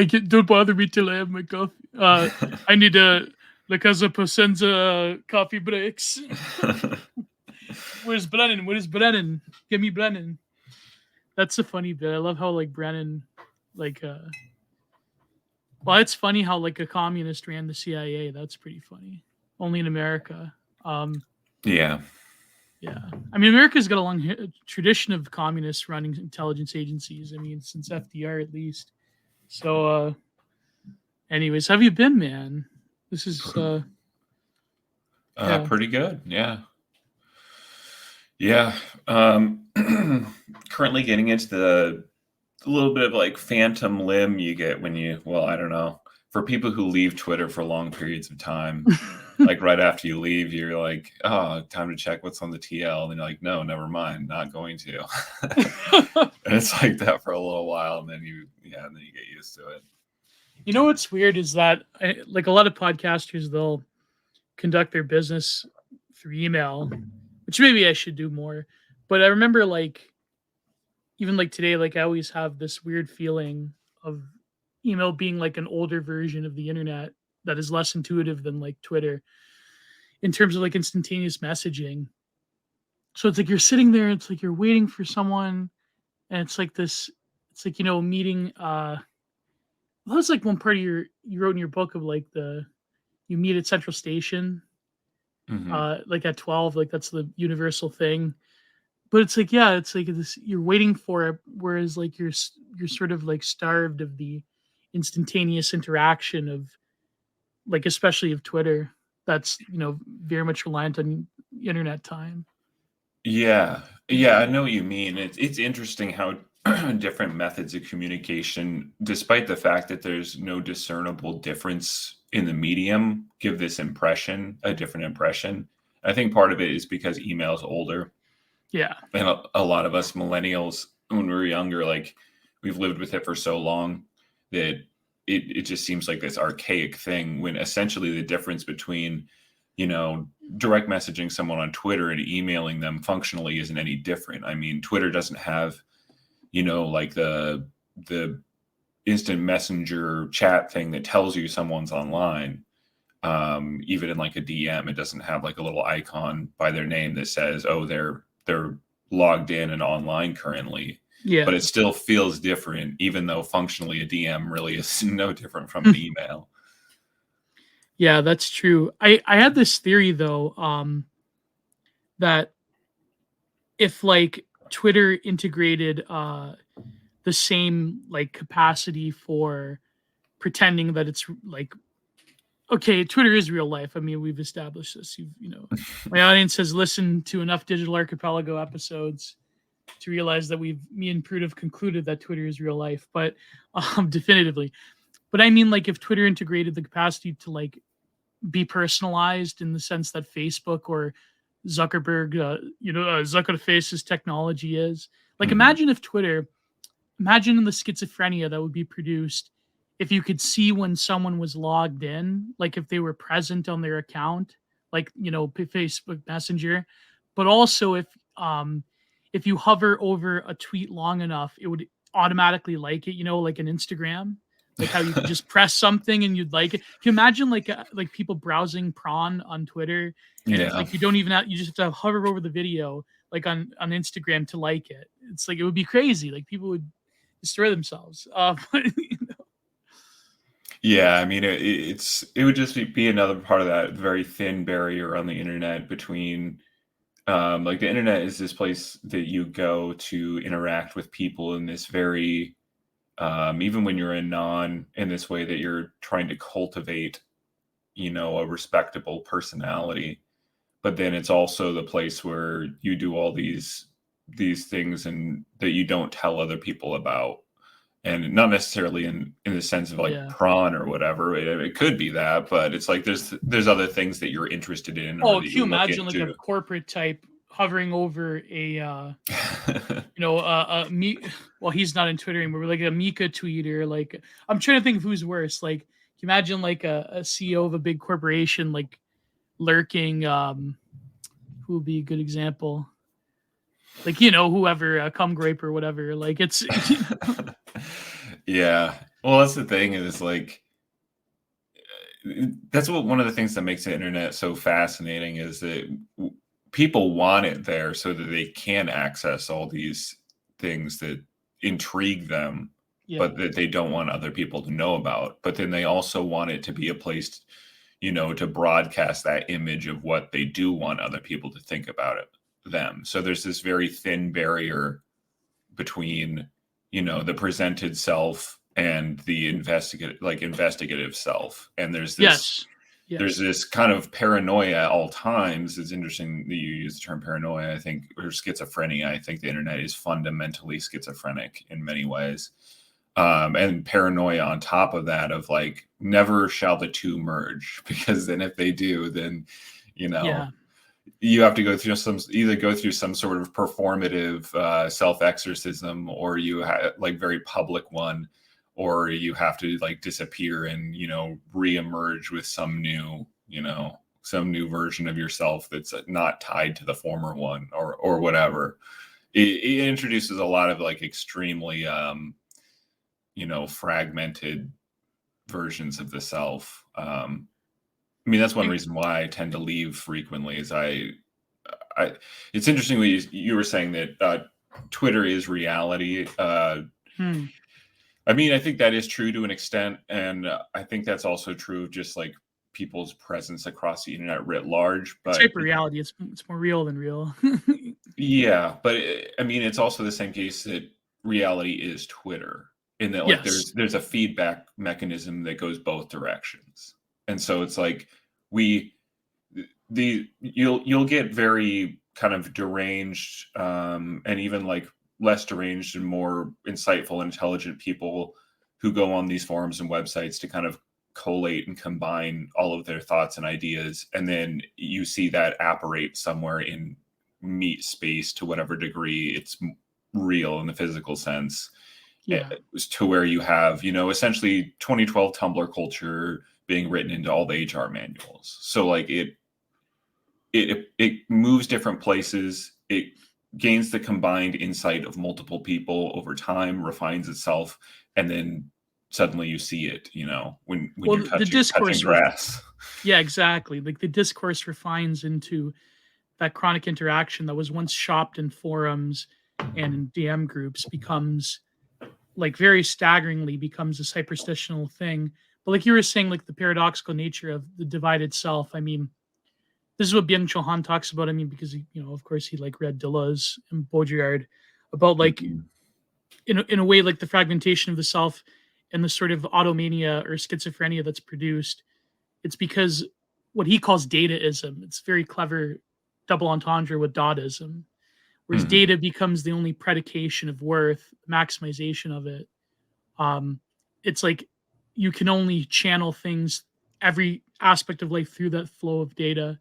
don't bother me till I have my coffee. I need La Casa Pacenza coffee breaks. Where's Brennan? Give me Brennan. That's a funny bit. I love how like Brennan, like well, it's funny how like a communist ran the CIA. That's pretty funny. Only in America. Yeah. Yeah, I mean, America's got a long tradition of communists running intelligence agencies. I mean, since FDR at least. So, anyways, how have you been, man? This is yeah. Pretty good. Yeah. Yeah. Currently getting into the little bit of like phantom limb you get when you, well, I don't know, for people who leave Twitter for long periods of time. Like right after you leave, you're like, oh, time to check what's on the TL. And then you're like, no, never mind, not going to. And it's like that for a little while. And then you get used to it. You know what's weird is that like a lot of podcasters, they'll conduct their business through email, which maybe I should do more. But I remember like, even like today, like I always have this weird feeling of email being like an older version of the internet that is less intuitive than like Twitter in terms of like instantaneous messaging. So it's like you're sitting there, it's like you're waiting for someone, and it's like this, it's like, meeting. That was like one part of you wrote in your book of like you meet at Central Station, like at 12, like that's the universal thing. But it's like, yeah, it's like this, you're waiting for it, whereas like you're sort of like starved of the instantaneous interaction of like, especially of Twitter, that's very much reliant on internet time. Yeah, I know what you mean. It's interesting how different methods of communication, despite the fact that there's no discernible difference in the medium, give this impression, a different impression. I think part of it is because email is older. Yeah. And a lot of us millennials, when we were younger, like we've lived with it for so long that it just seems like this archaic thing, when essentially the difference between, direct messaging someone on Twitter and emailing them functionally isn't any different. I mean, Twitter doesn't have, like the instant messenger chat thing that tells you someone's online. Even in like a DM, it doesn't have like a little icon by their name that says, oh, they're logged in and online currently. Yeah. But it still feels different, even though functionally a DM really is no different from an email. Yeah, that's true. I had this theory though, that if like Twitter integrated the same like capacity for pretending that it's like, okay, Twitter is real life. I mean, we've established this. My audience has listened to enough Digital Archipelago episodes to realize that me and Prude have concluded that Twitter is real life, but definitively. But I mean, like if Twitter integrated the capacity to like be personalized in the sense that Facebook or Zuckerberg, Zuckerface's technology is. Like, imagine if imagine the schizophrenia that would be produced if you could see when someone was logged in, like if they were present on their account, like, Facebook Messenger, but also if you hover over a tweet long enough, it would automatically like it, like an Instagram. Like how you could just press something and you'd like it. Can you imagine like people browsing prawn on Twitter? And it's like you don't even you just have to hover over the video like on Instagram to like it. It's like it would be crazy. Like people would destroy themselves. Yeah, I mean it would just be another part of that very thin barrier on the internet between like the internet is this place that you go to interact with people in this very even when you're in this way that you're trying to cultivate, a respectable personality. But then it's also the place where you do all these things and that you don't tell other people about. And not necessarily in the sense of like prawn or whatever. It could be that, but it's like there's other things that you're interested in. Oh, can you imagine like a corporate type hovering over a well, he's not in Twitter anymore, like a Mika tweeter. Like, I'm trying to think of who's worse. Like, can you imagine like a CEO of a big corporation like lurking? Who would be a good example? Like, whoever, Cum Grape or whatever. Like, it's yeah. Well, that's the thing is like that's what one of the things that makes the internet so fascinating is that people want it there so that they can access all these things that intrigue them, Yeah. but that they don't want other people to know about. But then they also want it to be a place, to broadcast that image of what they do want other people to think about them. So there's this very thin barrier between, the presented self and the investigative self. And Yes. there's Yes. this kind of paranoia at all times. It's interesting that you use the term paranoia, I think, or schizophrenia. I think the internet is fundamentally schizophrenic in many ways. And paranoia on top of that of like, never shall the two merge, because then if they do, then, Yeah. you have to either go through some sort of performative self-exorcism, or you have like very public one, or you have to like disappear and re-emerge with some new version of yourself that's not tied to the former one, or whatever. It introduces a lot of like extremely fragmented versions of the self. I mean, that's one reason why I tend to leave frequently. Is it's interesting what you were saying that Twitter is reality. Hmm. I mean, I think that is true to an extent, and I think that's also true of just like people's presence across the internet writ large. It's But hyper reality. It's more real than real. yeah, but I mean, it's also the same case that reality is Twitter, in that like Yes. there's a feedback mechanism that goes both directions, and so it's like we you'll get very kind of deranged, and even like less deranged and more insightful, intelligent people who go on these forums and websites to kind of collate and combine all of their thoughts and ideas, and then you see that apparate somewhere in meat space to whatever degree it's real in the physical sense, Yeah. to where you have essentially 2012 Tumblr culture being written into all the HR manuals. So like it moves different places. It gains the combined insight of multiple people over time, refines itself, and then suddenly you see it. When Well, you're the touching discourse. grass. Yeah, exactly. Like the discourse refines into that chronic interaction that was once shopped in forums and in DM groups becomes like very staggeringly becomes this hyperstitional thing. But like you were saying, like the paradoxical nature of the divided self. I mean, this is what Byung-Chul Han talks about. I mean, because of course, he like read Deleuze and Baudrillard about like Mhm. in a way like the fragmentation of the self and the sort of automania or schizophrenia that's produced. It's because what he calls dataism. It's very clever double entendre with Dadaism, whereas Mhm. data becomes the only predication of worth, maximization of it. Um, it's like you can only channel things, every aspect of life through that flow of data,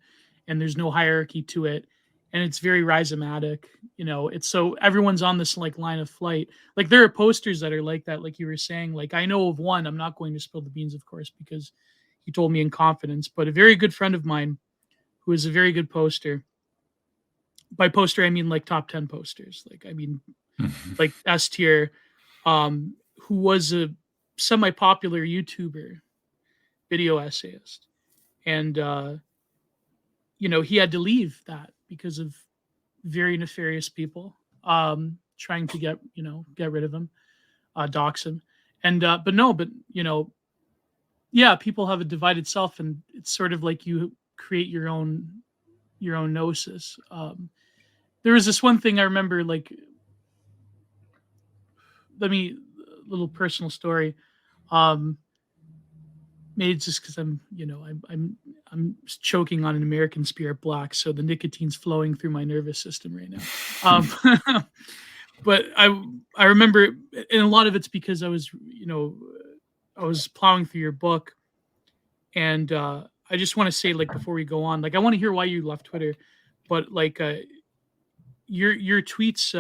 and there's no hierarchy to it. And it's very rhizomatic. It's so everyone's on this like line of flight. Like there are posters that are like that, like you were saying. Like I know of one, I'm not going to spill the beans, of course, because he told me in confidence, but a very good friend of mine who is a very good poster. By poster, I mean like top 10 posters. Like, I mean, like S tier, who was a semi popular YouTuber, video essayist. And, he had to leave that because of very nefarious people trying to get rid of him, dox him. And, but no, but, yeah, people have a divided self, and it's sort of like you create your own gnosis. There was this one thing I remember, like, let me, little personal story. Um, Maybe it's just because I'm choking on an American Spirit Black, so the nicotine's flowing through my nervous system right now. But I remember, and a lot of it's because I was plowing through your book, and I just want to say, like, before we go on, like, I want to hear why you left Twitter, but like your tweets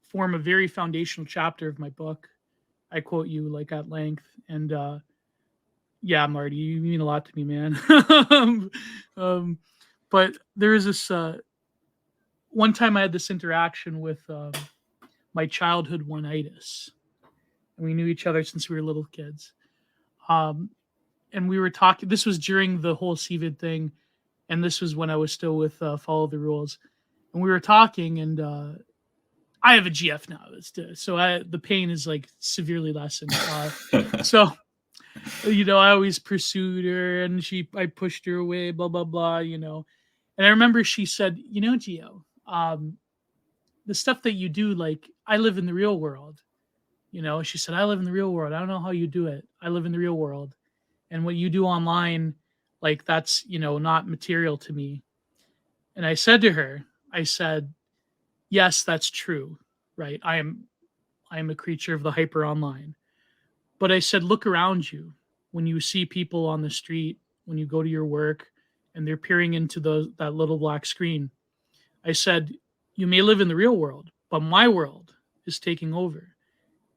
form a very foundational chapter of my book. I quote you like at length, and yeah, Marty, you mean a lot to me, man. um, but there was this one time I had this interaction with my childhood one-itis, and we knew each other since we were little kids. Um, and we were talking. This was during the whole CVID thing, and this was when I was still with Follow the Rules, and we were talking, and I have a GF now, so the pain is like severely lessened. So I always pursued her, and I pushed her away, blah blah blah. And I remember she said, Gio, the stuff that you do, like I live in the real world. She said, I live in the real world. I don't know how you do it. I live in the real world. And what you do online, like that's, not material to me. And I said to her, I said, yes, that's true. Right. I am a creature of the hyper online. But I said, look around you. When you see people on the street, when you go to your work and they're peering into that little black screen, I said, you may live in the real world, but my world is taking over.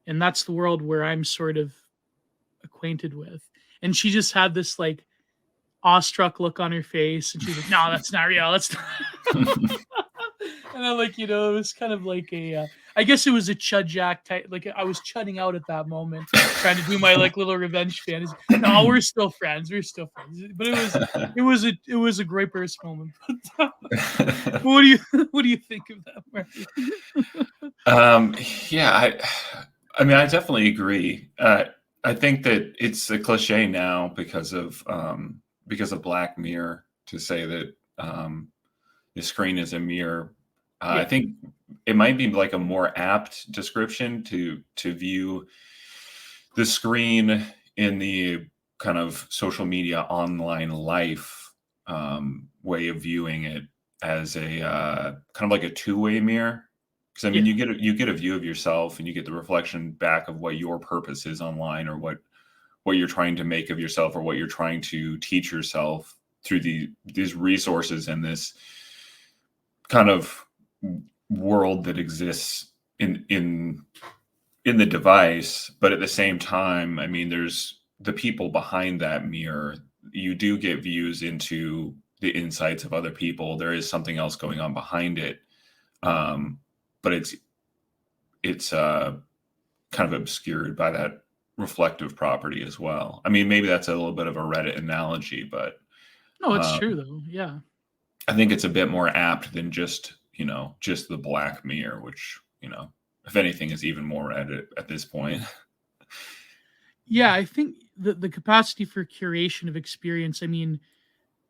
And that's the world where I'm sort of acquainted with. And she just had this like awestruck look on her face, and she's like, no, that's not real. That's not. And I'm like, it was kind of like I guess it was a chud jack type. Like I was chudding out at that moment, trying to do my like little revenge fantasy. No, we're still friends. We're still friends. But it was a great burst moment. what do you think of that, Marty? Yeah, I mean, I definitely agree. I think that it's a cliche now because of Black Mirror to say that the screen is a mirror. Yeah. I think it might be like a more apt description to view the screen in the kind of social media online life way of viewing it as a kind of like a two-way mirror. Because I mean, you get a view of yourself, and you get the reflection back of what your purpose is online, or what you're trying to make of yourself, or what you're trying to teach yourself through these resources and this kind of world that exists in the device. But at the same time, I mean, there's the people behind that mirror. You do get views into the insights of other people. There is something else going on behind it. But it's kind of obscured by that reflective property as well. I mean, maybe that's a little bit of a Reddit analogy, but no, it's true though. Yeah, I think it's a bit more apt than just the black mirror, which if anything is even more Reddit at this point. Yeah, I think the capacity for curation of experience. I mean,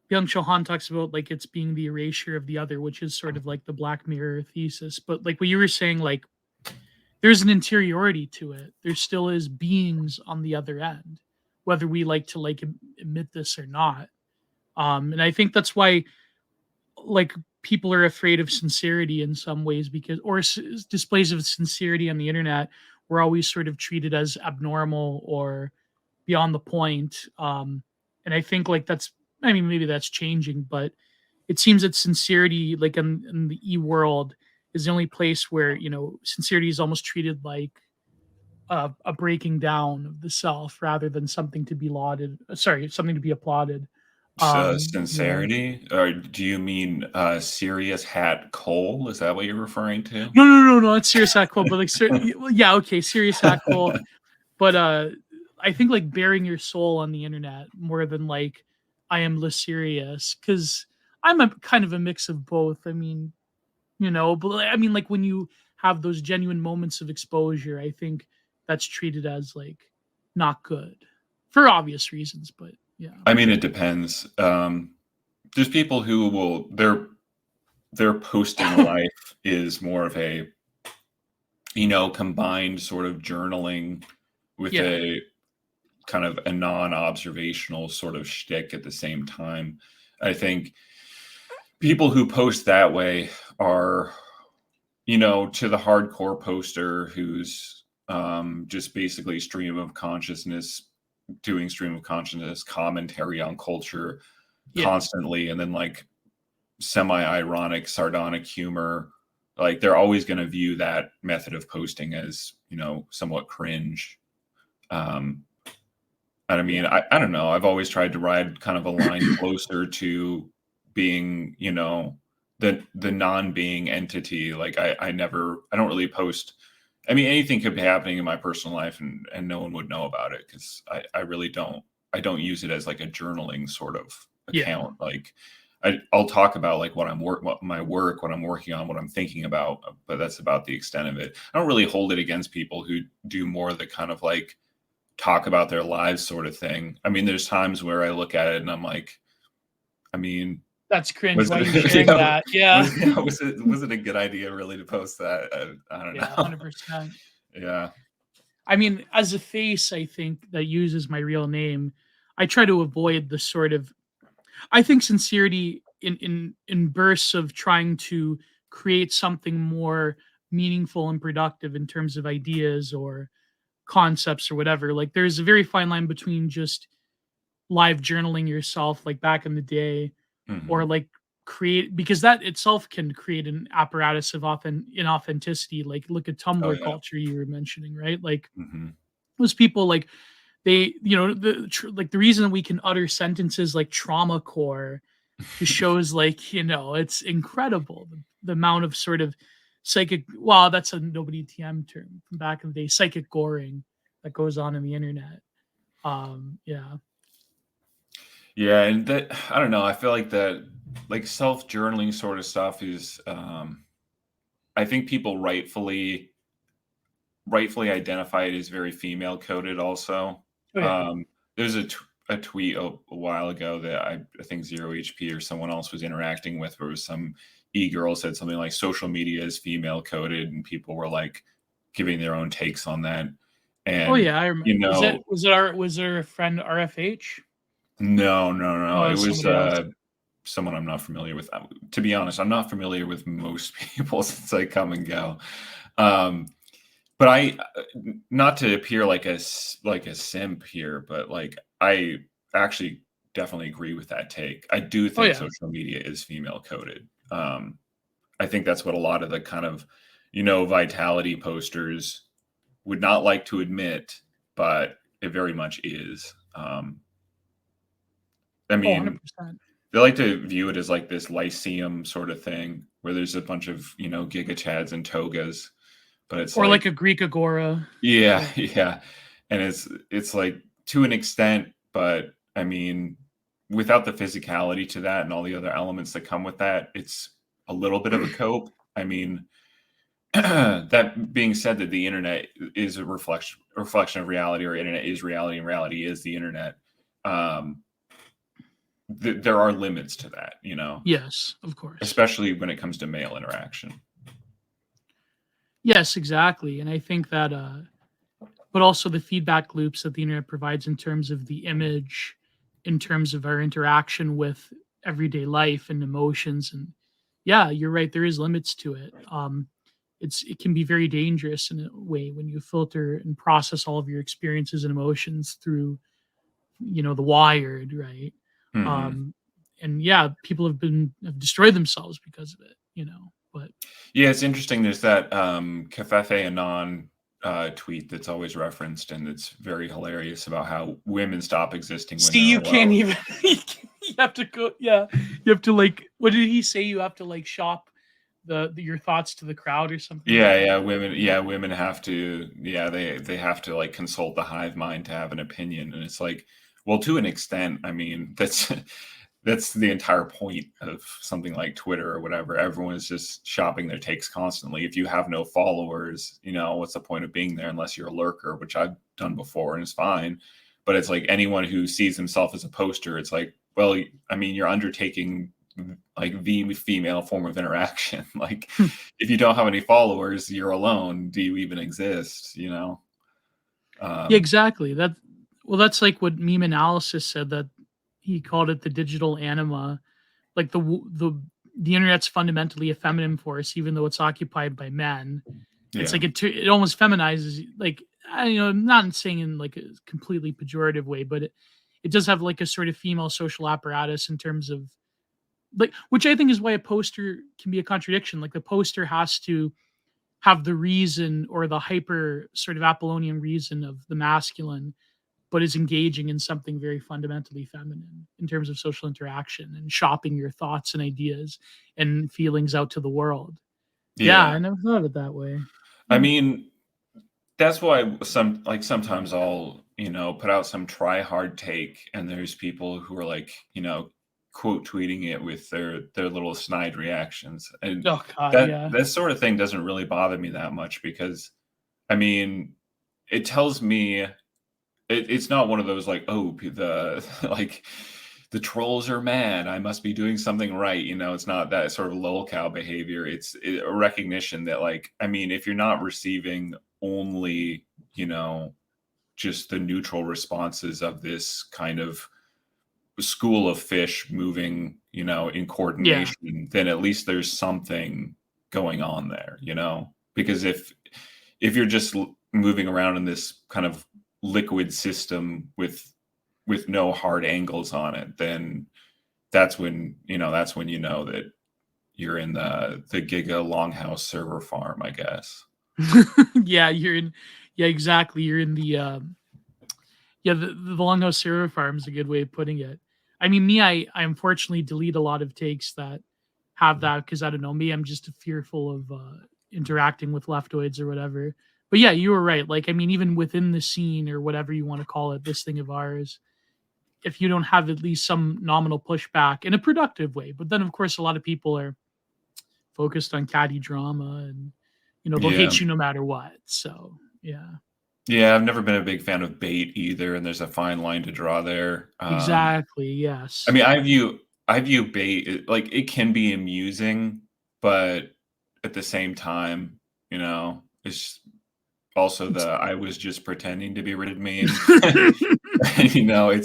Byung-Chul Han talks about like it's being the erasure of the other, which is sort of like the Black Mirror thesis. But like what you were saying, like there's an interiority to it. There still is beings on the other end, whether we like to like admit this or not. And I think that's why like people are afraid of sincerity in some ways, because displays of sincerity on the internet were always sort of treated as abnormal or beyond the point. And I think like I mean, maybe that's changing, but it seems that sincerity, like in the e-world, is the only place where sincerity is almost treated like a breaking down of the self rather than something to be lauded. Sorry, something to be applauded. Sincerity, or do you mean Serious Hat Cole? Is that what you're referring to? No, it's Serious Hat Cole, but like, yeah, okay, Serious Hat Cole, but I think like bearing your soul on the internet more than like I am less serious, because I'm a kind of a mix of both. I mean, but I mean, like when you have those genuine moments of exposure, I think that's treated as like not good for obvious reasons. But yeah, I mean, it depends. There's people who will their posting life is more of a combined sort of journaling with a kind of a non-observational sort of shtick at the same time. I think people who post that way are, to the hardcore poster who's just basically doing stream of consciousness commentary on culture constantly, and then like semi-ironic, sardonic humor. Like they're always going to view that method of posting as, somewhat cringe. And I mean, I don't know. I've always tried to ride kind of a line closer to being, the non-being entity. Like I don't really post I mean, anything could be happening in my personal life, and no one would know about it because I really don't use it as like a journaling sort of Yeah, account. Like I'll talk about like what my work, what I'm working on, what I'm thinking about, but that's about the extent of it. I don't really hold it against people who do more of the kind of like talk about their lives sort of thing. I mean, there's times where I look at it and I'm like, I mean, that's cringe. was Why are you it sharing that? Yeah, was it a good idea really to post that? I don't yeah, know. 100%. Yeah. I mean, as a face, I think that uses my real name, I try to avoid the sort of I think sincerity in bursts of trying to create something more meaningful and productive in terms of ideas or concepts or whatever. Like there's a very fine line between just live journaling yourself like back in the day or Hmm. like create because that itself can create an apparatus of inauthenticity. Like look at Oh Tumblr yeah. culture you were mentioning, right? Like Hmm. those people like they like the reason we can utter sentences like trauma core just shows like it's incredible the amount of sort of psychic well that's a nobody tm term from back in the day psychic goring that goes on in the internet yeah. Yeah, and that I don't know. I feel like that, like self journaling sort of stuff is. I think people rightfully identify it as very female coded. Also, Oh yeah. um, there's a tweet a while ago that I think Zero HP or someone else was interacting with, where it was some girl said something like social media is female coded, and people were like giving their own takes on that. Oh And yeah, I remember. you Is it know, was there a friend rfh? no, no, no. Oh, It it's was somebody else. someone I'm not familiar with. To be honest, I'm not familiar with most people since I come and go. Um, but not to appear like like a simp here, but like I actually definitely agree with that take. I do Oh think yeah. social media is female coded. I think that's what a lot of the kind of vitality posters would not like to admit, but it very much is. I Oh, mean, 100%. they like to view it as like this lyceum sort of thing where there's a bunch of, giga chads and togas, but it's Or like like, a greek agora. yeah, Yeah. yeah. And it's like to an extent, but I mean, without the physicality to that and all the other elements that come with that, it's a little bit of a cope. I mean, that being said, that the internet is a reflection of reality, or internet is reality, and reality is the internet. Um, there are limits to that, Yes, of course. especially when it comes to male interaction. Yes, exactly. And I think that but also the feedback loops that the internet provides in terms of the image, in terms of our interaction with everyday life and emotions. And yeah, you're right, there is limits to it. It can be very dangerous in a way when you filter and process all of your experiences and emotions through, the wired, right? Hmm. Um, and yeah, people have destroyed themselves because of it. But Yeah, it's interesting. There's that Cafefe Anon tweet that's always referenced, and it's very hilarious about how women stop existing when see, they're you can't alone. even you have to go yeah, you have to, like what did he say? You have to, like, shop your thoughts to the crowd or something like Yeah, that? yeah, women have to, yeah, they have to like consult the hive mind to have an opinion, and it's like, well, to an extent, I mean, that's that's the entire point of something like Twitter or whatever. Everyone is just shopping their takes constantly. If you have no followers, what's the point of being there unless you're a lurker, which I've done before and it's fine. But it's like anyone who sees himself as a poster, it's like, well, I mean, you're undertaking like the female form of interaction. Like if you don't have any followers, you're alone. Do you even exist? Yeah, Um, exactly. That's like what meme analysis said, that he called it the digital anima. Like the internet's fundamentally a feminine force, even though it's occupied by men. It's yeah, like it almost feminizes, like I'm not saying in like a completely pejorative way, but it does have like a sort of female social apparatus in terms of like, which I think is why a poster can be a contradiction. Like the poster has to have the reason or the hyper sort of Apollonian reason of the masculine, but is engaging in something very fundamentally feminine in terms of social interaction and shopping your thoughts and ideas and feelings out to the world. Yeah, yeah. I never thought of it that way. I Hmm. mean, that's why sometimes I'll, put out some try hard take, and there's people who are like, quote tweeting it with their little snide reactions. And Oh God, yeah. that sort of thing doesn't really bother me that much because I mean, it tells me it's not one of those like, oh, the like the trolls are mad. I must be doing something right. It's not that sort of lolcow behavior. It's a recognition that, like, I mean, if you're not receiving only, just the neutral responses of this kind of school of fish moving, in Yeah. coordination, then at least there's something going on there, because if you're just moving around in this kind of liquid system with no hard angles on it, then that's when that you're in the giga longhouse server farm, I guess. Yeah, yeah, exactly. You're in the longhouse server farm is a good way of putting it. I mean, me, I unfortunately delete a lot of takes that have that because I don't know, me, I'm just fearful of interacting with leftoids or whatever. But yeah, you were right. Like, I mean, even within the scene or whatever you want to call it, this thing of ours, if you don't have at least some nominal pushback in a productive way, but then of course a lot of people are focused on catty drama and they'll Yeah. hate you no matter what. So yeah. Yeah, I've never been a big fan of bait either, and there's a fine line to draw there. Exactly. I Yes. mean, I view bait like it can be amusing, but at the same time, it's also It's I was just pretending to be rid meme.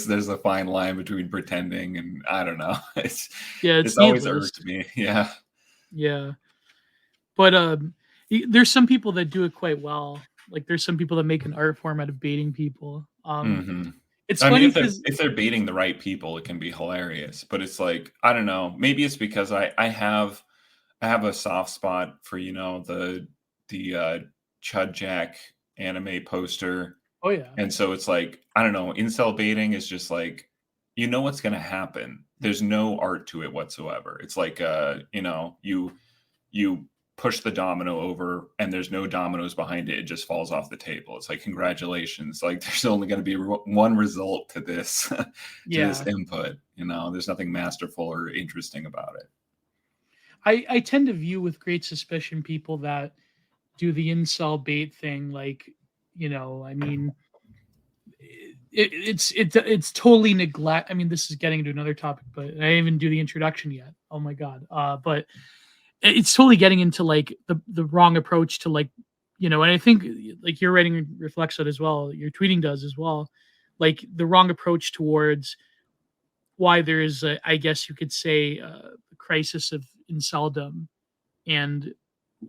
There's a fine line between pretending and I don't know. yeah, It's it's always needless. irked me. Yeah. Yeah. But there's some people that do it quite well. Like there's some people that make an art form out of baiting people. Hmm. It's I mean, funny if they're because if they're baiting the right people, it can be hilarious. But it's like I don't know. Maybe it's because I have a soft spot for the Chud Jack anime poster. oh yeah. And so it's like, I don't know, incel baiting is just like, what's going to happen. There's no art to it whatsoever. It's like, you push the domino over and there's no dominoes behind it. It just falls off the table. It's like, congratulations. Like there's only going to be one result to this, to this Yeah. input. There's nothing masterful or interesting about it. I tend to view with great suspicion people that do the incel bait thing. Like, I mean, it's totally neglect. I mean, this is getting into another topic, but I didn't even do the introduction yet. Oh my god. But it's totally getting into like the wrong approach to like, and I think like your writing reflects that as well. Your tweeting does as well. Like the wrong approach towards why there is, I guess you could say, a crisis of inceldom and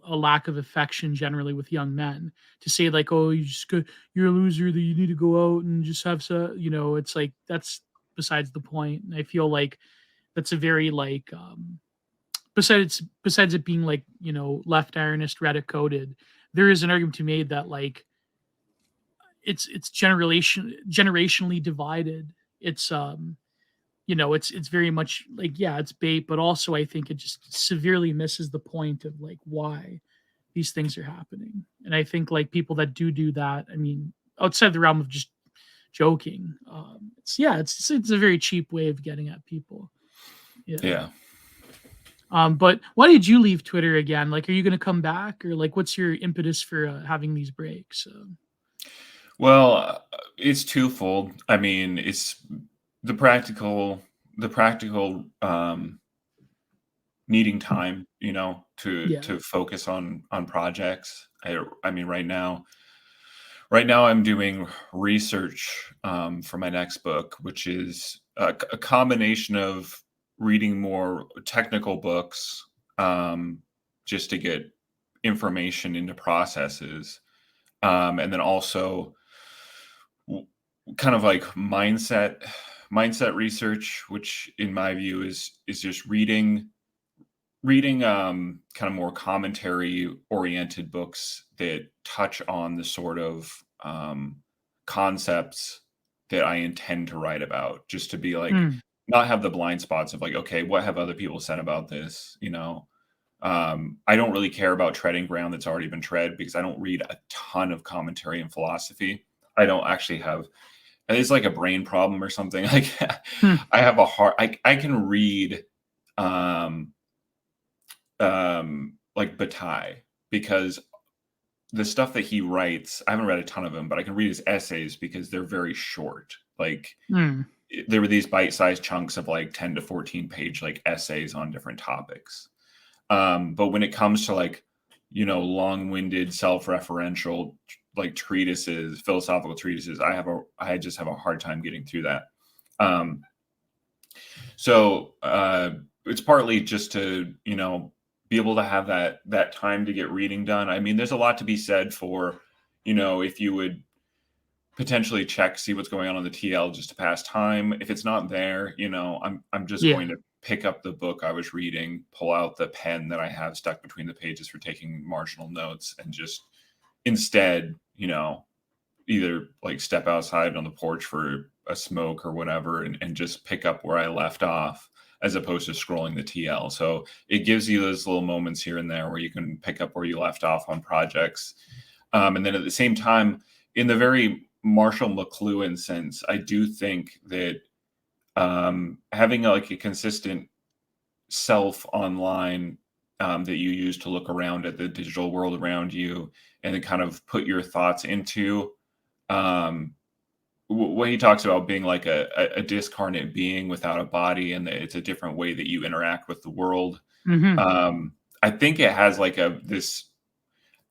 a lack of affection generally with young men. To say like, oh, you're a loser, that you need to go out and just have it's like that's besides the point. And I feel like that's a very like besides it being like left ironist Reddit coded, there is an argument to be made that like it's generationally divided. It's it's very much like, yeah, it's bait, but also I think it just severely misses the point of like why these things are happening. And I think like people that do that, I mean, outside the realm of just joking, it's a very cheap way of getting at people. Yeah. Yeah. But why did you leave Twitter again? Like, are you going to come back, or like, what's your impetus for having these breaks? Well, it's twofold. I mean, it's the practical needing time, Yeah. to focus on projects. I mean, right now I'm doing research for my next book, which is a combination of reading more technical books, just to get information into processes, and then also kind of like mindset research, which in my view is just reading kind of more commentary oriented books that touch on the sort of concepts that I intend to write about, just to be like Mm, not have the blind spots of like, okay, what have other people said about this, I don't really care about treading ground that's already been tread because I don't read a ton of commentary and philosophy. I don't actually have, it's like a brain problem or something. Like Hmm. I have a hard, I can read, um, like Bataille, because the stuff that he writes, I haven't read a ton of them, but I can read his essays because they're very short. Like Hmm. there were these bite-sized chunks of like 10 to 14 page like essays on different topics. But when it comes to like, long-winded self-referential like treatises, philosophical treatises, I just have a hard time getting through that. So it's partly just to, be able to have that time to get reading done. I mean, there's a lot to be said for, if you would potentially check, see what's going on the TL just to pass time. If it's not there, I'm just Yeah. going to pick up the book I was reading, pull out the pen that I have stuck between the pages for taking marginal notes, and just instead, either like step outside on the porch for a smoke or whatever, and just pick up where I left off as opposed to scrolling the TL. So it gives you those little moments here and there where you can pick up where you left off on projects. And then at the same time, in the very Marshall McLuhan sense, I do think that having like a consistent self online that you use to look around at the digital world around you and then kind of put your thoughts into, um, what he talks about being like a discarnate being without a body, and that it's a different way that you interact with the world. Hmm. I think it has like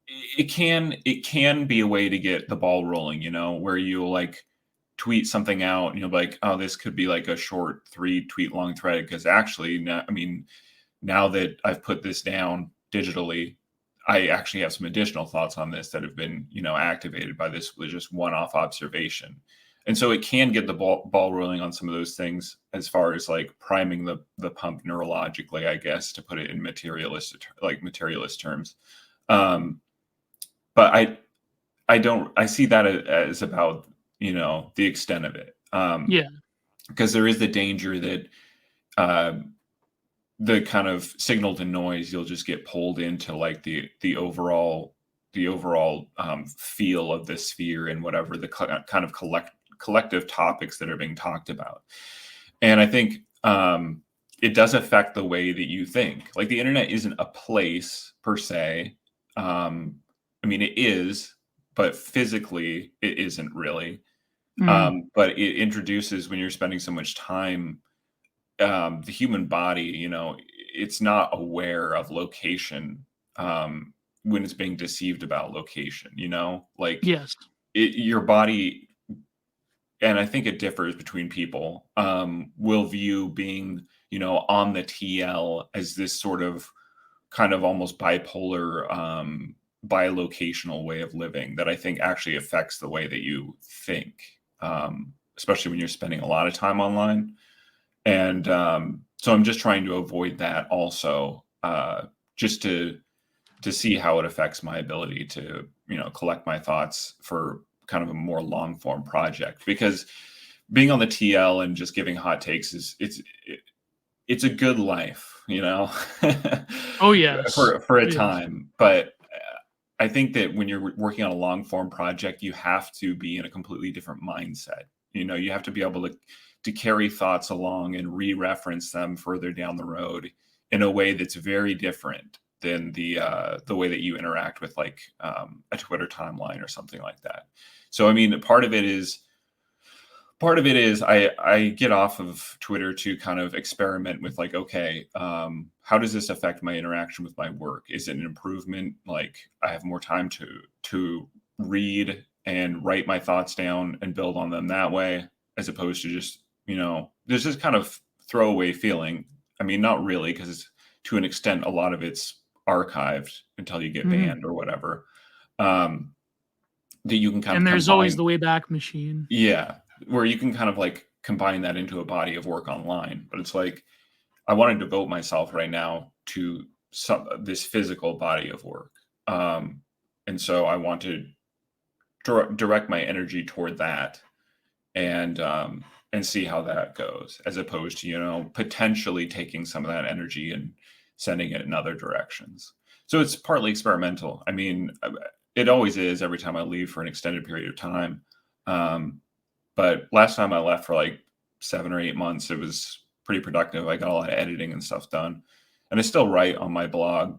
it can be a way to get the ball rolling, where you'll like tweet something out and you'll be like, oh, this could be like a short 3 tweet long thread, because actually now, I mean, now that I've put this down digitally, I actually have some additional thoughts on this that have been, activated by this with just one-off observation. And so it can get the ball rolling on some of those things, as far as like priming the pump neurologically, I guess, to put it in materialist terms. Um, but I see that as about, the extent of it. Yeah. Because there is the danger that uh, the kind of signal to noise, you'll just get pulled into like the overall feel of the sphere and whatever the kind of collective topics that are being talked about. And I think it does affect the way that you think. Like the internet isn't a place per se. I mean, it is, but physically it isn't really. Hmm. But it introduces, when you're spending so much time, the human body, it's not aware of location when it's being deceived about location, like Yes. your body, and I think it differs between people, will view being, on the TL as this sort of kind of almost bipolar, bilocational way of living that I think actually affects the way that you think, especially when you're spending a lot of time online. And so I'm just trying to avoid that also, just to see how it affects my ability to, collect my thoughts for kind of a more long form project. Because being on the TL and just giving hot takes it's a good life, Oh yes. for a Oh yes. time. But I think that when you're working on a long form project, you have to be in a completely different mindset. You have to be able to carry thoughts along and re-reference them further down the road in a way that's very different than the way that you interact with like a Twitter timeline or something like that. So I mean, part of it is I get off of Twitter to kind of experiment with like, okay, how does this affect my interaction with my work? Is it an improvement? Like I have more time to read and write my thoughts down and build on them that way, as opposed to just, there's this kind of throwaway feeling. I mean, not really, because to an extent, a lot of it's archived until you get Hmm. banned or whatever. Um, that you can kind of And there's always combine. the Wayback Machine. Yeah, where you can kind of like combine that into a body of work online. But it's like I want to devote myself right now to this physical body of work. And so I want to direct my energy toward that, and see how that goes, as opposed to, potentially taking some of that energy and sending it in other directions. So it's partly experimental. I mean, it always is every time I leave for an extended period of time. But last time I left for like 7 or 8 months, it was pretty productive. I got a lot of editing and stuff done. And I still write on my blog,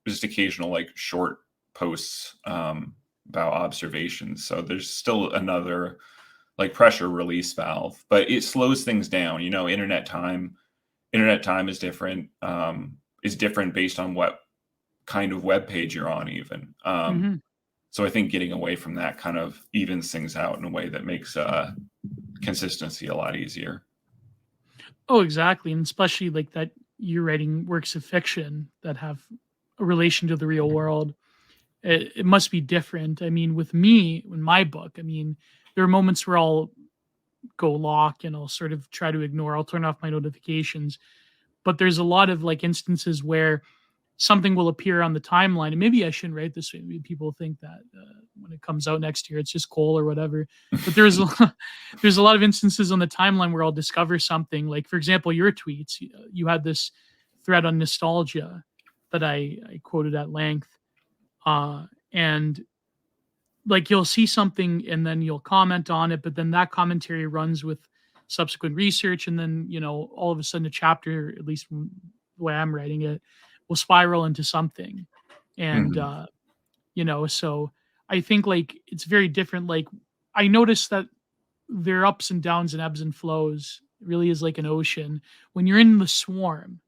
just occasional like short posts about observations. So there's still another like pressure release valve, but it slows things down. You know, internet time is different based on what kind of web page you're on even. So I think getting away from that kind of evens things out in a way that makes consistency a lot easier. Oh, exactly. And especially like that you're writing works of fiction that have a relation to the real world. It must be different. I mean, with me, in my book, I mean, there are moments where I'll go lock and I'll sort of try to ignore, I'll turn off my notifications. But there's a lot of like instances where something will appear on the timeline, and maybe I shouldn't write this way. Maybe people think that when it comes out next year, it's just coal or whatever. But there's a lot of instances on the timeline where I'll discover something. Like, for example, your tweets. You had this thread on nostalgia that I quoted at length, and like you'll see something and then you'll comment on it, but then that commentary runs with subsequent research, and then all of a sudden a chapter, at least from the way I'm writing it, will spiral into something. And so I think like it's very different. Like I noticed that there are ups and downs and ebbs and flows. It really is like an ocean. When you're in the swarm,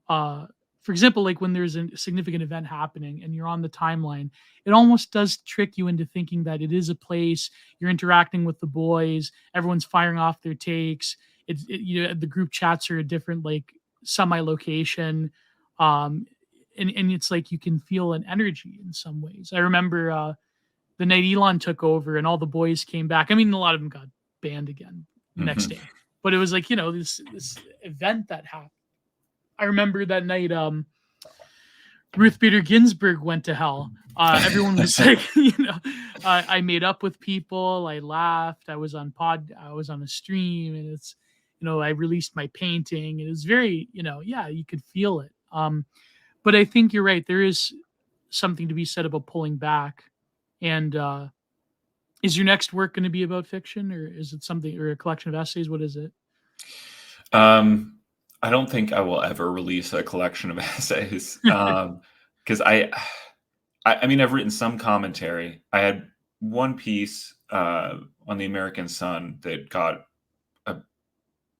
for example, like when there's a significant event happening and you're on the timeline, it almost does trick you into thinking that it is a place. You're interacting with the boys, everyone's firing off their takes. The group chats are a different like semi-location. And it's like you can feel an energy in some ways. I remember the night Elon took over and all the boys came back. I mean, a lot of them got banned again the next day, but it was like this event that happened. I remember that night Ruth Bader Ginsburg went to hell. Everyone was like, I made up with people. I laughed. I was on a stream, and it's, I released my painting. It was very, you could feel it. But I think you're right. There is something to be said about pulling back. And is your next work going to be about fiction, or is it something, or a collection of essays? What is it? I don't think I will ever release a collection of essays because I mean, I've written some commentary. I had one piece on the American Sun that got a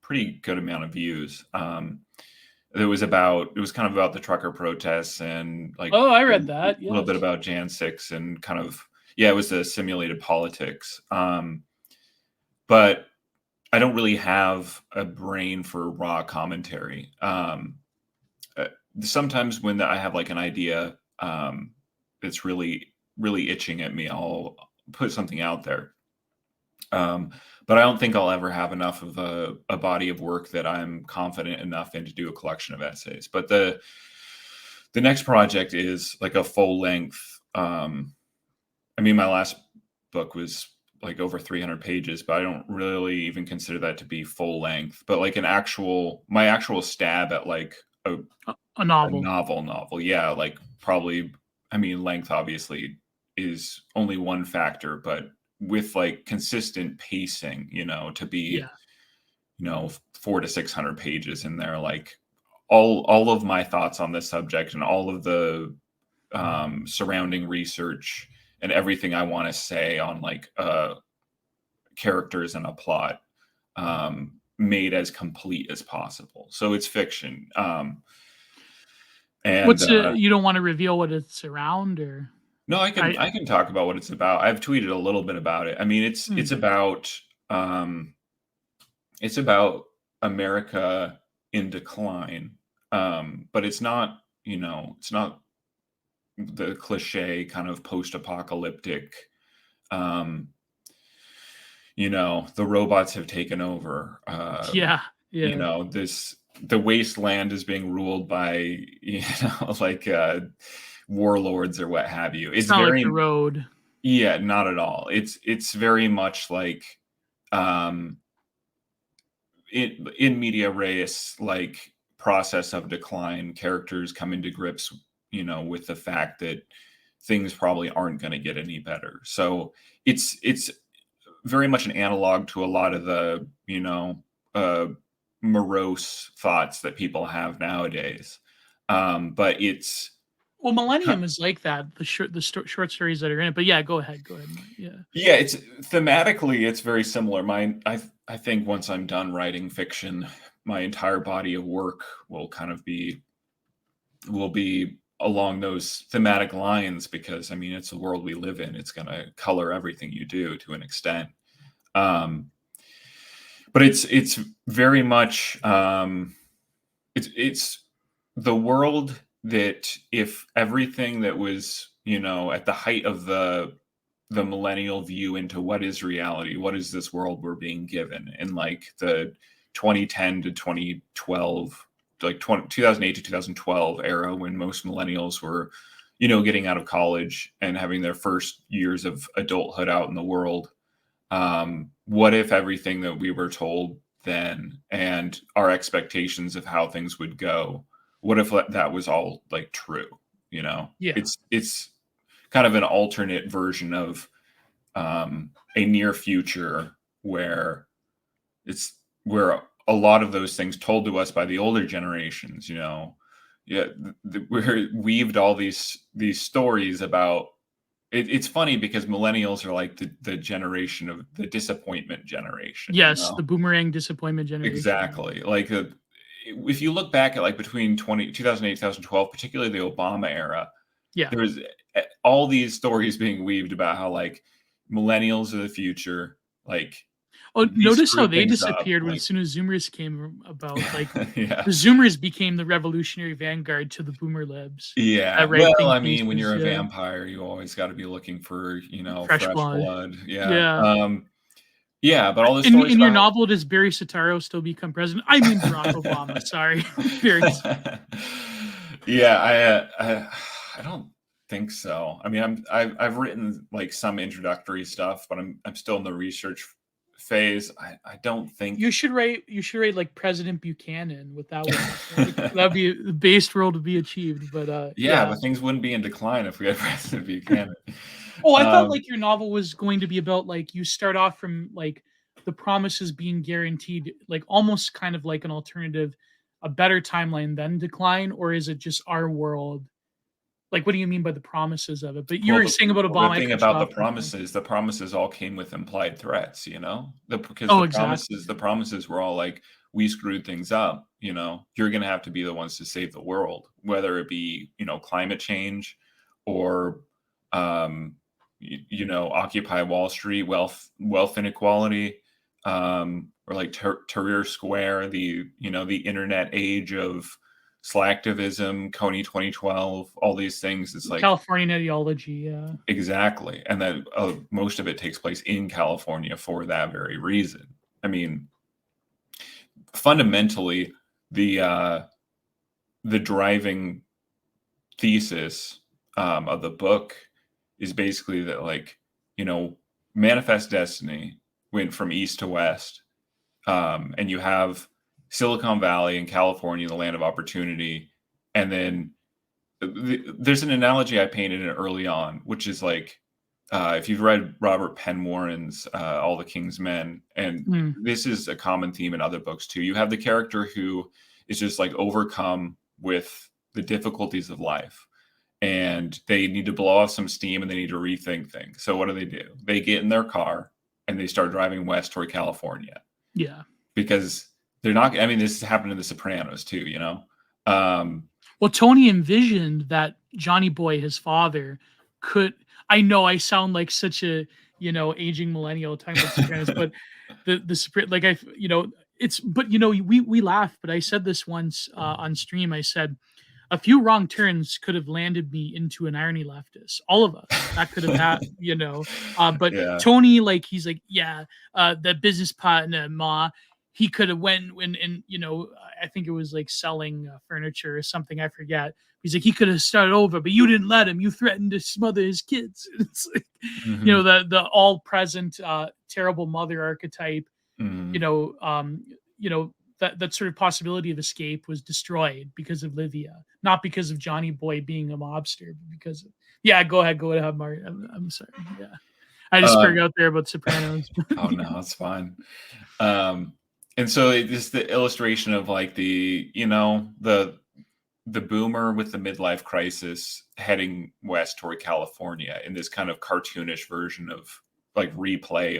pretty good amount of views. It was kind of about the trucker protests and like, oh, I read that. A little bit about Jan 6 and kind of, it was the simulated politics. But I don't really have a brain for raw commentary. Sometimes when I have like an idea it's really, really itching at me, I'll put something out there. But I don't think I'll ever have enough of a body of work that I'm confident enough in to do a collection of essays. But the next project is like a full length. I mean, my last book was like over 300 pages, but I don't really even consider that to be full length, but like my actual stab at like a novel. Novel. Yeah. Like probably, I mean, length obviously is only one factor, but with like consistent pacing, to be, 400 to 600 pages in there, like all of my thoughts on this subject and all of the surrounding research and everything I want to say on like characters and a plot made as complete as possible. So it's fiction. And you don't want to reveal what it's around, or? No, I can talk about what it's about. I've tweeted a little bit about it. I mean, it's about America in decline. But it's not, it's not the cliche kind of post-apocalyptic, the robots have taken over. The wasteland is being ruled by, like warlords or what have you. It's not very, like The Road. Yeah, not at all. It's very much like in media res, like process of decline. Characters come into grips, with the fact that things probably aren't going to get any better. So it's very much an analog to a lot of the, morose thoughts that people have nowadays. But it's Well, Millennium is like that. The short stories that are in it. But yeah, go ahead. Yeah, it's thematically it's very similar. I think once I'm done writing fiction, my entire body of work will be along those thematic lines, because I mean it's the world we live in. It's going to color everything you do to an extent. But it's very much it's the world that, if everything that was, at the height of the millennial view into what is reality, what is this world we're being given, in like the 2010 to 2012, like 2008 to 2012 era, when most millennials were, getting out of college and having their first years of adulthood out in the world. What if everything that we were told then, and our expectations of how things would go, what if that was all like true? Yeah. It's kind of an alternate version of a near future where a lot of those things told to us by the older generations, we're weaved all these stories about. It's funny because millennials are like the generation of the disappointment generation. Yes, the boomerang disappointment generation. Exactly. Like if you look back at like between 2008, 2012, particularly the Obama era, yeah, there was all these stories being weaved about how like millennials are the future. Like, notice how they disappeared as soon as Zoomers came about. Like, yeah. The Zoomers became the revolutionary vanguard to the boomer libs. Yeah. Well, I mean, when you're a vampire, you always got to be looking for, fresh blood. Yeah. Yeah, but all the stories in your novel, does Barry Soetoro still become president? I mean, Barack Obama. Sorry, Barry. Yeah, I don't think so. I mean, I've written like some introductory stuff, but I'm still in the research phase. I don't think you should write like President Buchanan with that one. That'd be the base role to be achieved. But but things wouldn't be in decline if we had President Buchanan. Oh, I thought like your novel was going to be about like you start off from like the promises being guaranteed, like almost kind of like an alternative, a better timeline than decline, or is it just our world? Like, what do you mean by the promises of it? But you were saying about Obama. The thing about the promises all came with implied threats, because the promises were all like, we screwed things up, you're going to have to be the ones to save the world, whether it be, climate change or, Occupy Wall Street, wealth inequality, or like Tahrir Square, the internet age of slacktivism, Coney 2012, all these things. It's like Californian ideology. Yeah, exactly. And then most of it takes place in California for that very reason. I mean, fundamentally, the driving thesis of the book is basically that, like, Manifest Destiny went from east to west, and you have Silicon Valley and California, the land of opportunity. And then there's an analogy I painted early on, which is like, if you've read Robert Penn Warren's All the King's Men, and this is a common theme in other books too, you have the character who is just like overcome with the difficulties of life, and they need to blow off some steam and they need to rethink things. So what do? They get in their car and they start driving west toward California. Yeah. Because they're not, I mean, this happened in the Sopranos too, Well, Tony envisioned that Johnny Boy, his father, could, I know I sound like such a, aging millennial talking about Sopranos, but like we laugh, but I said this once on stream. I said, a few wrong turns could have landed me into an irony leftist. All of us, that could have happened, but yeah. Tony, like, he's like, the business partner, Ma, he could have went and I think it was like selling furniture or something. I forget. He's like, he could have started over, but you didn't let him. You threatened to smother his kids. It's like, the all present terrible mother archetype. that sort of possibility of escape was destroyed because of Livia, not because of Johnny Boy being a mobster, but because of, go ahead, Marty. I'm sorry. Yeah. I just spoke out there about Sopranos. Oh no, it's fine. And so it is the illustration of like the, the boomer with the midlife crisis heading west toward California in this kind of cartoonish version of like replay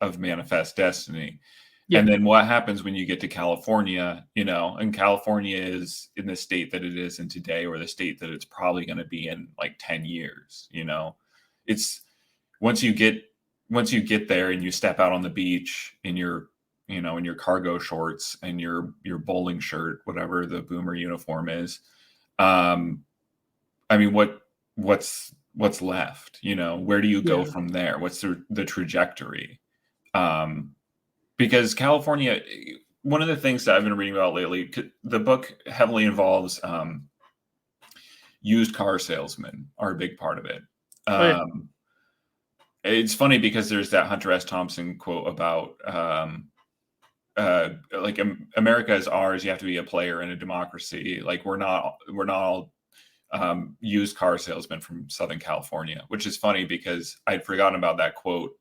of Manifest Destiny. Yeah. And then what happens when you get to California, and California is in the state that it is in today, or the state that it's probably going to be in like 10 years, it's once you get there and you step out on the beach in your cargo shorts and your bowling shirt, whatever the boomer uniform is, I mean, what's left? Where do you go from there? What's the trajectory? Because California, one of the things that I've been reading about lately, the book heavily involves used car salesmen are a big part of it. It's funny because there's that Hunter S. Thompson quote about like America is ours. You have to be a player in a democracy. Like we're not all used car salesmen from Southern California, which is funny because I'd forgotten about that quote.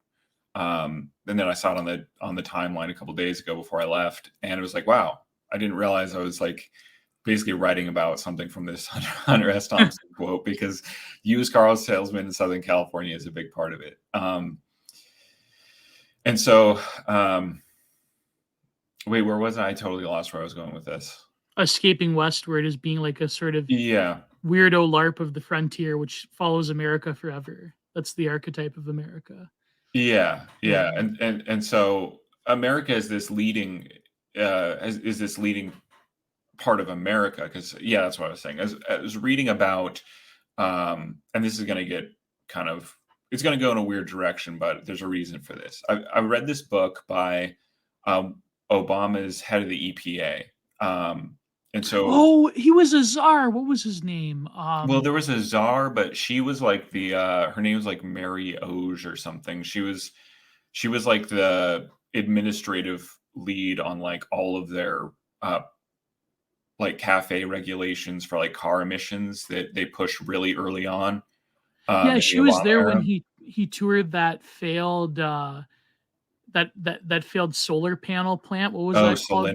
And then I saw it on the timeline a couple of days ago before I left, and it was like, wow, I didn't realize I was like basically writing about something from this Hunter S. Thompson quote, because used car salesmen in Southern California is a big part of it. And so, wait, where was I? I totally lost where I was going with this. Escaping westward as being like a sort of weirdo LARP of the frontier, which follows America forever. That's the archetype of America. Yeah. And so America is this leading part of America, because that's what I was saying. I was reading about, and this is going to get it's going to go in a weird direction, but there's a reason for this. I read this book by Obama's head of the EPA, and so he was a czar. What was his name? Well, there was a czar, but she was like her name was like Mary Oge or something. She was like the administrative lead on like all of their like cafe regulations for like car emissions that they pushed really early on. She was there when he toured that failed that failed solar panel plant. What was that called?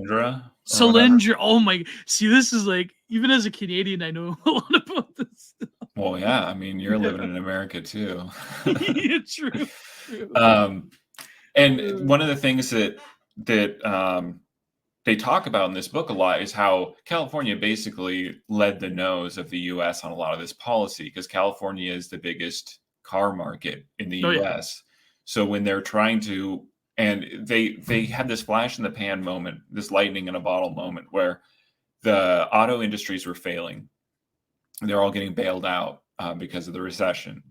Solyndra. Oh my! See, this is like, even as a Canadian, I know a lot about this stuff. Well, yeah, I mean, you're living in America too. Yeah, true. And one of the things that they talk about in this book a lot is how California basically led the nose of the U.S. on a lot of this policy, because California is the biggest car market in the U.S. So when they're trying to, and they had this flash in the pan moment, this lightning in a bottle moment, where the auto industries were failing. They're all getting bailed out because of the recession.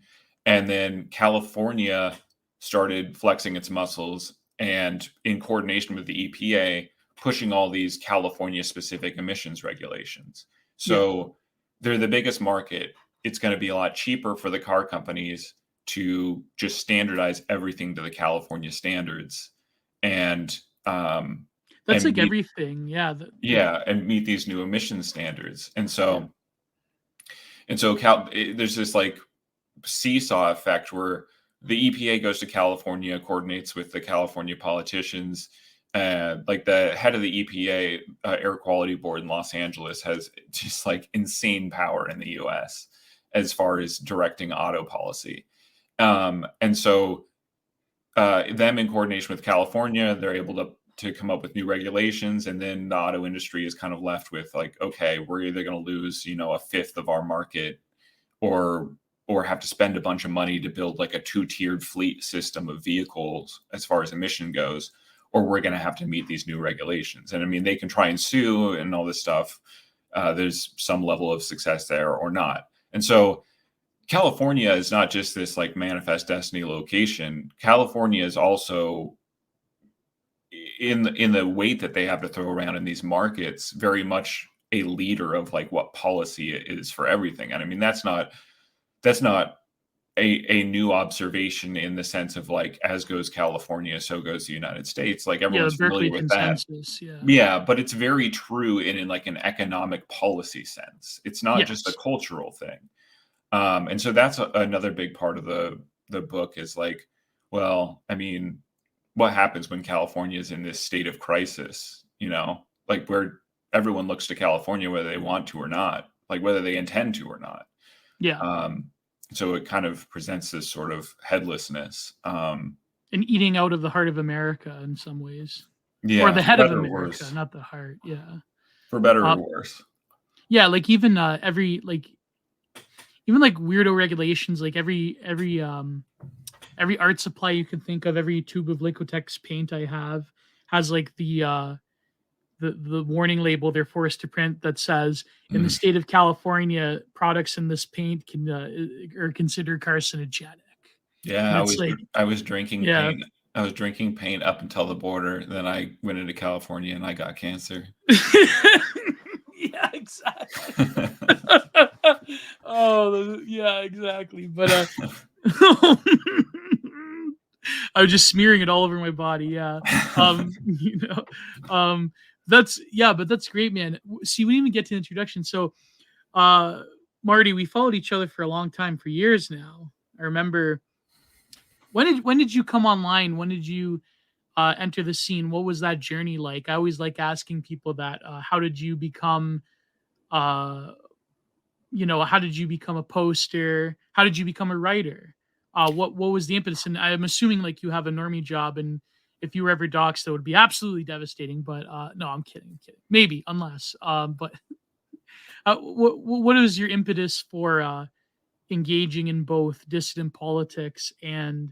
And then California started flexing its muscles and, in coordination with the EPA, pushing all these California-specific emissions regulations. So they're the biggest market. It's going to be a lot cheaper for the car companies to just standardize everything to the California standards, and that's like everything, and meet these new emission standards. And so there's this like seesaw effect where the EPA goes to California, coordinates with the California politicians. Like the head of the EPA Air Quality Board in Los Angeles has just like insane power in the US as far as directing auto policy. And so them in coordination with California, they're able to come up with new regulations. And then the auto industry is kind of left with like, okay, we're either going to lose, a fifth of our market, or have to spend a bunch of money to build like a 2-tiered fleet system of vehicles as far as emission goes, or we're going to have to meet these new regulations. And I mean, they can try and sue and all this stuff. There's some level of success there or not. And so California is not just this like manifest destiny location. California is also, in the weight that they have to throw around in these markets, very much a leader of like what policy is for everything. And I mean, that's not a new observation in the sense of like, as goes California, so goes the United States. Like Yeah, the everyone's Berkeley familiar with that. consensus. Yeah. Yeah, but it's very true in like an economic policy sense. It's not just a Yes. cultural thing. And so that's another big part of the book is like, well, I mean, what happens when California is in this state of crisis? You know, like where everyone looks to California whether they want to or not, like whether they intend to or not. Yeah. So it kind of presents this sort of headlessness. And eating out of the heart of America in some ways, or Yeah, the for head of better or America, worse. not the heart. Yeah. For better or Uh, worse. yeah. Like even even like weirdo regulations, like every art supply you can think of, every tube of Liquitex paint I have has like the warning label they're forced to print that says in the Mm. state of California, products in this paint can are considered carcinogenic. Yeah, And it's like, I was drinking yeah. paint. I was drinking paint up until the border. Then I went into California and I got cancer. Yeah, exactly. Oh, yeah, exactly. But I was just smearing it all over my body. Yeah. You know, that's yeah, but that's great, man. See, we didn't even get to the introduction. So, uh, Marty, we followed each other for a long time, for years now. I remember when did you come online? When did you enter the scene? What was that journey like? I always like asking people that. How did you become uh how did you become a poster? How did you become a writer? What was the impetus? And I'm assuming like you have a normie job, and if you were ever doxxed, that would be absolutely devastating. But no, I'm kidding. I'm kidding. Maybe unless. But what is your impetus for engaging in both dissident politics and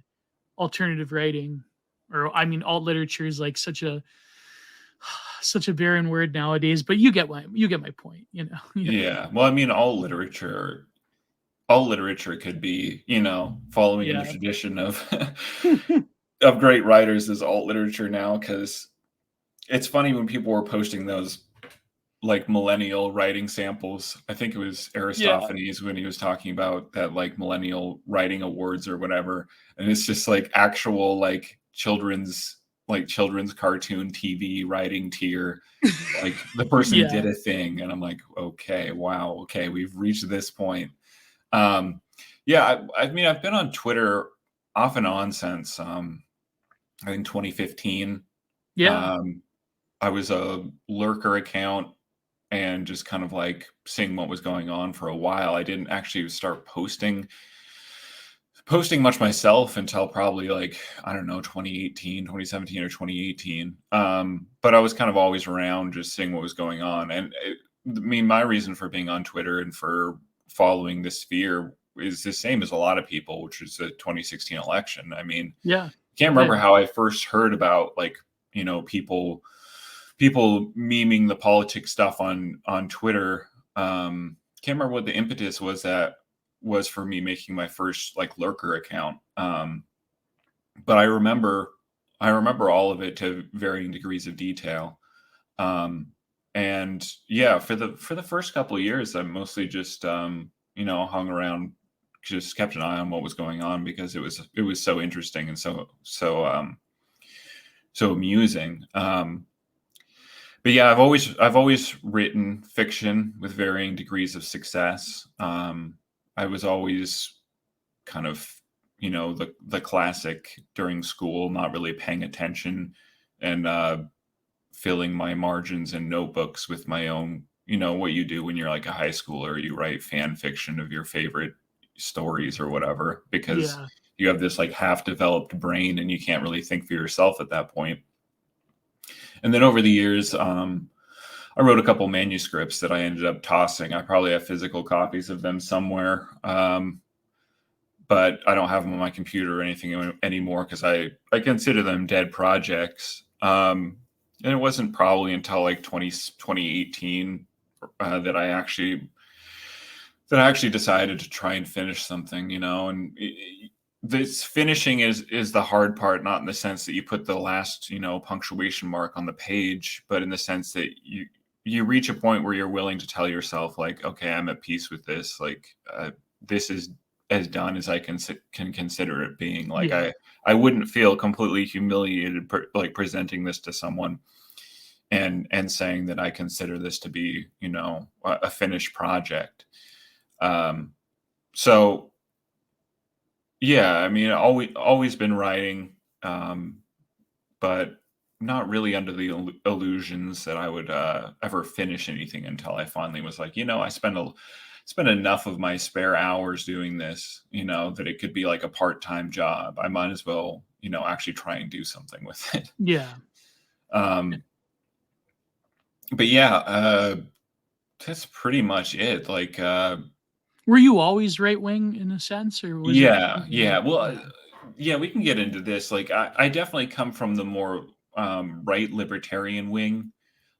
alternative writing? Or I mean, alt literature is like such a barren word nowadays. But you get my point. You know. Yeah. Well, I mean, all literature could be, following in the Yeah. tradition of of great writers is alt literature now, because it's funny when people were posting those like millennial writing samples. I think it was Yeah. Aristophanes when he was talking about that like millennial writing awards or whatever. And it's just like actual like children's cartoon TV writing tier. Like the person Yeah. did a thing, and I'm like, okay, wow, okay, we've reached this point. Um, yeah, I mean, I've been on Twitter off and on since I think 2015. Yeah. Um, I was a lurker account and just kind of like seeing what was going on for a while. I didn't actually start posting much myself until probably like, I don't know, 2017 or 2018. But I was kind of always around just seeing what was going on. And I mean, my reason for being on Twitter and for following this sphere is the same as a lot of people, which is the 2016 election. I mean, Yeah. can't Yeah. remember how I first heard about like, people memeing the politics stuff on Twitter. Can't remember what the impetus was for me making my first like lurker account. But I remember all of it to varying degrees of detail. And yeah, for the first couple of years, I mostly just hung around, just kept an eye on what was going on because it was so interesting and so amusing. But yeah, I've always written fiction with varying degrees of success. I was always kind of, the classic during school, not really paying attention and filling my margins and notebooks with my own, what you do when you're like a high schooler, you write fan fiction of your favorite stories or whatever, because Yeah. you have this like half developed brain and you can't really think for yourself at that point. And then over the years, I wrote a couple manuscripts that I ended up tossing. I probably have physical copies of them somewhere, but I don't have them on my computer or anything anymore because I consider them dead projects. And it wasn't probably until like 2018 that I actually decided to try and finish something, and this finishing is the hard part, not in the sense that you put the last, punctuation mark on the page, but in the sense that you reach a point where you're willing to tell yourself like, okay, I'm at peace with this. Like, this is as done as I can consider it being. Like Yeah. I wouldn't feel completely humiliated like presenting this to someone and saying that I consider this to be, you know, a finished project. So yeah, I mean, always been writing, but not really under the illusions that I would ever finish anything until I finally was like, you know, I spend enough of my spare hours doing this, you know, that it could be like a part-time job. I might as well, you know, actually try and do something with it. Yeah. Um, but yeah, that's pretty much it. Like, Were you always right wing in a sense, or was it yeah, something? yeah. Well, Yeah. yeah, we can get into this. Like, I definitely come from the more right libertarian wing.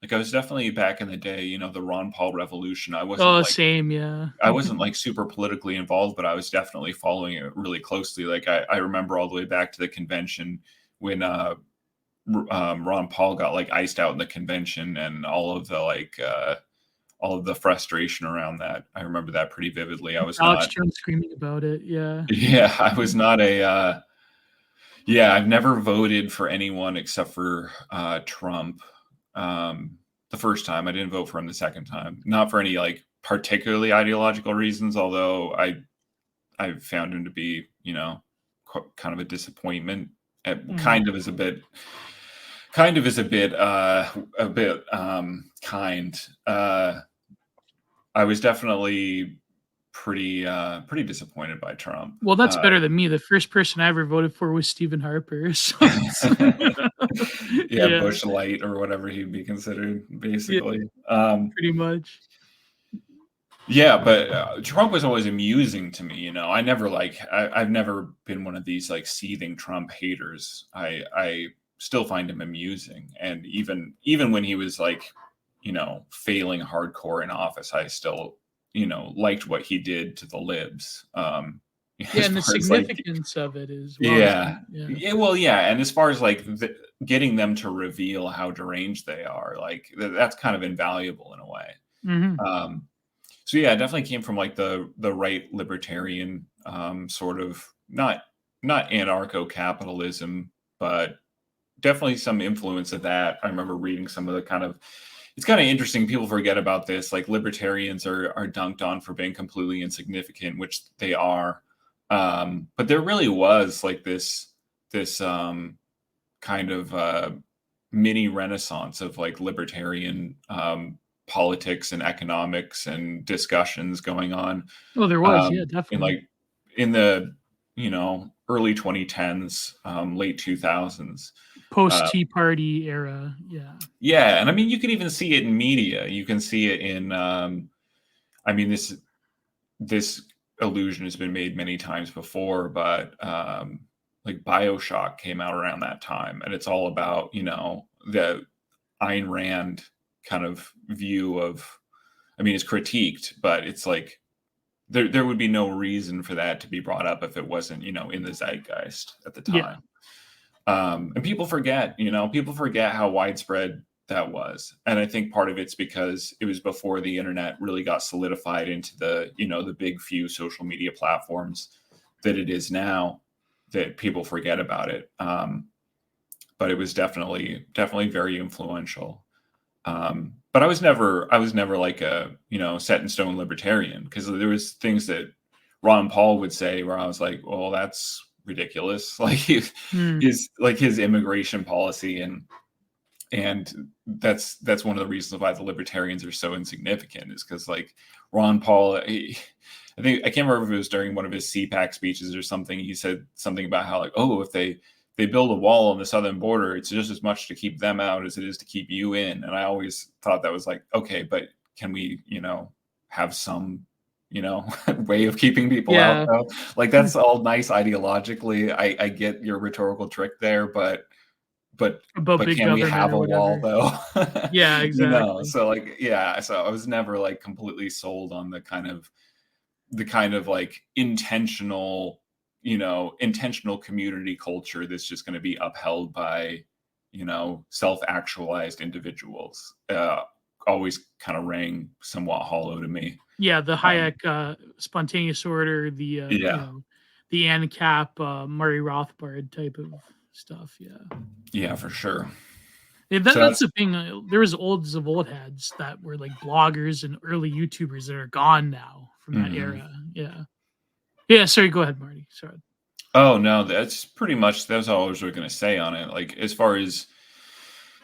Like, I was definitely back in the day, you know, the Ron Paul revolution. Oh, same. Yeah. I wasn't like super politically involved, but I was definitely following it really closely. Like, I remember all the way back to the convention when Ron Paul got like iced out in the convention and all of the frustration around that. I remember that pretty vividly. I was Alex not, Jones screaming about it. Yeah. yeah, I was not yeah, I've never voted for anyone except for Trump. The first time I didn't vote for him the second time, not for any like particularly ideological reasons, although I found him to be, you know, kind of a disappointment. Mhm. Kind of is a bit kind. I was definitely pretty disappointed by Trump. Well, that's better than me. The first person I ever voted for was Stephen Harper. So it's Yeah, yeah, Bush Light or whatever he'd be considered, yeah, basically. pretty much. Yeah, but Trump was always amusing to me. You know, I've never been one of these like seething Trump haters. I still find him amusing, and even when he was like, you know, failing hardcore in office, I still, you know, liked what he did to the libs. Yeah, As and the far as like, significance of it as well is yeah, yeah. yeah, well, yeah, and as far as like getting them to reveal how deranged they are, like that's kind of invaluable in a way. Mhm. Um, so yeah, it definitely came from like the right libertarian sort of not anarcho capitalism, but definitely some influence of that. I remember reading some of the kind of it's kind of interesting. People forget about this. Like libertarians are dunked on for being completely insignificant, which they are. But there really was like this kind of mini renaissance of like libertarian politics and economics and discussions going on Oh, there was, yeah, in definitely. like in the, you know, early 2010s, late 2000s. Post Tea Party era, yeah. Yeah, and I mean you can even see it in media. You can see it in I mean this illusion has been made many times before, but like BioShock came out around that time, and it's all about, you know, the Ayn Rand kind of view of, I mean, it's critiqued, but it's like there would be no reason for that to be brought up if it wasn't, you know, in the zeitgeist at the Yeah. time. And people forget, you know, people forget how widespread that was. And I think part of it's because it was before the internet really got solidified into the, you know, the big few social media platforms that it is now, that people forget about it. But it was definitely very influential. But I was never like a, you know, set in stone libertarian, because there was things that Ron Paul would say where I was like, well, that's ridiculous. Like Mm. his immigration policy, and that's one of the reasons why the libertarians are so insignificant, is because like Ron Paul, I think I can't remember if it was during one of his CPAC speeches or something. He said something about how like, oh, if they build a wall on the southern border, it's just as much to keep them out as it is to keep you in. And I always thought that was like, okay, but can we, you know, have some, you know, way of keeping people out Yeah. though? Like that's all nice ideologically. I get your rhetorical trick there, but About but big can we government have or a wall whatever. though? Yeah, You know, exactly. so like yeah, so I was never like completely sold on the kind of like intentional, you know, intentional community culture that's just going to be upheld by, you know, self-actualized individuals. always kind of rang somewhat hollow to me. Yeah, the Hayek spontaneous order, the Yeah. the ANCAP Murray Rothbard type of stuff. Yeah. Yeah, for sure. Yeah, So that's that's the thing. There was olds of old heads that were like bloggers and early YouTubers that are gone now from that mhm. era. Yeah. Yeah. Sorry. Go ahead, Marty. Sorry. Oh no, that's pretty much that's all I was going to say on it. Like as far as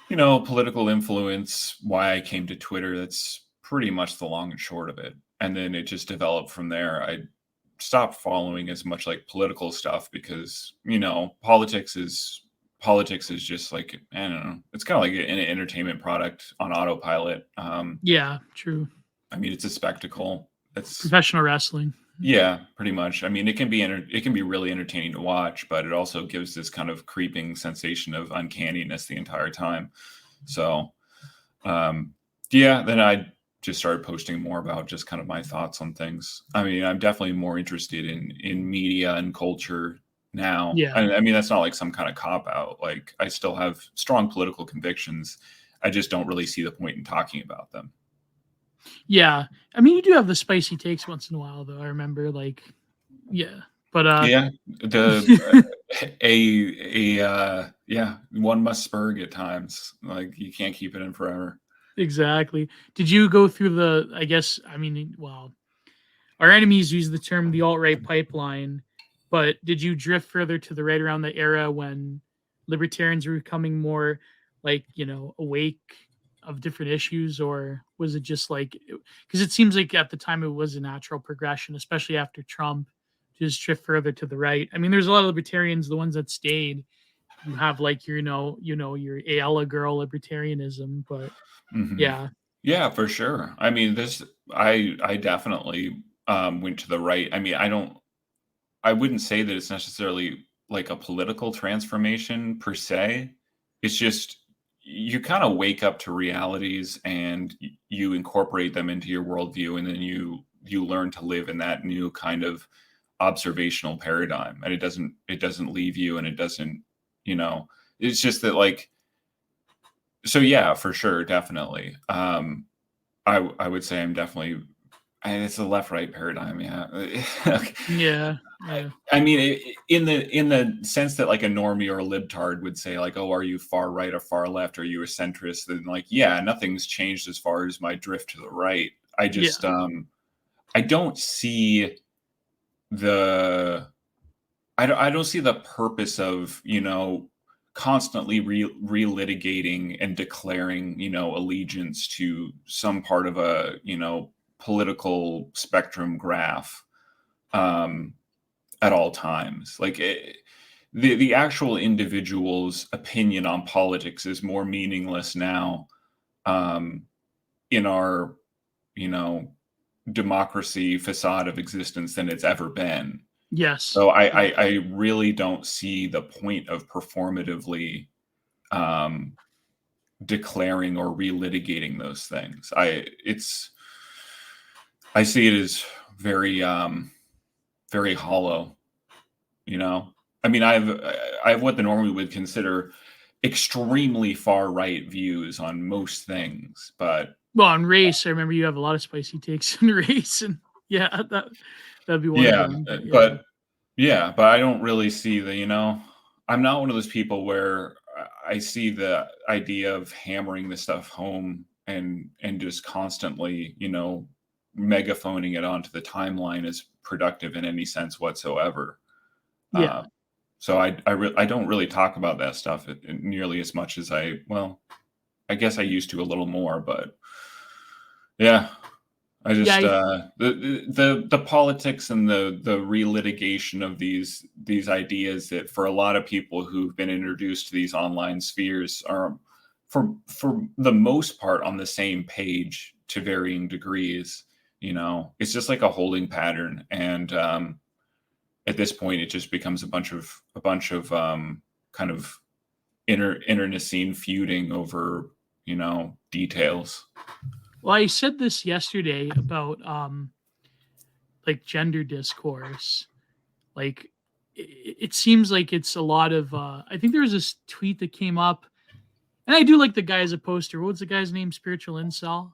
political influence, why I came to Twitter, that's pretty much the long and short of it. And then it just developed from there. I stopped following as much like political stuff because, politics is just like, I don't know. It's kind of like an entertainment product on autopilot. Yeah. True. I mean, it's a spectacle. It's Professional wrestling. Yeah, pretty much. I mean, it can be really entertaining to watch, but it also gives this kind of creeping sensation of uncanniness the entire time. So, um, yeah, then I just started posting more about just kind of my thoughts on things. I mean, I'm definitely more interested in media and culture now. Yeah. I mean, that's not like some kind of cop out. Like, I still have strong political convictions. I just don't really see the point in talking about them. Yeah. I mean, you do have the spicy takes once in a while, though. I remember, like, yeah. But Yeah, the yeah, one must spurg at times. Like you can't keep it in forever. exactly. Did you go through the? I guess. I mean, well, our enemies use the term the alt-right pipeline, but did you drift further to the right around the era when libertarians were becoming more like, awake of different issues, or was it just like, because it seems like at the time it was a natural progression, especially after Trump, to just drift further to the right? I mean, there's a lot of libertarians, the ones that stayed, you have like your Ayala girl libertarianism, but Hmm. yeah, Yeah, for sure. I mean, I definitely went to the right. I mean, I wouldn't say that it's necessarily like a political transformation per se. It's just you kind of wake up to realities and you incorporate them into your worldview, and then you learn to live in that new kind of observational paradigm, and it doesn't leave you, and it doesn't, it's just that like, so yeah, for sure, definitely. I would say I'm definitely, and it's a left right paradigm, yeah. yeah, yeah, I mean, in the sense that like a normie or a libtard would say, like, "Oh, are you far right or far left? Are you a centrist?" Then, like, yeah, nothing's changed as far as my drift to the right. I yeah, just, I don't see the, I don't see the purpose of constantly relitigating and declaring allegiance to some part of a political spectrum graph. Um, at all times. Like the actual individual's opinion on politics is more meaningless now, um, in our you know democracy facade of existence than it's ever been. yes, So I, yeah. I, I really don't see the point of performatively um, declaring or relitigating those things. I see it as very hollow. You know, I mean, I have what the normie would consider extremely far right views on most things, but Well, on race, I remember you have a lot of spicy takes on race, and yeah, that'd be one of yeah, them. But yeah, but I don't really see I'm not one of those people where I see the idea of hammering the stuff home and just constantly, megaphoning it onto the timeline as productive in any sense whatsoever. yeah, Uh, so I don't really talk about that stuff nearly as much as I guess I used to a little more, but yeah, I yeah, just the politics and the relitigation of these ideas that for a lot of people who've been introduced to these online spheres are for the most part on the same page to varying degrees. It's just like a holding pattern, and at this point, it just becomes a bunch of kind of internecine feuding over details. Well, I said this yesterday about like gender discourse. Like it seems like it's a lot of. I think there was this tweet that came up. And I do like the guy as a poster. What was the guy's name? Spiritual Incel.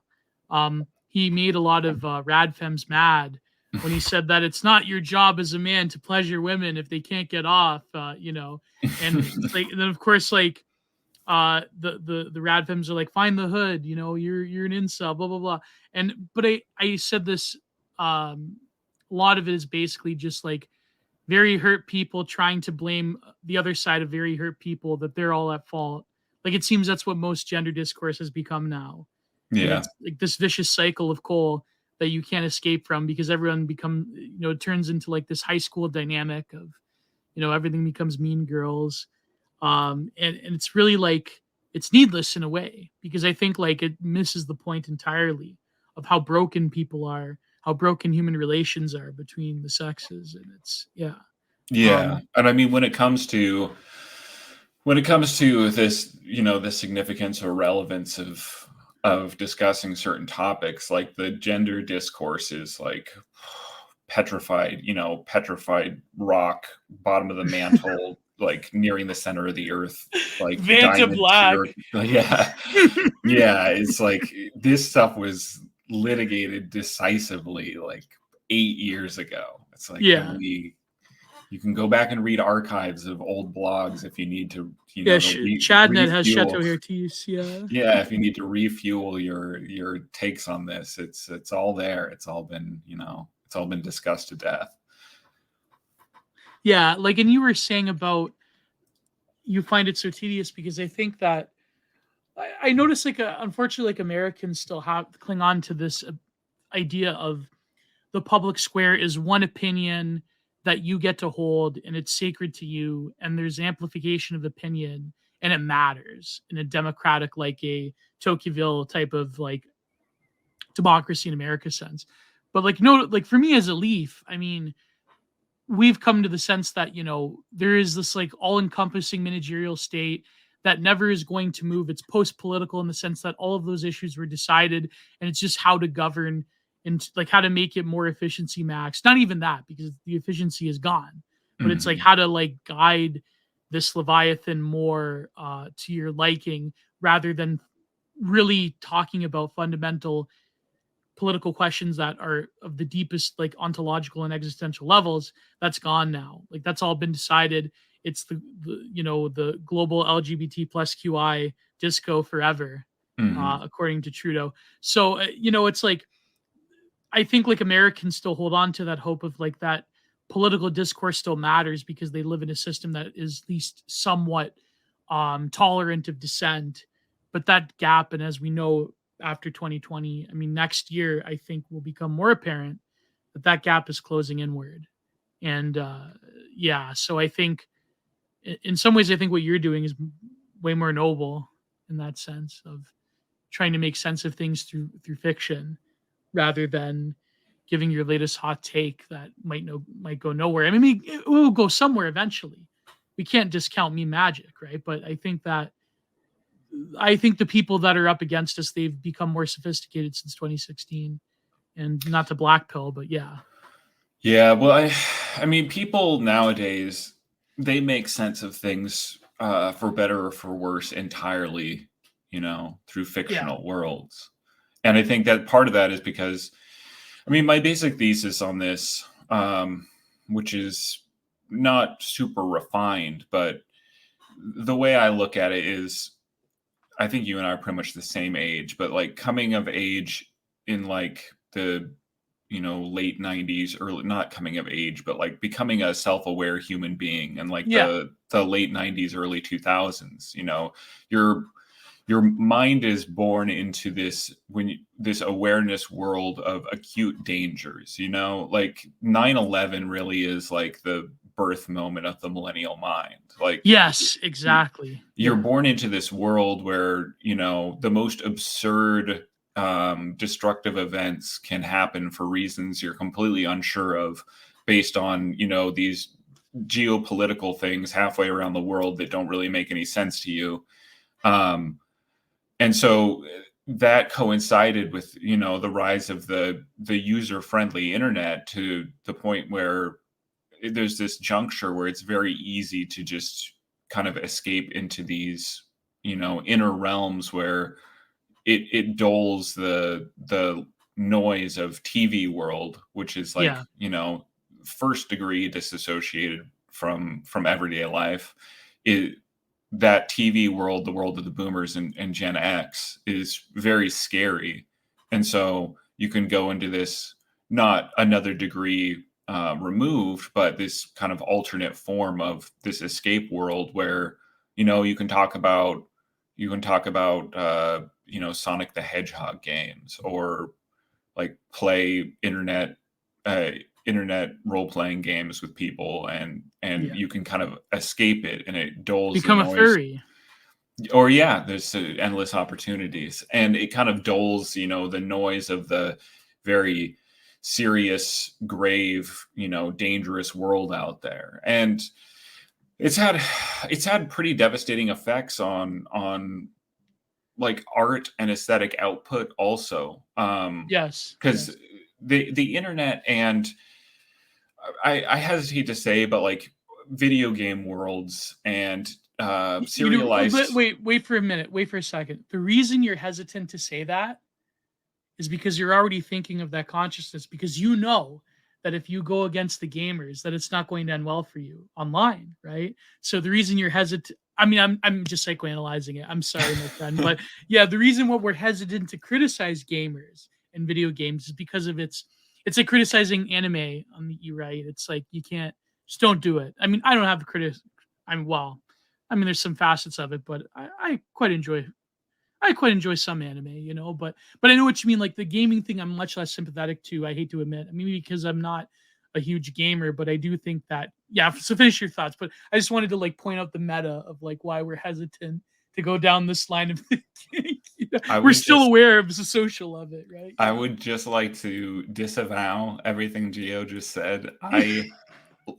He made a lot of radfems mad when he said that it's not your job as a man to pleasure women if they can't get off, and it's like, and then of course, like, the radfems are like, find the hood, you're an incel, blah blah blah. But I said this, a lot of it is basically just like very hurt people trying to blame the other side of very hurt people, that they're all at fault. Like, it seems that's what most gender discourse has become now. And Yeah. it's like this vicious cycle of coal that you can't escape from, because everyone it turns into like this high school dynamic of, everything becomes mean girls. And it's really like, it's needless in a way, because I think like it misses the point entirely of how broken people are, how broken human relations are between the sexes. And it's, yeah. Yeah. And I mean, when it comes to this, the significance or relevance of discussing certain topics, like the gender discourse is like petrified rock, bottom of the mantle, like nearing the center of the earth, like Vanta diamond Black. pure. Yeah. Yeah. It's like this stuff was litigated decisively like 8 years ago. It's like, Yeah. you can go back and read archives of old blogs if you need to, Yeah, to Chadnet has refuel. Chateau Hertis, yeah. Yeah, if you need to refuel your takes on this, it's all there. It's all been discussed to death. Yeah, like, and you were saying about, you find it so tedious because I think that I notice, like, unfortunately, like, Americans still cling on to this idea of the public square is one opinion that you get to hold, and it's sacred to you, and there's amplification of opinion, and it matters in a democratic, like a Tocqueville type of like democracy in America sense. But like, no, like for me as a Leaf, I mean, we've come to the sense that, there is this like all-encompassing managerial state that never is going to move. It's post-political in the sense that all of those issues were decided, and it's just how to govern and like how to make it more efficiency max. Not even that, because the efficiency is gone, but it's like how to like guide this Leviathan more to your liking, rather than really talking about fundamental political questions that are of the deepest like ontological and existential levels. That's gone now. Like, that's all been decided. It's the global LGBT plus QI disco forever, according to Trudeau. So it's like, I think like Americans still hold on to that hope of like that political discourse still matters, because they live in a system that is at least somewhat tolerant of dissent. But that gap, and as we know, after 2020, I mean, next year, I think will become more apparent that gap is closing inward. And yeah, so I think in some ways, I think what you're doing is way more noble in that sense of trying to make sense of things through fiction, rather than giving your latest hot take that might go nowhere. I mean, it will go somewhere eventually. We can't discount meme magic, right? But I think the people that are up against us, they've become more sophisticated since 2016, and not to blackpill, but yeah. Yeah, well, I mean, people nowadays, they make sense of things for better or for worse entirely, through fictional worlds. And I think that part of that is because, I mean, my basic thesis on this, which is not super refined, but the way I look at it is, I think you and I are pretty much the same age, but like coming of age in like the late 90s, early, not coming of age, but like becoming a self-aware human being, and like the late 90s, early 2000s, your mind is born into this this awareness world of acute dangers, like 9/11 really is like the birth moment of the millennial mind. Like, yes, exactly. You're born into this world where, the most absurd destructive events can happen for reasons you're completely unsure of, based on, these geopolitical things halfway around the world that don't really make any sense to you. And so that coincided with, the rise of the user-friendly internet, to the point where there's this juncture where it's very easy to just kind of escape into these inner realms where it dulls the noise of TV world, which is like, Yeah. first degree disassociated from everyday life. That TV world, the world of the boomers and Gen X, is very scary. And so you can go into this, not another degree removed, but this kind of alternate form of this escape world where, you can talk about Sonic the Hedgehog games, or like play internet role-playing games with people, and Yeah. you can kind of escape it, and it dulls the Become a noise. furry. Or yeah, there's endless opportunities, and it kind of dulls the noise of the very serious, grave, dangerous world out there. And it's had pretty devastating effects on like art and aesthetic output also, Yes. because Yes. the internet, and I hesitate to say, but like video game worlds and But serialized. wait for a minute. Wait for a second. The reason you're hesitant to say that is because you're already thinking of that consciousness, because you know that if you go against the gamers, that it's not going to end well for you online, right? So the reason you're hesitant, I mean, I'm just psychoanalyzing it. I'm sorry, my friend, but yeah, the reason what we're hesitant to criticize gamers and video games is because of it's like criticizing anime on the right. It's like you can't, just don't do it. I mean, I don't have I'm well, I mean, there's some facets of it, but I quite enjoy some anime, but I know what you mean. Like the gaming thing, I'm much less sympathetic to. I hate to admit, I mean, because I'm not a huge gamer, but I do think that, yeah. So finish your thoughts, but I just wanted to like point out the meta of like why we're hesitant to go down this line of thinking. I We're would still just aware of the social of it, right? I would just like to disavow everything Gio just said.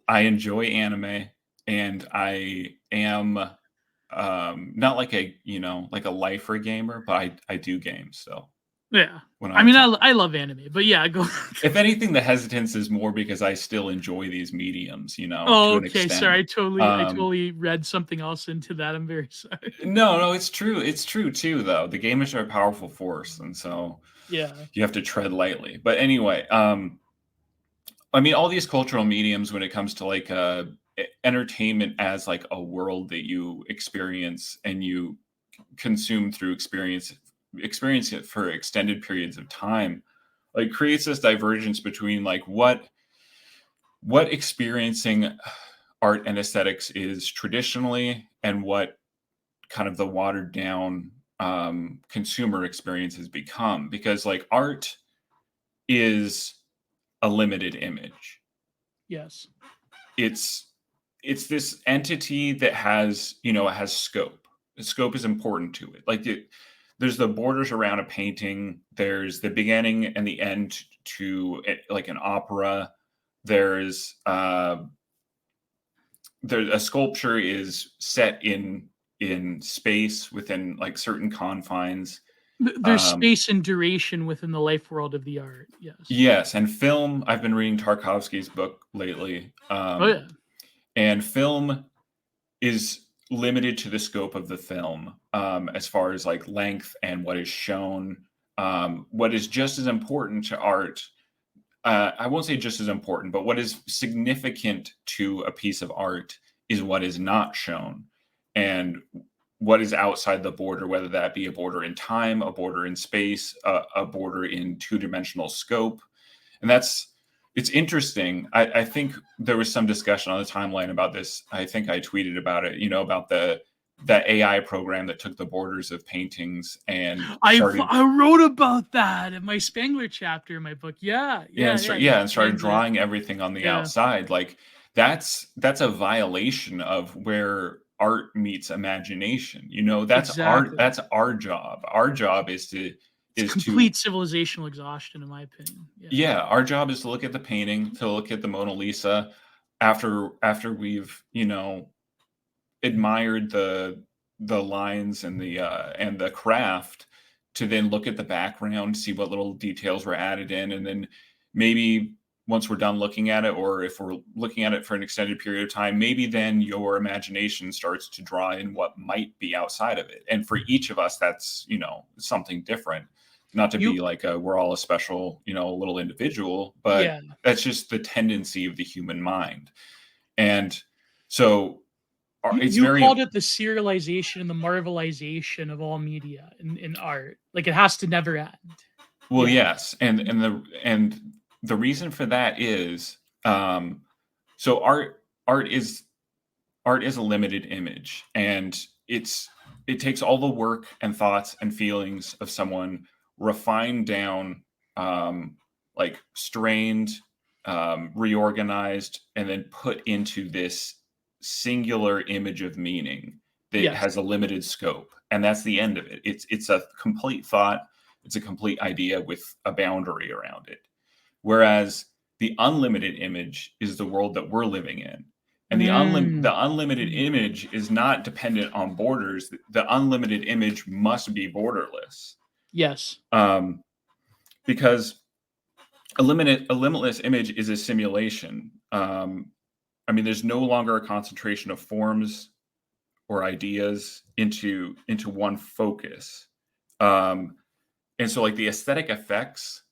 I enjoy anime, and I am not like a lifer gamer, but I do games. So Yeah. when I I have mean, time. I love anime, but yeah, go. If anything, the hesitance is more because I still enjoy these mediums, Oh, to an okay. Sorry, extent. I Um, totally read something else into that. I'm very sorry. no, no, it's true. It's true too, though. The gamers are a powerful force, and so Yeah. you have to tread lightly. But anyway, I mean, all these cultural mediums, when it comes to like entertainment as like a world that you experience and you consume through experience it for extended periods of time, like creates this divergence between like what experiencing art and aesthetics is traditionally, and what kind of the watered down consumer experience has become. Because like art is a limited image. Yes. It's this entity that has, it has scope. The scope is important to it. Like there's the borders around a painting, there's the beginning and the end to it, like an opera. There's a sculpture is set in space within like certain confines. There's Um, space and duration within the life world of the art. Yes. yes, and film. I've been reading Tarkovsky's book lately, Oh yeah. and film is limited to the scope of the film, as far as like length and what is shown. What is just as important to art, I won't say just as important, but what is significant to a piece of art is what is not shown, and what is outside the border, whether that be a border in time, a border in space, a border in two-dimensional scope. And it's interesting. I think there was some discussion on the timeline about this. I think I tweeted about it, about that AI program that took the borders of paintings and started, I wrote about that in my Spangler chapter in my book. Yeah, yeah, yeah, yeah. and started And drawing everything on the yeah, outside. Like that's a violation of where art meets imagination. exactly. That's our job. Our job It's is to complete civilizational exhaustion, in my opinion. Yeah. yeah, our job is to look at the painting, to look at the Mona Lisa after we've, admired the lines and the craft, to then look at the background, see what little details were added in, and then maybe once we're done looking at it, or if we're looking at it for an extended period of time, maybe then your imagination starts to draw in what might be outside of it. And for each of us, that's, something different. Not to be like we're all a special, little individual, but that's just the tendency of the human mind. And so it's you called it the serialization and the marvelization of all media in art. Like, it has to never end. Well, yes. And the reason for that is, so art is a limited image, and it takes all the work and thoughts and feelings of someone refined down, like strained, reorganized, and then put into this singular image of meaning that has a limited scope. And that's the end of it. It's a complete thought. It's a complete idea with a boundary around it. Whereas the unlimited image is the world that we're living in. And the unlimited image is not dependent on borders. The unlimited image must be borderless. Yes. Because a limitless image is a simulation. There's no longer a concentration of forms or ideas into one focus. And so like the aesthetic effects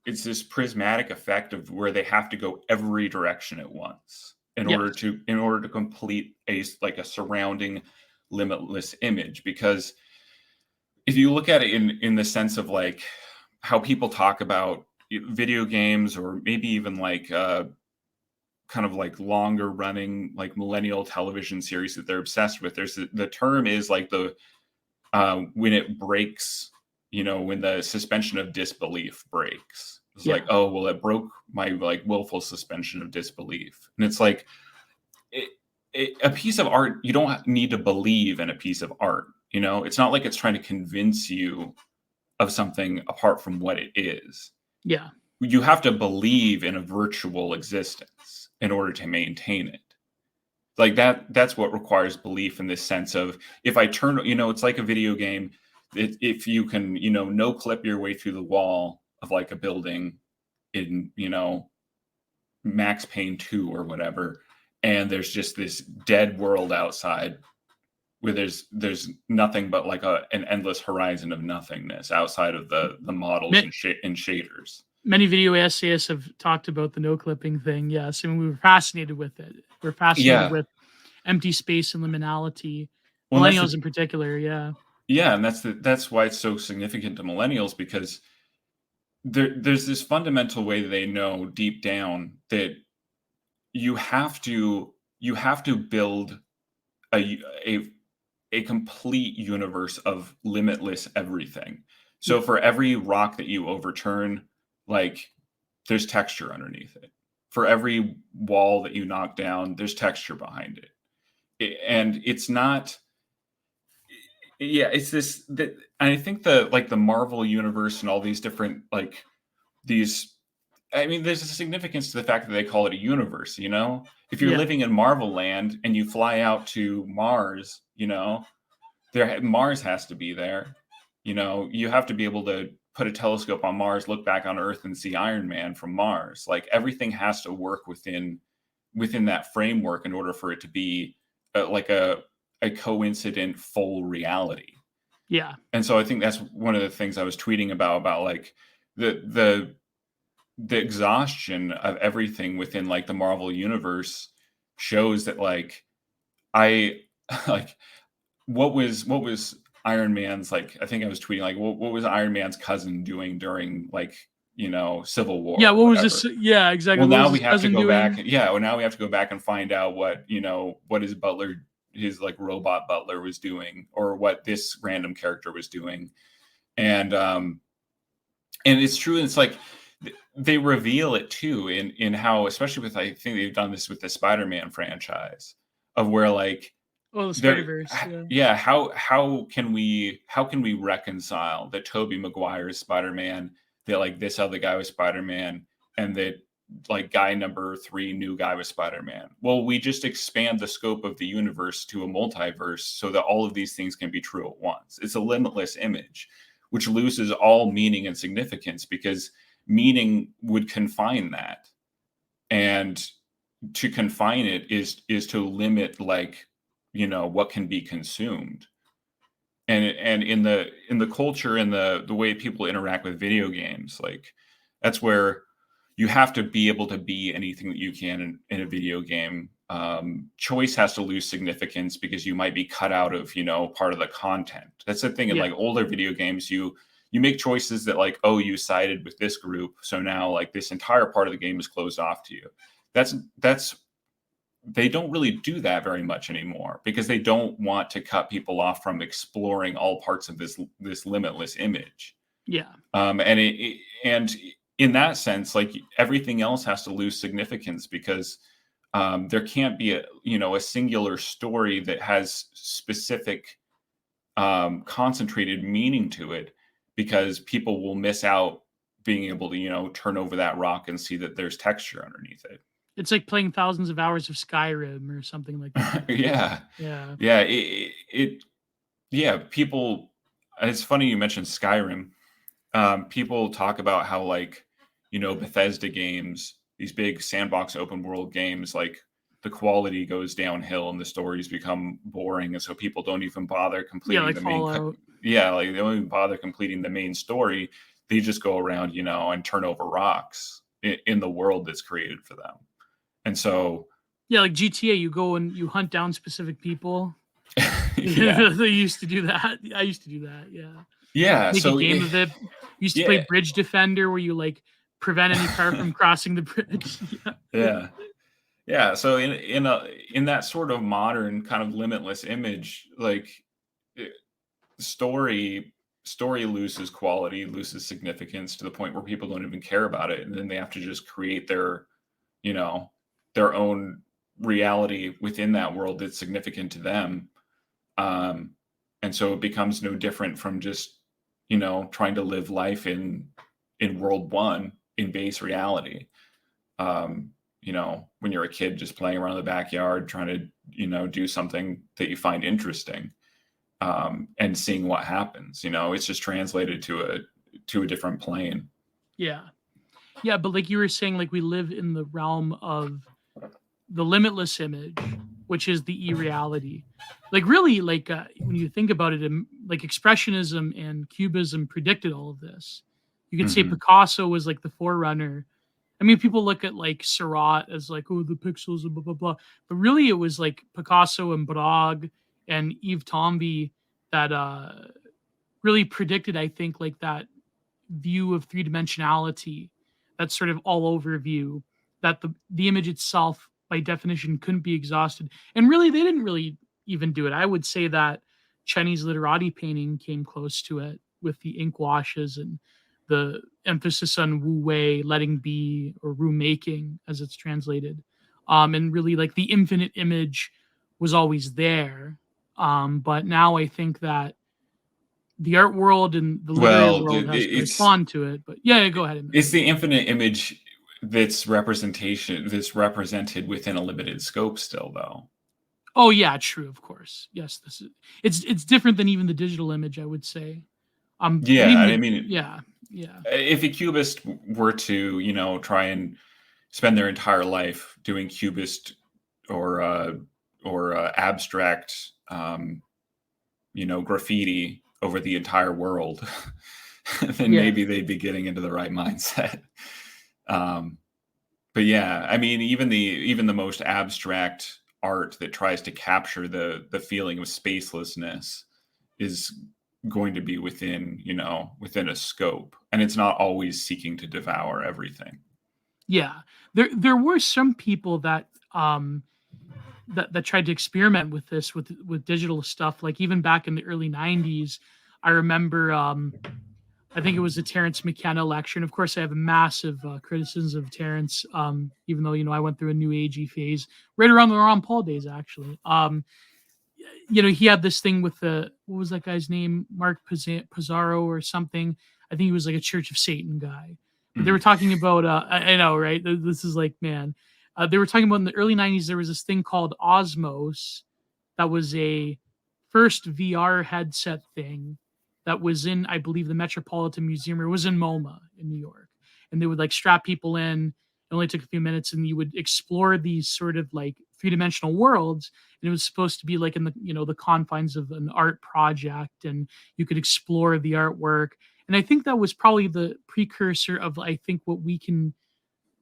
it's this prismatic effect of where they have to go every direction at once in order to complete a surrounding limitless image. Because if you look at it in the sense of like how people talk about video games, or maybe even like kind of like longer running like millennial television series that they're obsessed with, there's the term is like the when it breaks, when the suspension of disbelief breaks. It's like, oh, well, it broke my like willful suspension of disbelief. And it's like a piece of art, you don't need to believe in a piece of art. It's not like it's trying to convince you of something apart from what it is. Yeah. You have to believe in a virtual existence in order to maintain it. Like that's what requires belief, in this sense of, if I turn, it's like a video game. If you can, no clip your way through the wall of like a building in, Max Payne 2 or whatever, and there's just this dead world outside where there's nothing but like an endless horizon of nothingness outside of the models and shaders. Many video essayists have talked about the no clipping thing. Yes. We were fascinated with it. We're fascinated with empty space and liminality. Well, millennials in particular. Yeah. Yeah. And that's why it's so significant to millennials, because there's this fundamental way that they know deep down that you have to build a complete universe of limitless everything. So for every rock that you overturn, like, there's texture underneath it. For every wall that you knock down, there's texture behind it. And it's not, it's this, that I think the Marvel universe and all these different, like, there's a significance to the fact that they call it a universe, If you're living in Marvel land and you fly out to Mars, Mars has to be there. You have to be able to put a telescope on Mars, look back on Earth, and see Iron Man from Mars. Like, everything has to work within that framework in order for it to be like a coincident full reality. Yeah. And so I think that's one of the things I was tweeting about like the exhaustion of everything within like the Marvel universe shows that like what was Iron Man's, like, I think I was tweeting like what was Iron Man's cousin doing during like Civil War? Yeah, what was this? Yeah, exactly. Well, now we have to go back. Yeah, well, now we have to go back and find out what what his like robot butler was doing, or what this random character was doing, and it's true. And it's like they reveal it too in how, especially with, I think they've done this with the Spider-Man franchise, of where like, the Spider-Verse. Yeah. How can we reconcile that Tobey Maguire's Spider-Man, that like this other guy was Spider-Man, and that like guy number 3 new guy was Spider-Man? Well, we just expand the scope of the universe to a multiverse so that all of these things can be true at once. It's a limitless image, which loses all meaning and significance, because meaning would confine that. And to confine it is to limit, like, what can be consumed. And in the culture and the way people interact with video games, like, that's where you have to be able to be anything that you can in a video game. Choice has to lose significance because you might be cut out of, part of the content. That's the thing in like older video games. You make choices that, like, oh, you sided with this group, so now, like, this entire part of the game is closed off to you. That's they don't really do that very much anymore because they don't want to cut people off from exploring all parts of this limitless image. Yeah. And and in that sense, like, everything else has to lose significance because there can't be a singular story that has specific concentrated meaning to it, because people will miss out being able to turn over that rock and see that there's texture underneath it. It's like playing thousands of hours of Skyrim or something like that. Yeah. Yeah. People. It's funny you mentioned Skyrim. People talk about how, like, Bethesda games, these big sandbox open world games, like, the quality goes downhill and the stories become boring, and so people don't even bother completing the main. Fallout. Like, they don't even bother completing the main story. They just go around, and turn over rocks in the world that's created for them. And so, like GTA, you go and you hunt down specific people. Yeah. They used to do that. I used to do that. Yeah. Yeah. Make So a game of it. Used to play Bridge Defender, where you, like, prevent any car from crossing the bridge. Yeah. So in that sort of modern kind of limitless image, like, story loses quality, loses significance to the point where people don't even care about it, and then they have to just create their own reality within that world that's significant to them. And so it becomes no different from just trying to live life in world one in base reality. When you're a kid just playing around in the backyard trying to do something that you find interesting, and seeing what happens. It's just translated to a different plane. Yeah, but like you were saying, like, we live in the realm of the limitless image, which is the e-reality. Like, really, like, when you think about it, like, expressionism and cubism predicted all of this. You could say Picasso was like the forerunner. I mean, people look at, like, Seurat as, like, oh, the pixels and blah blah blah, but really it was like Picasso and Braque and Yves Tomby that really predicted, I think, like, that view of three-dimensionality, that sort of all over view, that the image itself by definition couldn't be exhausted. And really, they didn't really even do it. I would say that Chinese literati painting came close to it with the ink washes and the emphasis on wu wei, letting be, or wu making as it's translated. And really, like, the infinite image was always there. But now I think that the art world and the literary world has to respond to it. But yeah, go ahead. It's the infinite image that's represented within a limited scope still, though. Oh yeah, true, of course. Yes, it's different than even the digital image, I would say. If a cubist were to, try and spend their entire life doing cubist or abstract, graffiti over the entire world, then maybe they'd be getting into the right mindset. But yeah, I mean, even the most abstract art that tries to capture the feeling of spacelessness is going to be within a scope, and it's not always seeking to devour everything. Yeah, there were some people that that tried to experiment with this with digital stuff, like even back in the early 90s. I remember I think it was the Terence McKenna lecture, and of course I have a massive criticisms of Terence, even though I went through a new agey phase right around the Ron Paul days, actually. He had this thing with what was that guy's name? Mark Pizarro or something. I think he was like a Church of Satan guy. But they were talking about, I know, right? This is like, man. They were talking about in the early 90s, there was this thing called Osmos that was a first VR headset thing that was in, I believe, the Metropolitan Museum, or it was in MoMA in New York. and they would like strap people in. It only took a few minutes, and you would explore these sort of like three-dimensional worlds. And it was supposed to be like in the, the confines of an art project, and you could explore the artwork. And I think that was probably the precursor of, I think, what we can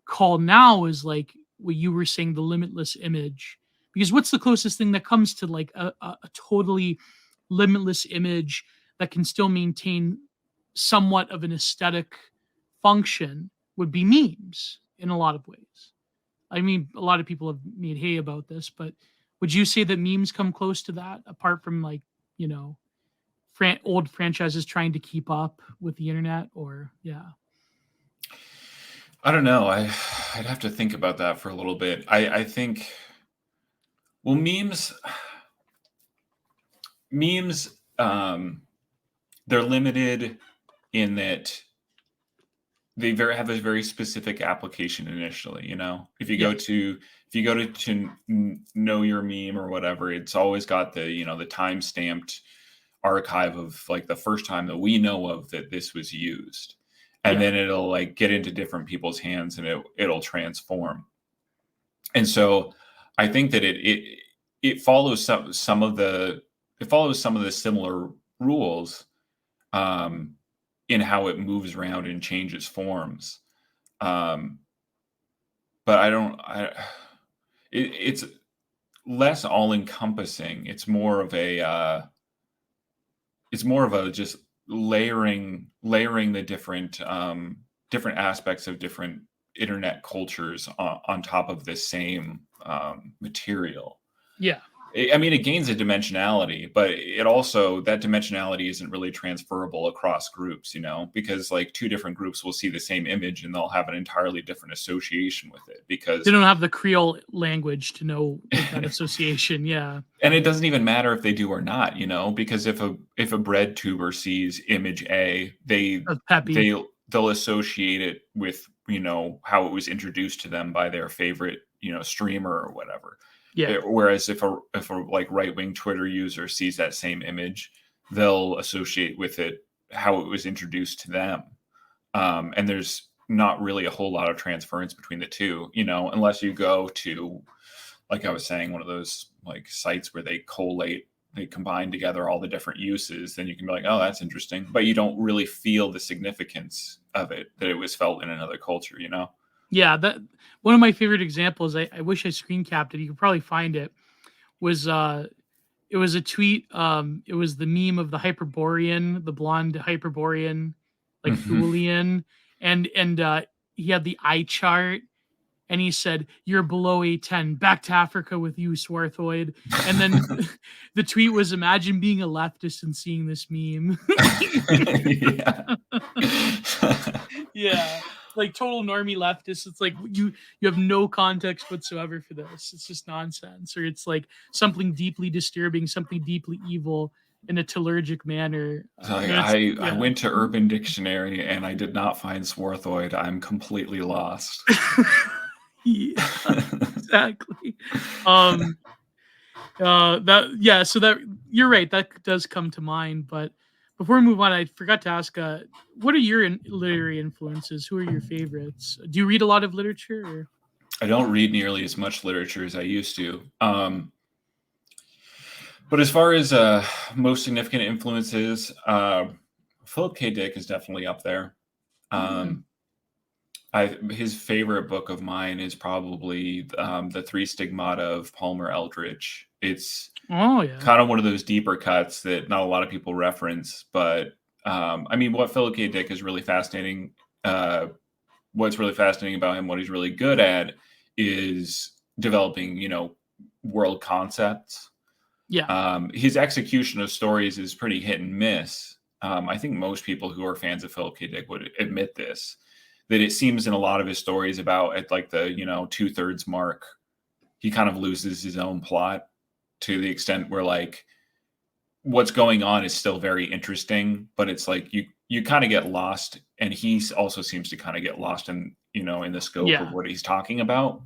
call now is like what you were saying, the limitless image. Because what's the closest thing that comes to like a totally limitless image that can still maintain somewhat of an aesthetic function would be memes in a lot of ways. I mean, a lot of people have made hay about this, but would you say that memes come close to that, apart from like, old franchises trying to keep up with the internet? Or yeah. I don't know. I'd have to think about that for a little bit. I think, well, memes, they're limited in that they have a very specific application initially. If you Yeah. go to know your meme or whatever, it's always got the the time stamped archive of like the first time that we know of that this was used. And Yeah. then it'll like get into different people's hands and it'll transform. And so I think that it follows some of the similar rules in how it moves around and changes forms. But it's less all encompassing. It's more of a just layering the different aspects of different internet cultures on top of this same material. Yeah. I mean, it gains a dimensionality, but it also, that dimensionality isn't really transferable across groups, because like two different groups will see the same image and they'll have an entirely different association with it because they don't have the Creole language to know that association. Yeah. And it doesn't even matter if they do or not, because if a bread tuber sees image A, they'll associate it with, how it was introduced to them by their favorite, streamer or whatever. Yeah. Whereas if a like right-wing Twitter user sees that same image, they'll associate with it how it was introduced to them. And there's not really a whole lot of transference between the two, unless you go to, like I was saying, one of those like sites where they combine together all the different uses, then you can be like, oh, that's interesting. But you don't really feel the significance of it, that it was felt in another culture, Yeah, that one of my favorite examples, I wish I screen capped it. You could probably find it. Was it was a tweet. It was the meme of the Hyperborean, the blonde Hyperborean, like Thulian, and he had the eye chart, and he said, "You're below A10. Back to Africa with you, Swarthoid." And then the tweet was, "Imagine being a leftist and seeing this meme." Yeah. Like total normie leftist. It's like you have no context whatsoever for this. It's just nonsense, or it's like something deeply disturbing, something deeply evil in a tellurgic manner. I went to Urban Dictionary and I did not find Swarthoid. I'm completely lost. Yeah, exactly. So that you're right, that does come to mind. But before we move on, I forgot to ask, what are your literary influences? Who are your favorites? Do you read a lot of literature? Or? I don't read nearly as much literature as I used to. But as far as most significant influences, Philip K. Dick is definitely up there. His favorite book of mine is probably The Three Stigmata of Palmer Eldritch. It's kind of one of those deeper cuts that not a lot of people reference. But I mean, what Philip K. Dick is really fascinating. What's really fascinating about him, what he's really good at, is developing, world concepts. Yeah. His execution of stories is pretty hit and miss. I think most people who are fans of Philip K. Dick would admit this, that it seems in a lot of his stories about at like the 2/3 mark, he kind of loses his own plot to the extent where like what's going on is still very interesting, but it's like you kind of get lost, and he also seems to kind of get lost in in the scope of what he's talking about.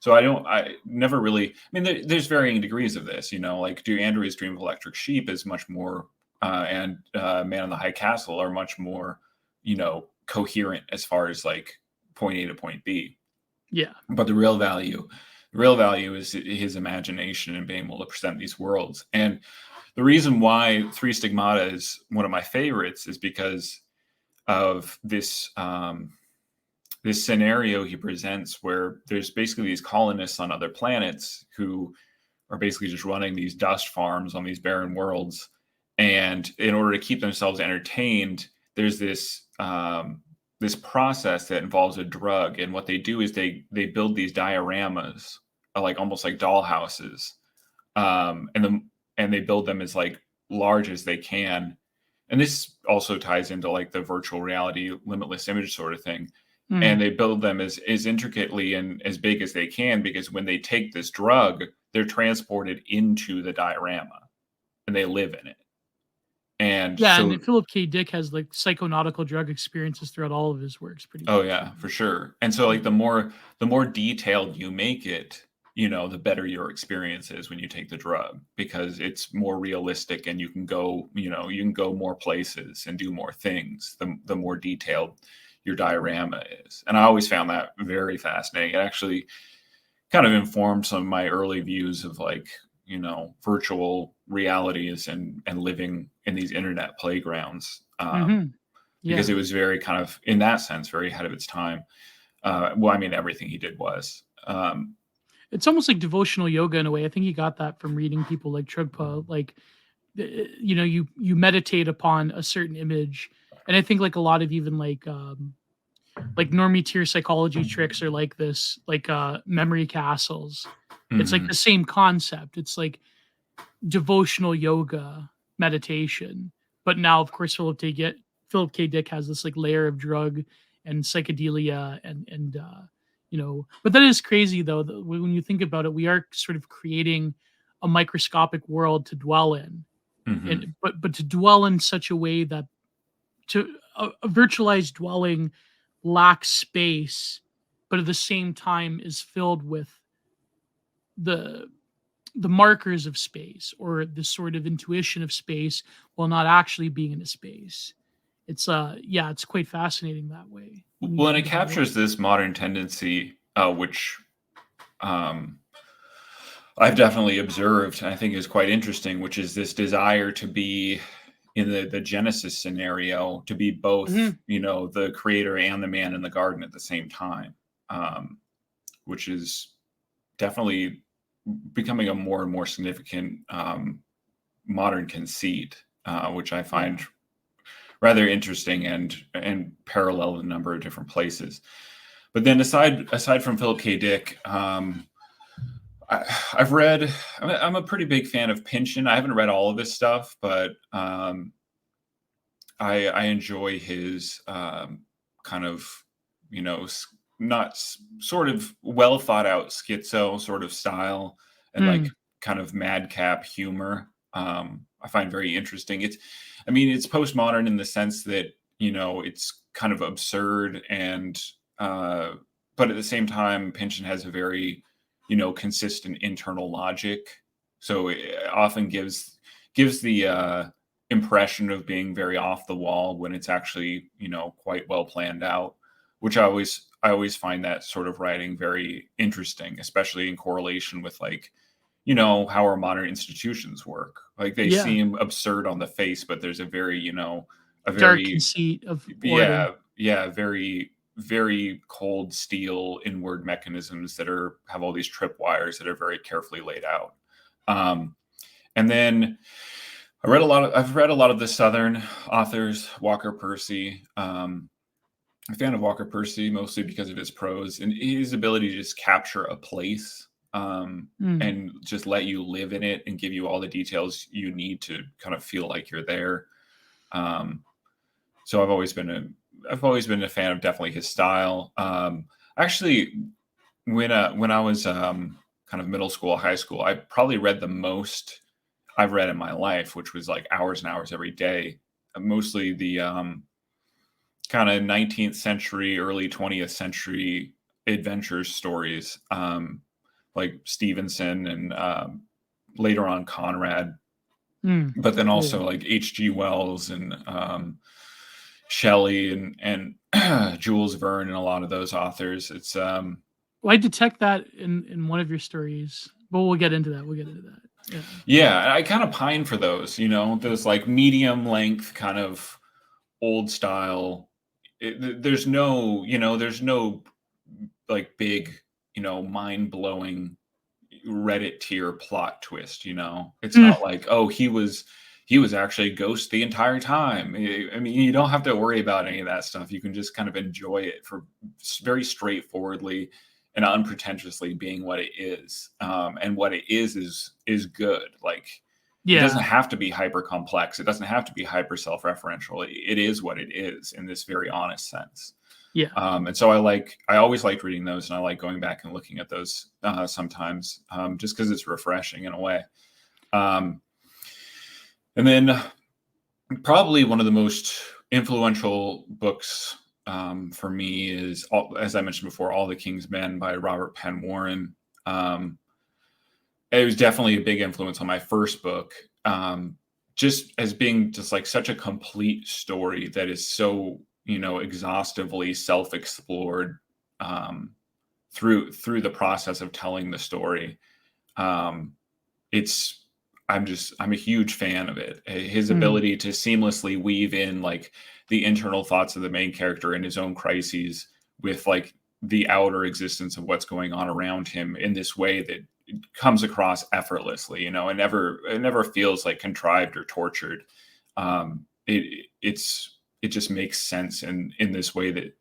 So I never really, I mean, there's varying degrees of this, like Do Androids Dream of Electric Sheep is much more, and Man in the High Castle are much more, coherent as far as like point A to point B. Yeah. But the real value is his imagination and being able to present these worlds. And the reason why Three Stigmata is one of my favorites is because of this this scenario he presents where there's basically these colonists on other planets who are basically just running these dust farms on these barren worlds. And in order to keep themselves entertained, there's this this process that involves a drug. And what they do is they build these dioramas, like almost like doll houses, and they build them as like large as they can. And this also ties into like the virtual reality, limitless image sort of thing. And they build them as intricately and as big as they can, because when they take this drug, they're transported into the diorama and they live in it. And Yeah, so, and Philip K. Dick has like psychonautical drug experiences throughout all of his works pretty oh much. yeah, for sure. And so like the more detailed you make it, the better your experience is when you take the drug, because it's more realistic and you can go more places and do more things the more detailed your diorama is. And I always found that very fascinating. It actually kind of informed some of my early views of like, virtual realities and living in these internet playgrounds. Yeah. Because it was very kind of, in that sense, very ahead of its time. Well, I mean, everything he did was. It's almost like devotional yoga in a way. I think he got that from reading people like Trungpa. Like, you meditate upon a certain image, and I think like a lot of even like normie tier psychology tricks are like this, like memory castles. It's like the same concept. It's like devotional yoga meditation, but now of course Philip K. Dick has this like layer of drug and psychedelia and but that is crazy though, when you think about it, we are sort of creating a microscopic world to dwell in, and but to dwell in such a way that to a virtualized dwelling lacks space, but at the same time is filled with the markers of space, or the sort of intuition of space, while not actually being in a space. It's it's quite fascinating that way. Well, and it captures this modern tendency, which I've definitely observed, and I think is quite interesting, which is this desire to be in the Genesis scenario, to be both, the creator and the man in the garden at the same time, which is definitely becoming a more and more significant modern conceit, which I find rather interesting and parallel in a number of different places. But then aside from Philip K. Dick, I've read. I'm a pretty big fan of Pynchon. I haven't read all of his stuff, but I enjoy his kind of not sort of well thought out schizo sort of style, and like kind of madcap humor. I find very interesting. It's postmodern in the sense that it's kind of absurd and but at the same time, Pynchon has a very consistent internal logic, so it often gives the impression of being very off the wall when it's actually quite well planned out, which I always find that sort of writing very interesting, especially in correlation with like how our modern institutions work. Like they seem absurd on the face, but there's a very a dark very conceit of order. very very cold steel inward mechanisms that have all these tripwires that are very carefully laid out. And then I've read a lot of the Southern authors, Walker Percy. I'm a fan of Walker Percy mostly because of his prose and his ability to just capture a place and just let you live in it and give you all the details you need to kind of feel like you're there. So I've always been a fan of definitely his style. Actually, when I was kind of middle school, high school, I probably read the most I've read in my life, which was like hours and hours every day. Mostly the kind of 19th century, early 20th century adventure stories, like Stevenson and later on Conrad, but then also like H.G. Wells and Shelley and Jules Verne and a lot of those authors. It's Well, I detect that in one of your stories, but we'll get into that. Yeah. Yeah, I kind of pine for those, those like medium length kind of old style. There's no like big, mind blowing Reddit tier plot twist. It's not like, oh, he was actually a ghost the entire time. I mean, you don't have to worry about any of that stuff. You can just kind of enjoy it for very straightforwardly and unpretentiously being what it is. And what it is good. Like, it doesn't have to be hyper complex. It doesn't have to be hyper self-referential. It is what it is in this very honest sense. Yeah. And so I always liked reading those, and I like going back and looking at those sometimes, just because it's refreshing in a way. And then probably one of the most influential books for me is, as I mentioned before, All the King's Men by Robert Penn Warren. It was definitely a big influence on my first book, just as being just like such a complete story that is so, exhaustively self-explored through the process of telling the story. I'm a huge fan of it. His ability to seamlessly weave in like the internal thoughts of the main character and his own crises with like the outer existence of what's going on around him in this way that comes across effortlessly, and never feels like contrived or tortured. It just makes sense in this way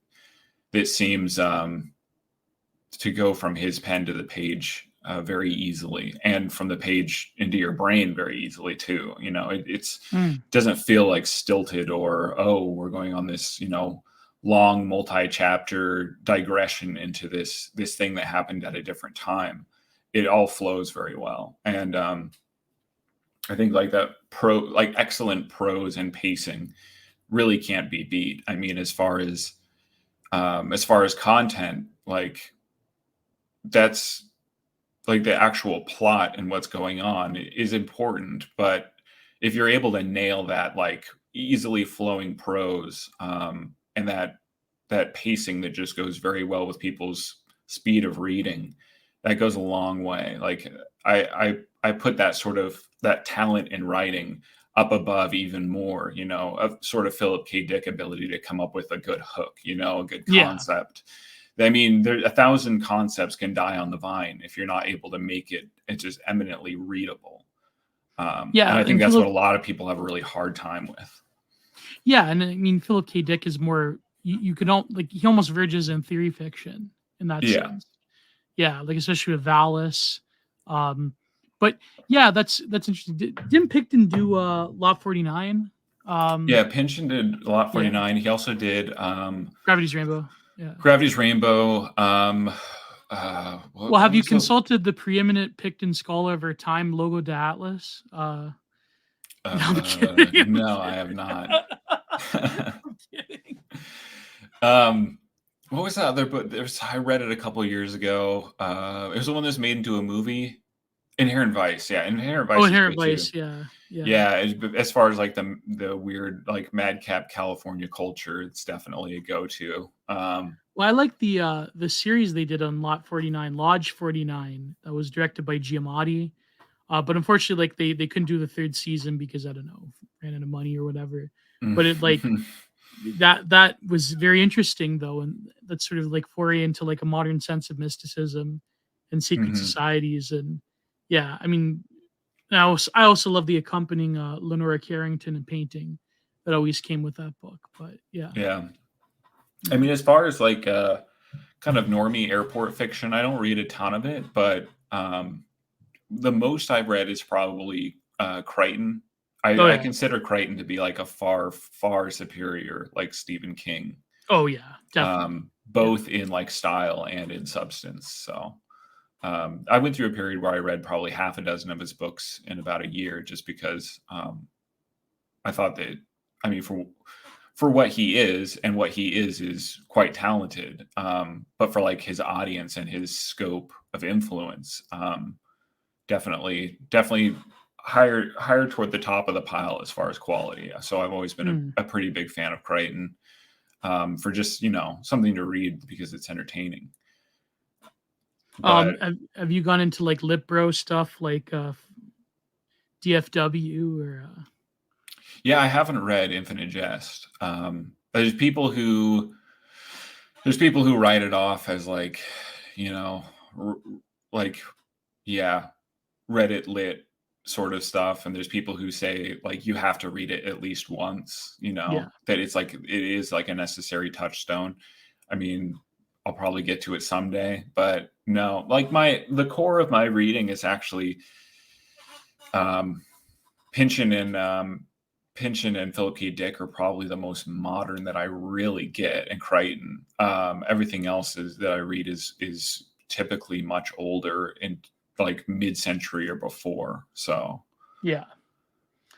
that seems to go from his pen to the page very easily, and from the page into your brain very easily too. It's doesn't feel like stilted or, oh, we're going on this, long multi-chapter digression into this thing that happened at a different time. It all flows very well. And I think like that excellent prose and pacing really can't be beat. I mean, as far as content, like, that's like the actual plot and what's going on is important, but if you're able to nail that like easily flowing prose, and that pacing that just goes very well with people's speed of reading, that goes a long way. Like, I put that talent in writing up above even more, of sort of Philip K. Dick ability to come up with a good hook, a good concept. I mean, 1,000 concepts can die on the vine if you're not able to make it just eminently readable. And I think that's what a lot of people have a really hard time with. Yeah, and I mean, Philip K. Dick is more, you could he almost verges in theory fiction in that sense. Yeah, like especially with Valis. But yeah, that's interesting. Didn't Picton do Lot 49? Pynchon did Lot 49. He also did Gravity's Rainbow. Yeah. Gravity's Rainbow. Well, have you consulted the preeminent Picton scholar of our time, Logo de Atlas? No, I'm kidding. No, I have not. I'm kidding. What was that other book? I read it a couple of years ago. It was the one that's made into a movie. Inherent Vice. Yeah, Inherent Vice. Oh, Inherent Vice. Yeah. As far as like the weird like madcap California culture, it's definitely a go-to. Well, I like the series they did on Lot 49, Lodge 49, that was directed by Giamatti. But unfortunately, like they couldn't do the third season because, I don't know, ran out of money or whatever. But it like that was very interesting though, and that's sort of like foray into like a modern sense of mysticism and secret societies. And yeah, I mean, I also love the accompanying Lenora Carrington and painting that always came with that book. But yeah. I mean, as far as like kind of normie airport fiction, I don't read a ton of it, but the most I've read is probably Crichton. I consider Crichton to be like a far, far superior like Stephen King. Oh yeah, definitely. Both in like style and in substance. So I went through a period where I read probably half a dozen of his books in about a year, just because I thought that, I mean, for what he is, and what he is quite talented. But for like his audience and his scope of influence, definitely higher toward the top of the pile as far as quality. So I've always been a pretty big fan of Crichton, for just, something to read because it's entertaining. But Have you gone into like Lip Bro stuff like DFW or yeah, I haven't read Infinite Jest. There's people who write it off as like, like, yeah, Reddit lit sort of stuff, and there's people who say like you have to read it at least once, that it's like it is like a necessary touchstone. I mean, I'll probably get to it someday, but no, like the core of my reading is actually Pynchon and Philip K. Dick are probably the most modern that I really get, and Crichton. Everything else that I read is typically much older and like mid-century or before. So yeah.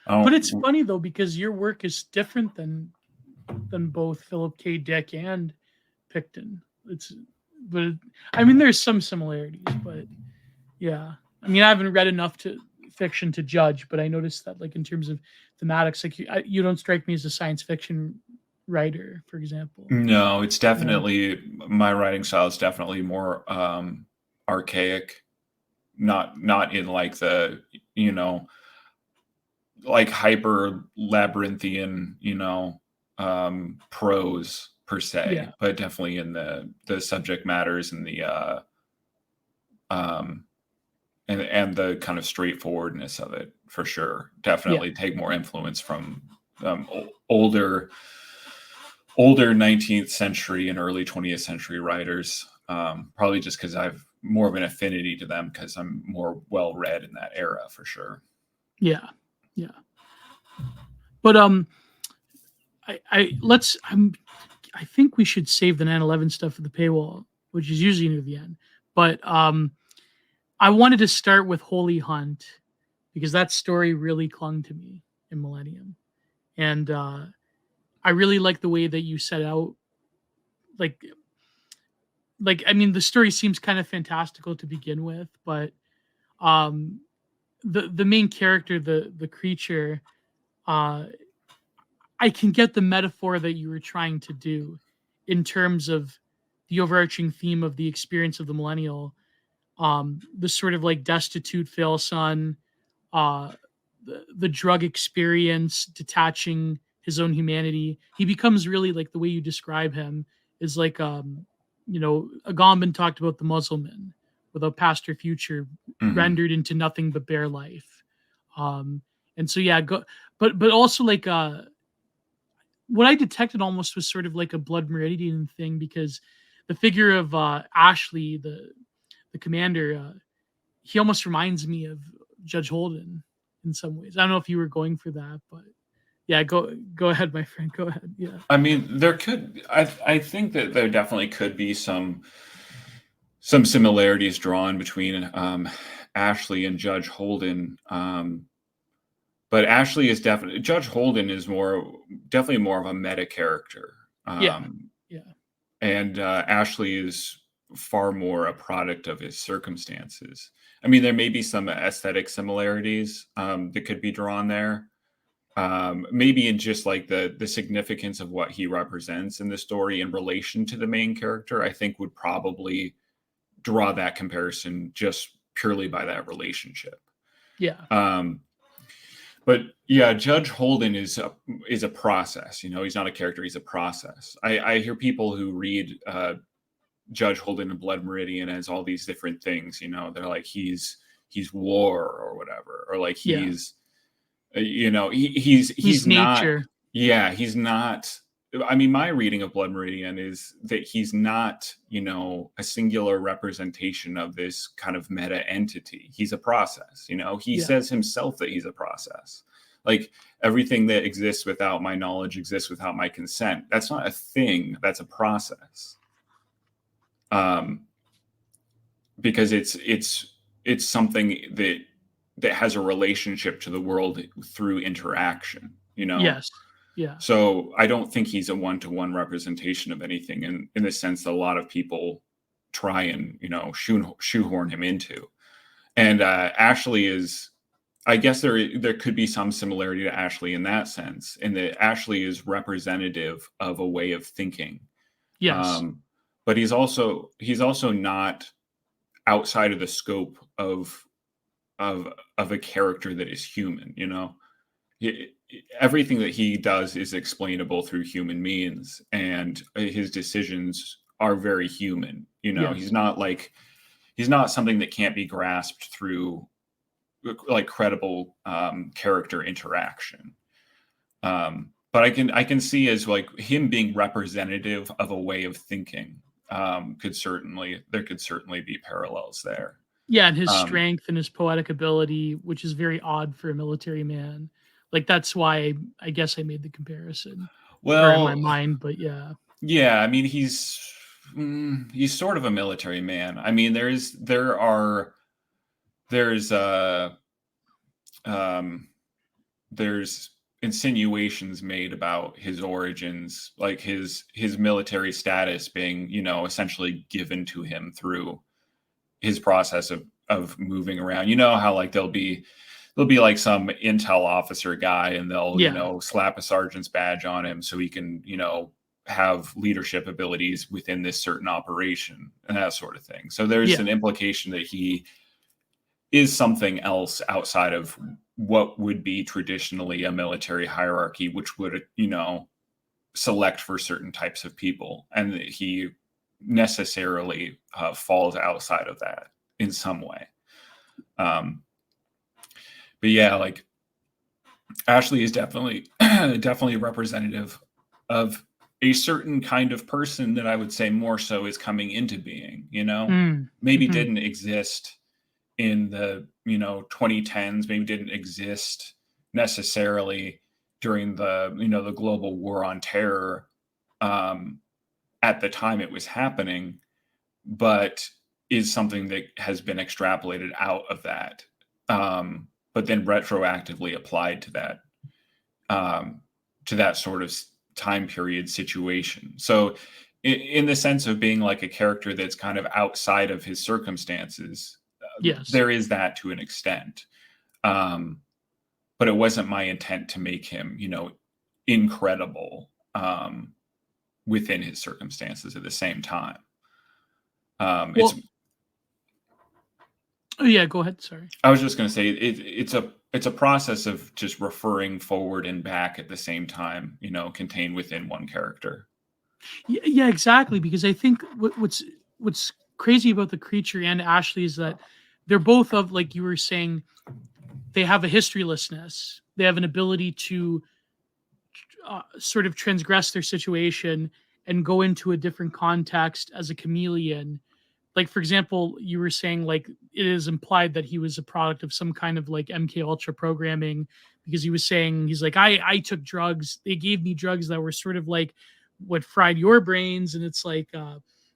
But it's funny though, because your work is different than both Philip K. Dick and Picton. I mean, there's some similarities, but yeah. I mean, I haven't read enough fiction to judge, but I noticed that, like, in terms of thematics, like you don't strike me as a science fiction writer, for example. No, it's definitely my writing style is definitely more archaic, not in like the like hyper labyrinthian prose per se, but definitely in the subject matters and the and the kind of straightforwardness of it, for sure. Definitely take more influence from older 19th century and early 20th century writers, probably just because I've more of an affinity to them because I'm more well read in that era, for sure. Yeah. But I think we should save the 9/11 stuff for the paywall, which is usually near the end. But I wanted to start with Holy Hunt because that story really clung to me in Millennium, and I really like the way that you set out. Like I mean, the story seems kind of fantastical to begin with, but the main character, the creature, I can get the metaphor that you were trying to do in terms of the overarching theme of the experience of the millennial, the sort of like destitute fail son, the drug experience, detaching his own humanity. He becomes really, like, the way you describe him is like, Agamben talked about the Muslim without past or future, rendered into nothing but bare life. And so, yeah, but also like, what I detected almost was sort of like a Blood Meridian thing, because the figure of Ashley, the commander, he almost reminds me of Judge Holden in some ways. I don't know if you were going for that, but yeah, go ahead, my friend. Go ahead. Yeah. I mean, I think that there definitely could be some similarities drawn between Ashley and Judge Holden. But Ashley is definitely, Judge Holden is definitely more of a meta character. Yeah. And Ashley is far more a product of his circumstances. I mean, there may be some aesthetic similarities that could be drawn there. Maybe in just like the significance of what he represents in the story in relation to the main character, I think would probably draw that comparison just purely by that relationship. Yeah. But yeah, Judge Holden is a process. He's not a character; he's a process. I hear people who read Judge Holden and Blood Meridian as all these different things. They're like he's war or whatever, or like he's he's not nature. Yeah, he's not. I mean, my reading of Blood Meridian is that he's not, a singular representation of this kind of meta entity. He's a process, he says himself that he's a process. Like, everything that exists without my knowledge exists without my consent. That's not a thing. That's a process. Because it's something that has a relationship to the world through interaction, Yes. Yeah. So I don't think he's a one-to-one representation of anything in the sense that a lot of people try and, shoehorn him into. And Ashley is I guess there could be some similarity to Ashley in that sense, in that Ashley is representative of a way of thinking. Yes. But he's also not outside of the scope of a character that is human, you know? Everything that he does is explainable through human means, and his decisions are very human. You know, Yes. he's not something that can't be grasped through like credible character interaction. But I can see as like him being representative of a way of thinking. There could certainly be parallels there. Yeah, and his Um, strength and his poetic ability, which is very odd for a military man. Like that's why I guess I made the comparison, or in my well, mind. But yeah, yeah, I mean he's sort of a military man. I mean there's um there's insinuations made about his origins, like his military status being, you know, essentially given to him through his process of moving around. You know how like there'll be like some intel officer guy and they'll, you yeah, know, slap a sergeant's badge on him so he can, you know, have leadership abilities within this certain operation and that sort of thing. So there's yeah, an implication that he is something else outside of what would be traditionally a military hierarchy, which would, you know, select for certain types of people, and that he necessarily falls outside of that in some way. Um, but yeah, like Ashley is definitely definitely representative of a certain kind of person that I would say more so is coming into being, you know, mm, maybe hmm, didn't exist in the, you know, 2010s, maybe didn't exist necessarily during the, you know, the global war on terror um, at the time it was happening, but is something that has been extrapolated out of that, but then retroactively applied um, to that sort of time period situation. So, in the sense of being like a character that's kind of outside of his circumstances, yes. there is that to an extent. Um, but it wasn't my intent to make him, you know, incredible within his circumstances at the same time. It's Well, oh yeah, go ahead. Sorry. I was just going to say it's a process of just referring forward and back at the same time, you know, contained within one character. Yeah, exactly. Because I think what's crazy about the creature and Ashley is that they're both of, like you were saying, they have a historylessness. They have an ability to sort of transgress their situation and go into a different context as a chameleon. Like for example, you were saying like it is implied that he was a product of some kind of like MK Ultra programming, because he was saying he's like I took drugs. They gave me drugs that were sort of like what fried your brains, and it's like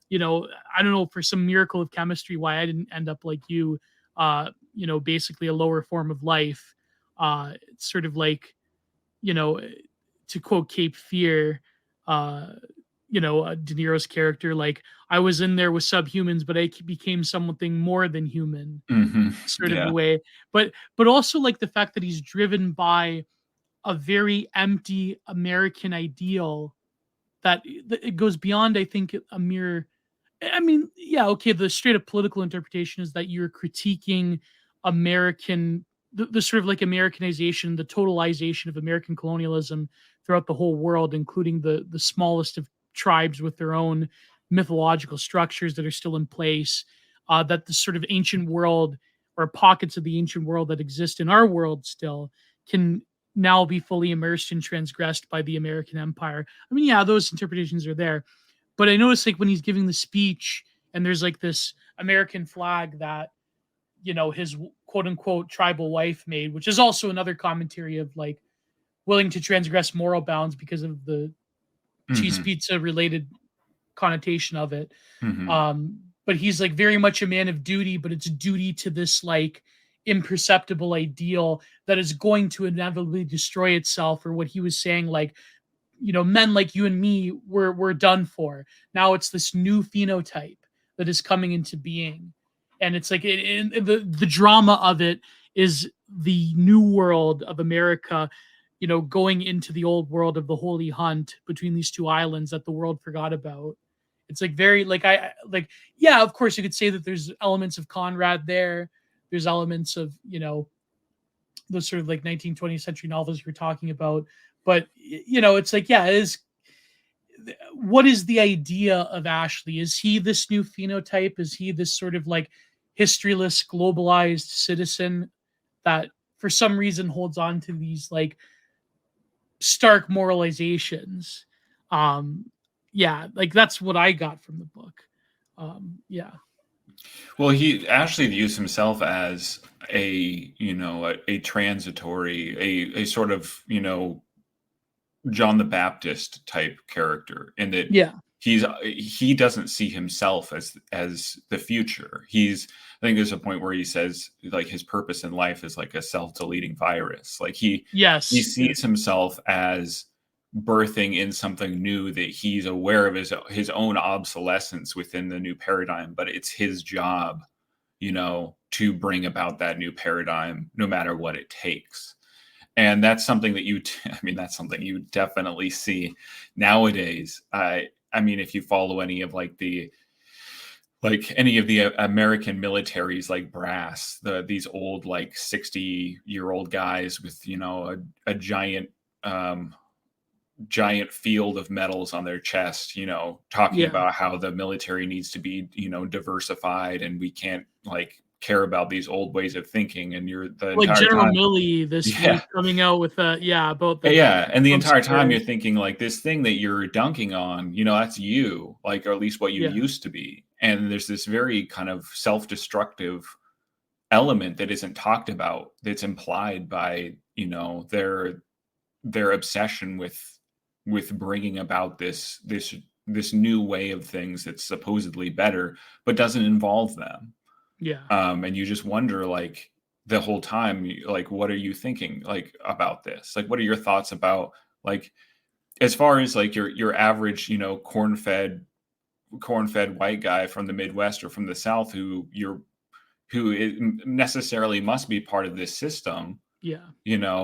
you know, I don't know, for some miracle of chemistry why I didn't end up like you, you know, basically a lower form of life. It's sort of like, you know, to quote Cape Fear, uh, you know, De Niro's character, like I was in there with subhumans, but I became something more than human, Hmm. sort of a Yeah. way. But also like the fact that he's driven by a very empty American ideal that it goes beyond, I think, a mere. I mean, yeah, okay. The straight up political interpretation is that you're critiquing American, the sort of like Americanization, the totalization of American colonialism throughout the whole world, including the smallest of tribes with their own mythological structures that are still in place. That the sort of ancient world, or pockets of the ancient world that exist in our world still, can now be fully immersed and transgressed by the American empire. I mean, yeah, those interpretations are there, but I noticed like when he's giving the speech and there's like this American flag that, you know, his quote unquote tribal wife made, which is also another commentary of like willing to transgress moral bounds because of the cheese Hmm. pizza related connotation of it. Hmm. But he's like very much a man of duty, but it's duty to this like imperceptible ideal that is going to inevitably destroy itself, or what he was saying, like, you know, men like you and me were done for. Now it's this new phenotype that is coming into being, and it's like the drama of it is the new world of America, going into the old world of the Holy Hunt between these two islands that the world forgot about. It's like very like like, yeah, of course you could say that there's elements of Conrad there. There's elements of, those sort of like 19th, 20th century novels you're talking about. But it's like, yeah, it is. What is the idea of Ashley? Is he this new phenotype? Is he this sort of like historyless, globalized citizen that for some reason holds on to these like stark moralizations? Um, yeah, like that's what I got from the book. Yeah. Well, he actually views himself as a transitory, a sort of, John the Baptist type character, in that Yeah. he doesn't see himself as the future. I think there's a point where he says like his purpose in life is like a self-deleting virus. Like he Yes. sees himself as birthing in something new, that he's aware of his own obsolescence within the new paradigm, but it's his job, to bring about that new paradigm no matter what it takes. And that's something that that's something you definitely see nowadays. I mean, if you follow any of any of the American militaries, like brass, these old like 60-year-old guys with a giant giant field of medals on their chest, talking Yeah. about how the military needs to be diversified, and we can't like care about these old ways of thinking. And you're the Like entire General time, Milley this yeah. week coming out with about the Yeah, and the Trump entire time you're supporters. thinking like this thing that you're dunking on, that's you, like, or at least what you Yeah. used to be. And there's this very kind of self-destructive element that isn't talked about, that's implied by, their obsession with bringing about this new way of things that's supposedly better, but doesn't involve them. Yeah. And you just wonder, like, the whole time, like, what are you thinking, like, about this? Like, what are your thoughts about, like, as far as like your average, corn-fed white guy from the Midwest or from the South, necessarily must be part of this system. Yeah.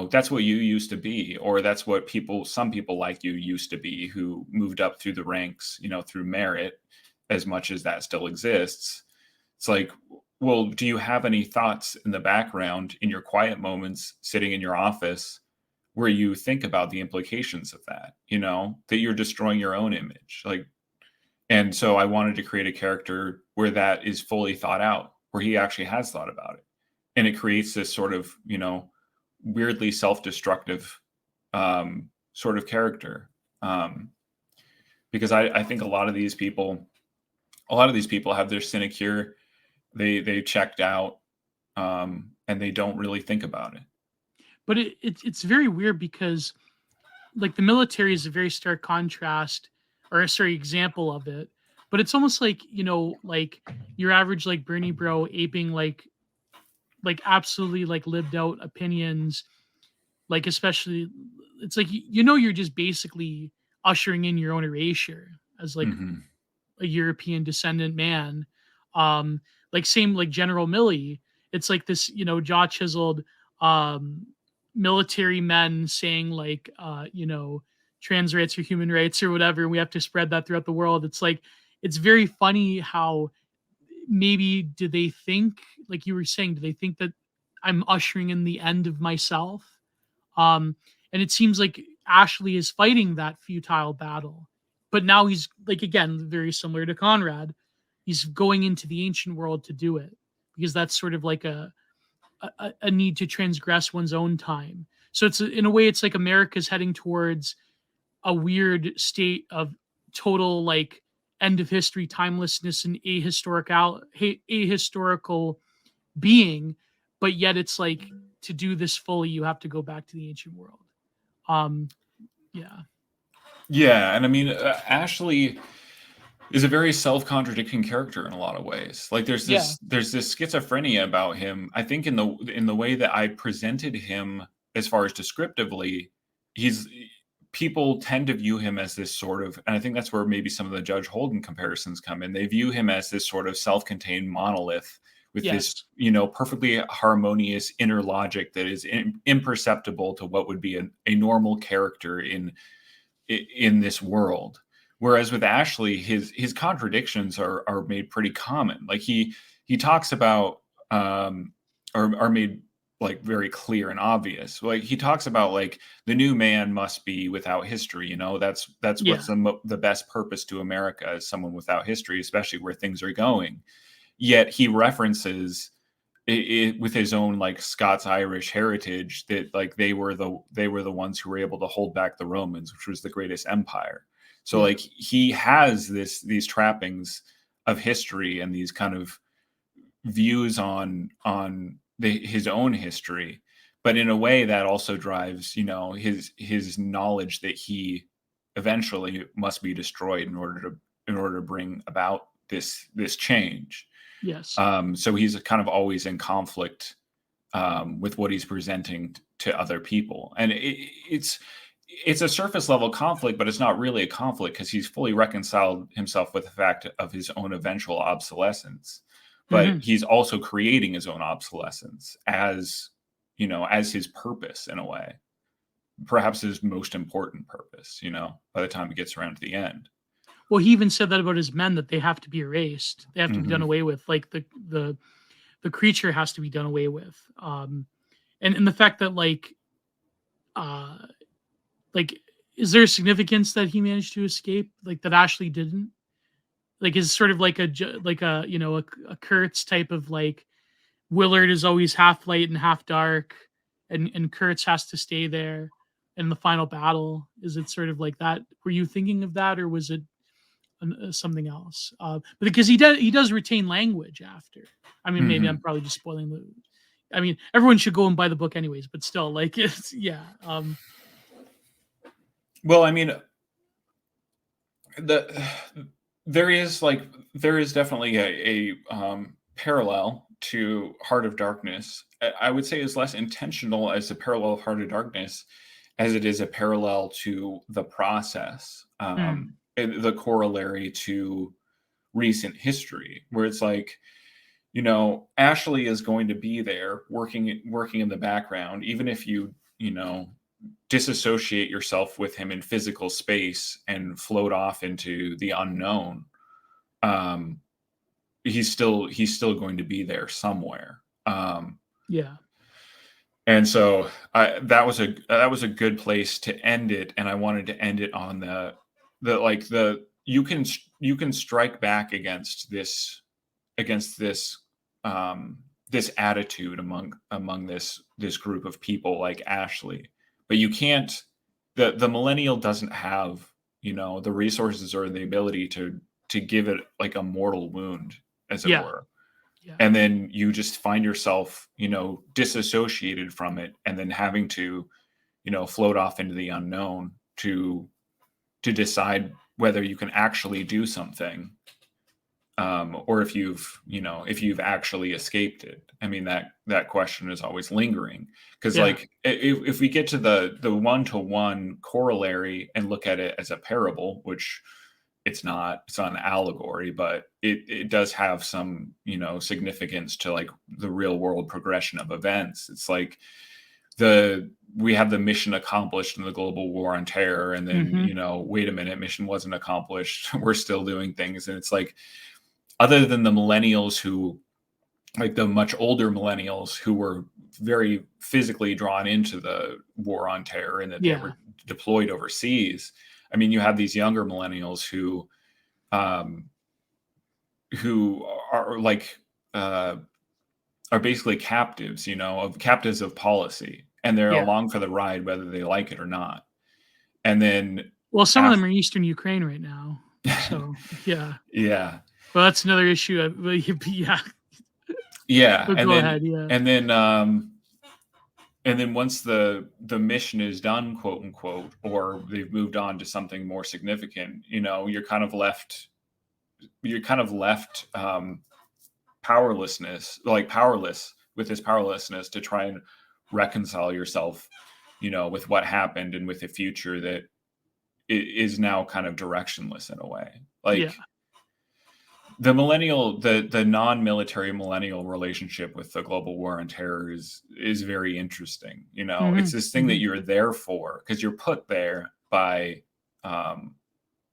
That's what you used to be, or that's what some people like you used to be, who moved up through the ranks, through merit, as much as that still exists. It's like, well, do you have any thoughts in the background, in your quiet moments, sitting in your office, where you think about the implications of that, that you're destroying your own image? Like, and so I wanted to create a character where that is fully thought out, where he actually has thought about it. And it creates this sort of, weirdly self-destructive sort of character. Because I think a lot of these people have their sinecure. They checked out, and they don't really think about it. But it's very weird because like the military is a very stark contrast, or sorry, example of it. But it's almost like, like your average like Bernie bro aping like absolutely like lived out opinions, like especially it's like you're just basically ushering in your own erasure as like Mm-hmm. a European descendant man. Like same like General Milley. It's like this, jaw chiseled military men saying like trans rights or human rights or whatever, and we have to spread that throughout the world. It's like it's very funny how maybe do they think, like you were saying, do they think that I'm ushering in the end of myself? And it seems like Ashley is fighting that futile battle. But now he's like again very similar to Conrad. He's going into the ancient world to do it because that's sort of like a need to transgress one's own time. So it's in a way it's like America's heading towards a weird state of total like end of history timelessness and ahistorical being, but yet it's like to do this fully you have to go back to the ancient world. Um yeah. Yeah, and I mean, Ashley is a very self-contradicting character in a lot of ways. Like Yeah. there's this schizophrenia about him. I think in the way that I presented him, as far as descriptively, he's people tend to view him as this sort of, and I think that's where maybe some of the Judge Holden comparisons come in. They view him as this sort of self-contained monolith, with this, Yes. perfectly harmonious inner logic that is imperceptible to what would be a normal character in this world. Whereas with Ashley, his contradictions are made pretty common. Like he talks about are made like very clear and obvious. Like he talks about like the new man must be without history. That's Yeah. what's the best purpose to America, as someone without history, especially where things are going. Yet he references with his own like Scots Irish heritage that like they were the ones who were able to hold back the Romans, which was the greatest empire. So Yeah. like he has these trappings of history and these kind of views on his own history, but in a way that also drives his knowledge that he eventually must be destroyed in order to bring about this change. Yes. So he's kind of always in conflict with what he's presenting to other people, and it's a surface level conflict, but it's not really a conflict because he's fully reconciled himself with the fact of his own eventual obsolescence. But Hmm. he's also creating his own obsolescence as his purpose in a way, perhaps his most important purpose. By the time it gets around to the end. Well, he even said that about his men, that they have to be erased. They have to be done Hmm. away with. Like the creature has to be done away with. And the fact that uh like is there a significance that he managed to escape, like that Ashley didn't? Like is sort of like a Kurtz type of like Willard is always half light and half dark, and Kurtz has to stay there in the final battle. Is it sort of like that? Were you thinking of that, or was it something else? But because he does retain language after. I mean, maybe I'm Hmm. probably just spoiling the. I mean, everyone should go and buy the book anyways, but still, like it's yeah. Well, I mean, the there is definitely a parallel to Heart of Darkness. I would say is less intentional as a parallel of Heart of Darkness as it is a parallel to the process, Mm, and the corollary to recent history, where it's like, Ashley is going to be there working in the background, even if you disassociate yourself with him in physical space and float off into the unknown. um he's still going to be there somewhere. yeah. And so that was a good place to end it, and I wanted to end it on the you can strike back against this attitude among this group of people like Ashley, but you can't. The millennial doesn't have the resources or the ability to give it like a mortal wound, as it Yeah. were. Yeah. And then you just find yourself disassociated from it, and then having to float off into the unknown to decide whether you can actually do something, or if you've actually escaped it. I mean, that question is always lingering, because Yeah. like if we get to the one-to-one corollary and look at it as a parable, which it's not an allegory, but it does have some significance to like the real world progression of events. It's like we have the mission accomplished in the global war on terror, and then Hmm. wait a minute, mission wasn't accomplished. We're still doing things. And it's like, other than the millennials who, like the much older millennials who were very physically drawn into the war on terror and that they Yeah. were deployed overseas. I mean, you have these younger millennials um, who are like uh, are basically captives, of captives of policy, and they're Yeah. along for the ride whether they like it or not. And then Well, some of after, them are in Eastern Ukraine right now. So yeah. yeah, Well, that's another issue. Yeah. yeah, But and go then ahead. Yeah. and then um, and then once the mission is done, quote unquote, or they've moved on to something more significant, you're kind of left powerless with this powerlessness to try and reconcile yourself with what happened and with the future that is now kind of directionless in a way. Yeah. Like the non-military millennial relationship with the global war on terror is very interesting. It's this thing that you're there for because you're put there by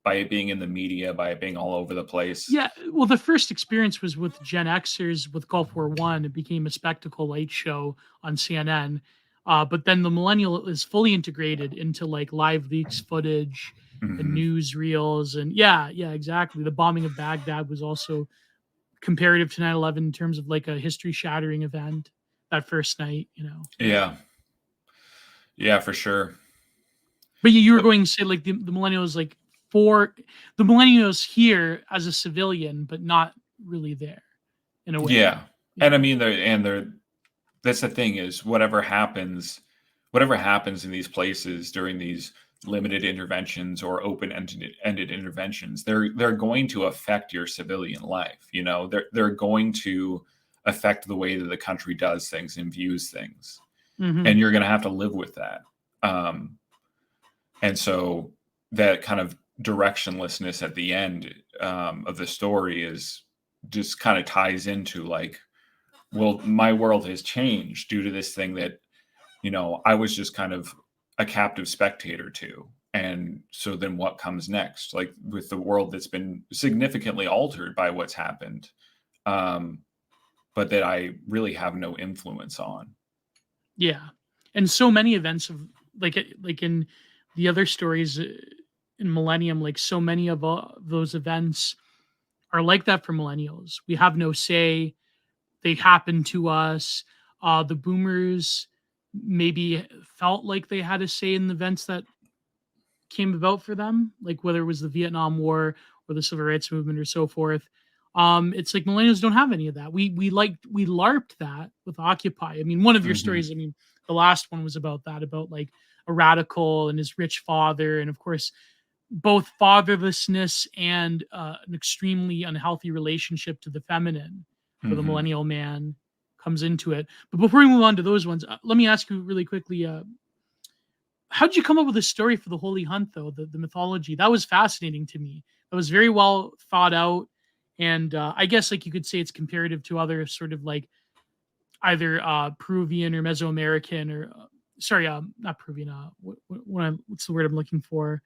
it being in the media, by it being all over the place. Yeah, well, the first experience was with Gen Xers with Gulf War One. It became a spectacle light show on CNN. But then the millennial is fully integrated into like live leaks footage and news reels. And yeah, exactly. The bombing of Baghdad was also comparative to 9/11 in terms of like a history shattering event that first night, Yeah, for sure. But you were going to say like the millennials, like for the millennials here as a civilian, but not really there in a way. Yeah. And I mean, that's the thing is whatever happens in these places during these limited interventions or open-ended interventions, they're going to affect your civilian life. They're going to affect the way that the country does things and views things, and you're going to have to live with that. And so that kind of directionlessness at the end of the story is just kind of ties into like, well, my world has changed due to this thing that, I was just kind of a captive spectator to. And so then what comes next? Like with the world that's been significantly altered by what's happened, but that I really have no influence on. Yeah. And so many events of like in the other stories in Millennium, like so many of those events are like that for millennials. We have no say. They happen to us. The boomers maybe felt like they had a say in the events that came about for them, like whether it was the Vietnam War or the Civil Rights Movement or so forth. It's like millennials don't have any of that. We LARPed that with Occupy. I mean, one of your stories, I mean, the last one was about that, about like a radical and his rich father, and of course, both fatherlessness and an extremely unhealthy relationship to the feminine for the millennial man comes into it. But before we move on to those ones, let me ask you really quickly, how did you come up with a story for the Holy Hunt, though, the mythology? That was fascinating to me. It was very well thought out. And I guess like you could say it's comparative to other sort of like either Peruvian or Mesoamerican or not Peruvian. What's the word I'm looking for?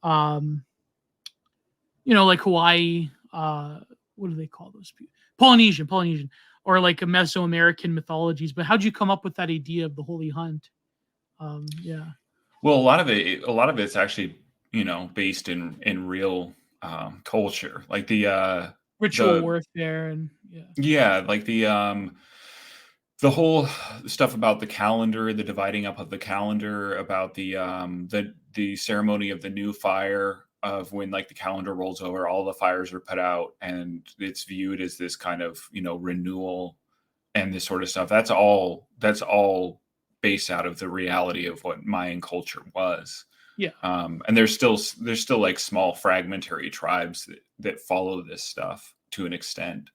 Like Hawaii. What do they call those people? Polynesian, or like a Mesoamerican mythologies. But how'd you come up with that idea of the Holy Hunt? Yeah. Well, a lot of it's actually, based in real culture, like the Ritual warfare and like the whole stuff about the calendar, the dividing up of the calendar, about the ceremony of the new fire, of when like the calendar rolls over, all the fires are put out, and it's viewed as this kind of renewal and this sort of stuff. That's all based out of the reality of what Mayan culture was. Yeah. And there's still like small fragmentary tribes that follow this stuff to an extent.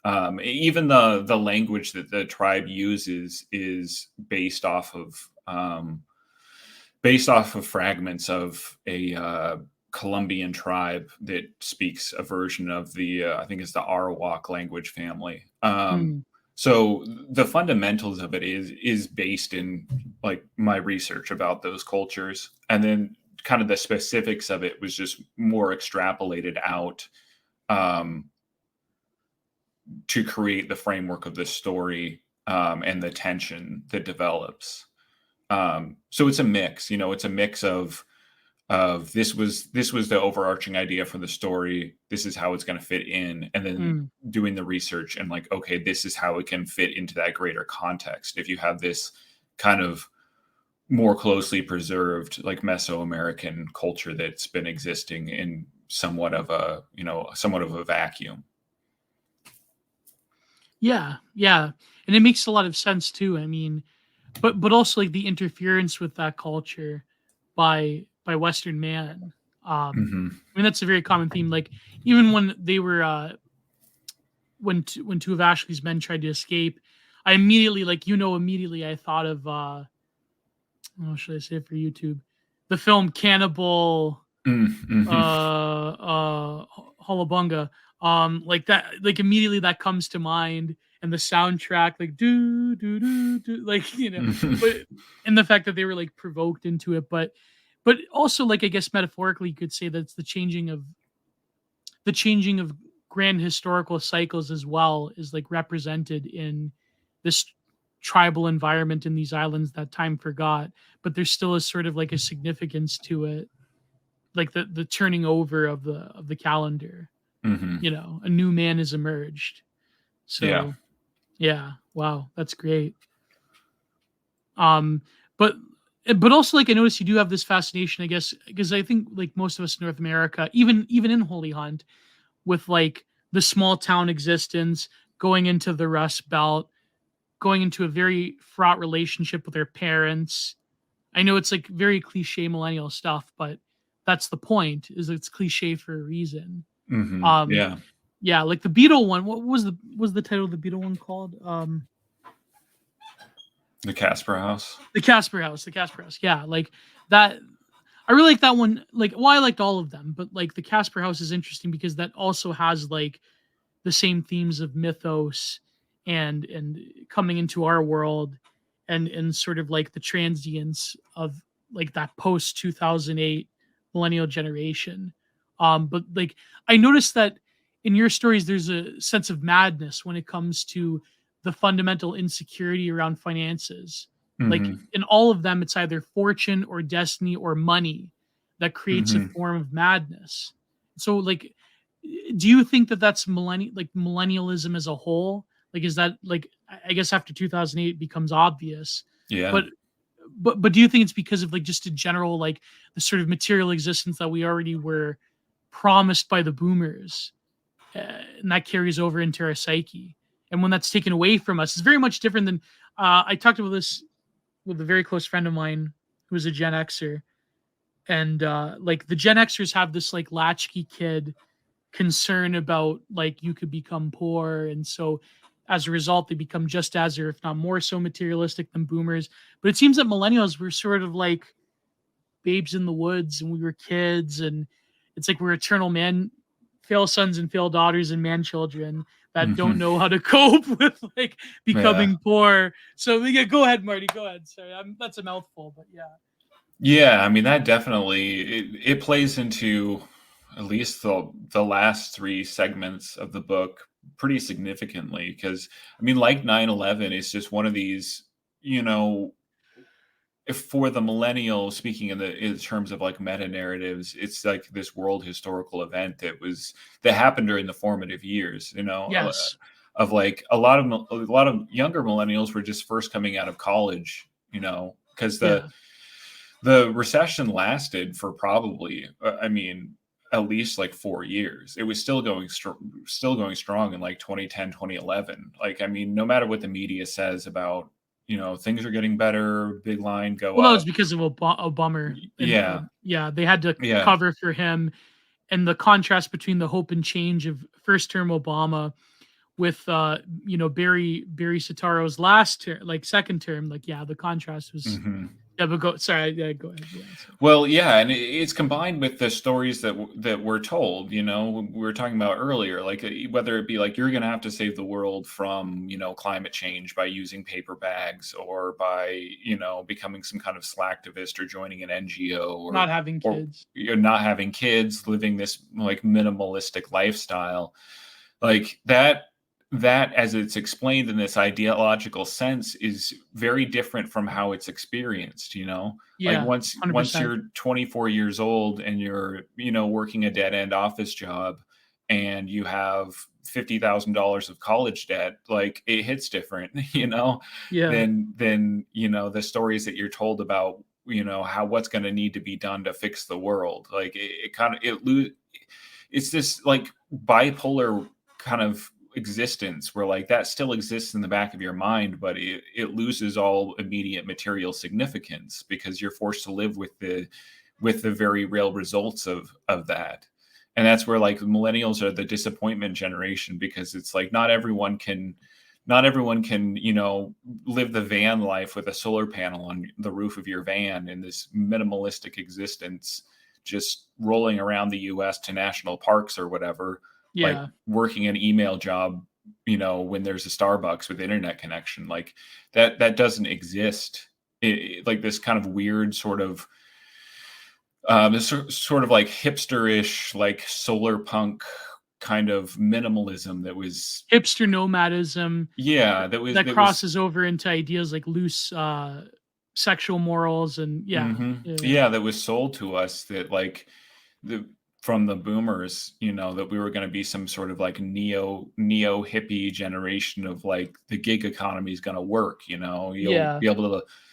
Even the language that the tribe uses is based off of fragments of a Colombian tribe that speaks a version of the I think it's the Arawak language family. So the fundamentals of it is based in like my research about those cultures, and then kind of the specifics of it was just more extrapolated out to create the framework of the story and the tension that develops. So it's a mix, it's a mix of this was the overarching idea for the story. This is how it's going to fit in, and then doing the research and like, okay, this is how it can fit into that greater context. If you have this kind of more closely preserved, like Mesoamerican culture that's been existing in somewhat of a vacuum. Yeah, and it makes a lot of sense too. I mean, but also like the interference with that culture by Western man. I mean, that's a very common theme. Like even when they were when two of Ashley's men tried to escape, I immediately I thought of what should I say for YouTube? The film Cannibal Holobunga. Like that, like immediately that comes to mind, and the soundtrack, like do do do do, like but and the fact that they were like provoked into it, but also like I guess metaphorically you could say that it's the changing of grand historical cycles as well is like represented in this tribal environment in these islands that time forgot, but there still is sort of like a significance to it, like the turning over of the calendar. Hmm. A new man has emerged. Yeah. So yeah, wow, that's great. Um, but but also like I noticed you do have this fascination, I guess, because I think like most of us in North America, even in Holy Hunt, with like the small town existence, going into the Rust Belt, going into a very fraught relationship with their parents. I know it's like very cliche millennial stuff, but that's the point. Is it's cliche for a reason. Um, Yeah. yeah, like the Beetle one. What was the title of the Beetle one called? The Casper House. The Casper House. The Casper House. Yeah, like that. I really like that one. Like, well, I liked all of them, but like the Casper House is interesting because that also has like the same themes of mythos and coming into our world and sort of like the transience of like that post 2008 millennial generation. But like I noticed that in your stories there's a sense of madness when it comes to the fundamental insecurity around finances. Like Hmm. in all of them it's either fortune or destiny or money that creates a Hmm. form of madness. So like do you think that that's millennialism as a whole? Like, is that like I guess after 2008 becomes obvious, Yeah. but but do you think it's because of like just a general like the sort of material existence that we already were promised by the boomers, and that carries over into our psyche, and when that's taken away from us, it's very much different than I talked about this with a very close friend of mine who was a Gen Xer, and like the Gen Xers have this like latchkey kid concern about like you could become poor, and so as a result they become just as or if not more so materialistic than boomers. But it seems that millennials were sort of like babes in the woods and we were kids, and it's like we're eternal man fail sons and fail daughters and man children that Hmm. don't know how to cope with like Yeah. becoming poor. So yeah, go ahead, Marty, go ahead. Sorry, that's a mouthful, but yeah. Yeah, I mean that definitely it plays into at least the last three segments of the book pretty significantly because I mean like 9/11 is just one of these, you know, if for the millennial speaking in terms of like meta narratives, it's like this world historical event that happened during the formative years, Yes. of like a lot of younger millennials were just first coming out of college, because the Yeah. the recession lasted for probably, I mean, at least like 4 years. It was still going strong in like 2010, 2011. Like, I mean, no matter what the media says about, things are getting better, big line, go Well, that was up. because of a bummer, and Yeah, yeah, they had to yeah, cover for him, and the contrast between the hope and change of first term Obama with Barry Sotaro's last term, like second term, like yeah, the contrast was hmm. yeah. But go sorry, yeah, go ahead. Yeah, so. Well, yeah, and it's combined with the stories that we're told. We were talking about earlier, like whether it be like you're going to have to save the world from climate change by using paper bags, or by becoming some kind of slacktivist, or joining an NGO, Not having or kids. you're not having kids, living this like minimalistic lifestyle, like that as it's explained in this ideological sense is very different from how it's experienced, like Yeah, once 100%. you're 24 years old and you're working a dead end office job and you have $50,000 of college debt, like it hits different Yeah, than the stories that you're told about how what's going to need to be done to fix the world. Like it kind of it's this like bipolar kind of existence where like that still exists in the back of your mind, but it loses all immediate material significance because you're forced to live with the very real results of that. And that's where like millennials are the disappointment generation, because it's like not everyone can live the van life with a solar panel on the roof of your van in this minimalistic existence just rolling around the US to national parks or whatever, like Yeah. working an email job, when there's a Starbucks with internet connection. Like that doesn't exist. Like this kind of weird sort of this sort of like hipsterish, like solar punk kind of minimalism that was, Hipster nomadism yeah, that that was crosses over into ideas like loose sexual morals and yeah, that was sold to us, that like the from the boomers, that we were going to be some sort of like neo hippie generation of like the gig economy is going to work. Yeah.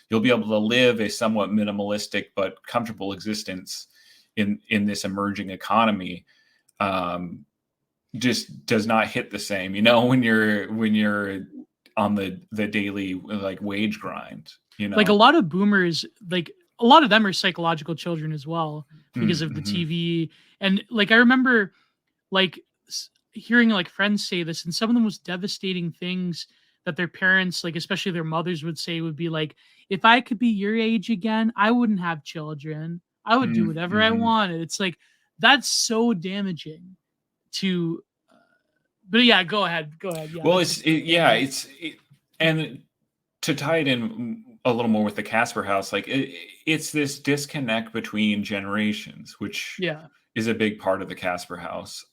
You'll be able to live a somewhat minimalistic but comfortable existence in this emerging economy. Just does not hit the same, when you're on the daily like wage grind. Like a lot of boomers, like a lot of them are psychological children as well because of the Mm-hmm. TV. And like I remember like hearing like friends say this, and some of the most devastating things that their parents, like especially their mothers, would say would be like, if I could be your age again, I wouldn't have children. I would do whatever I Mm-hmm. wanted. It's like that's so damaging to but yeah, go ahead. Go ahead. Yeah. Well, That's just yeah. and to tie it in a little more with the Casper House, like it's this disconnect between generations, which Yeah. is a big part of the Casper House.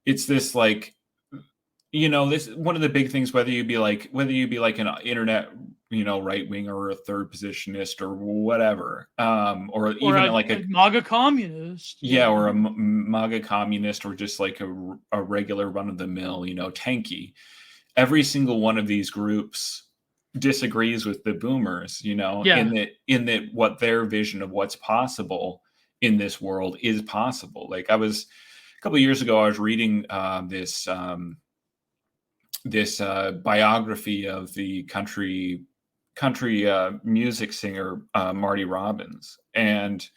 It's this like, this one of the big things, whether you be like an internet, right wing or a third positionist or whatever, or Or even like a MAGA communist. yeah, or a MAGA communist, or just like a regular run of the mill, tanky. Every single one of these groups disagrees with the boomers, Yeah. in that what their vision of what's possible in this world is possible. Like a couple of years ago, I was reading this biography of the country music singer Marty Robbins, and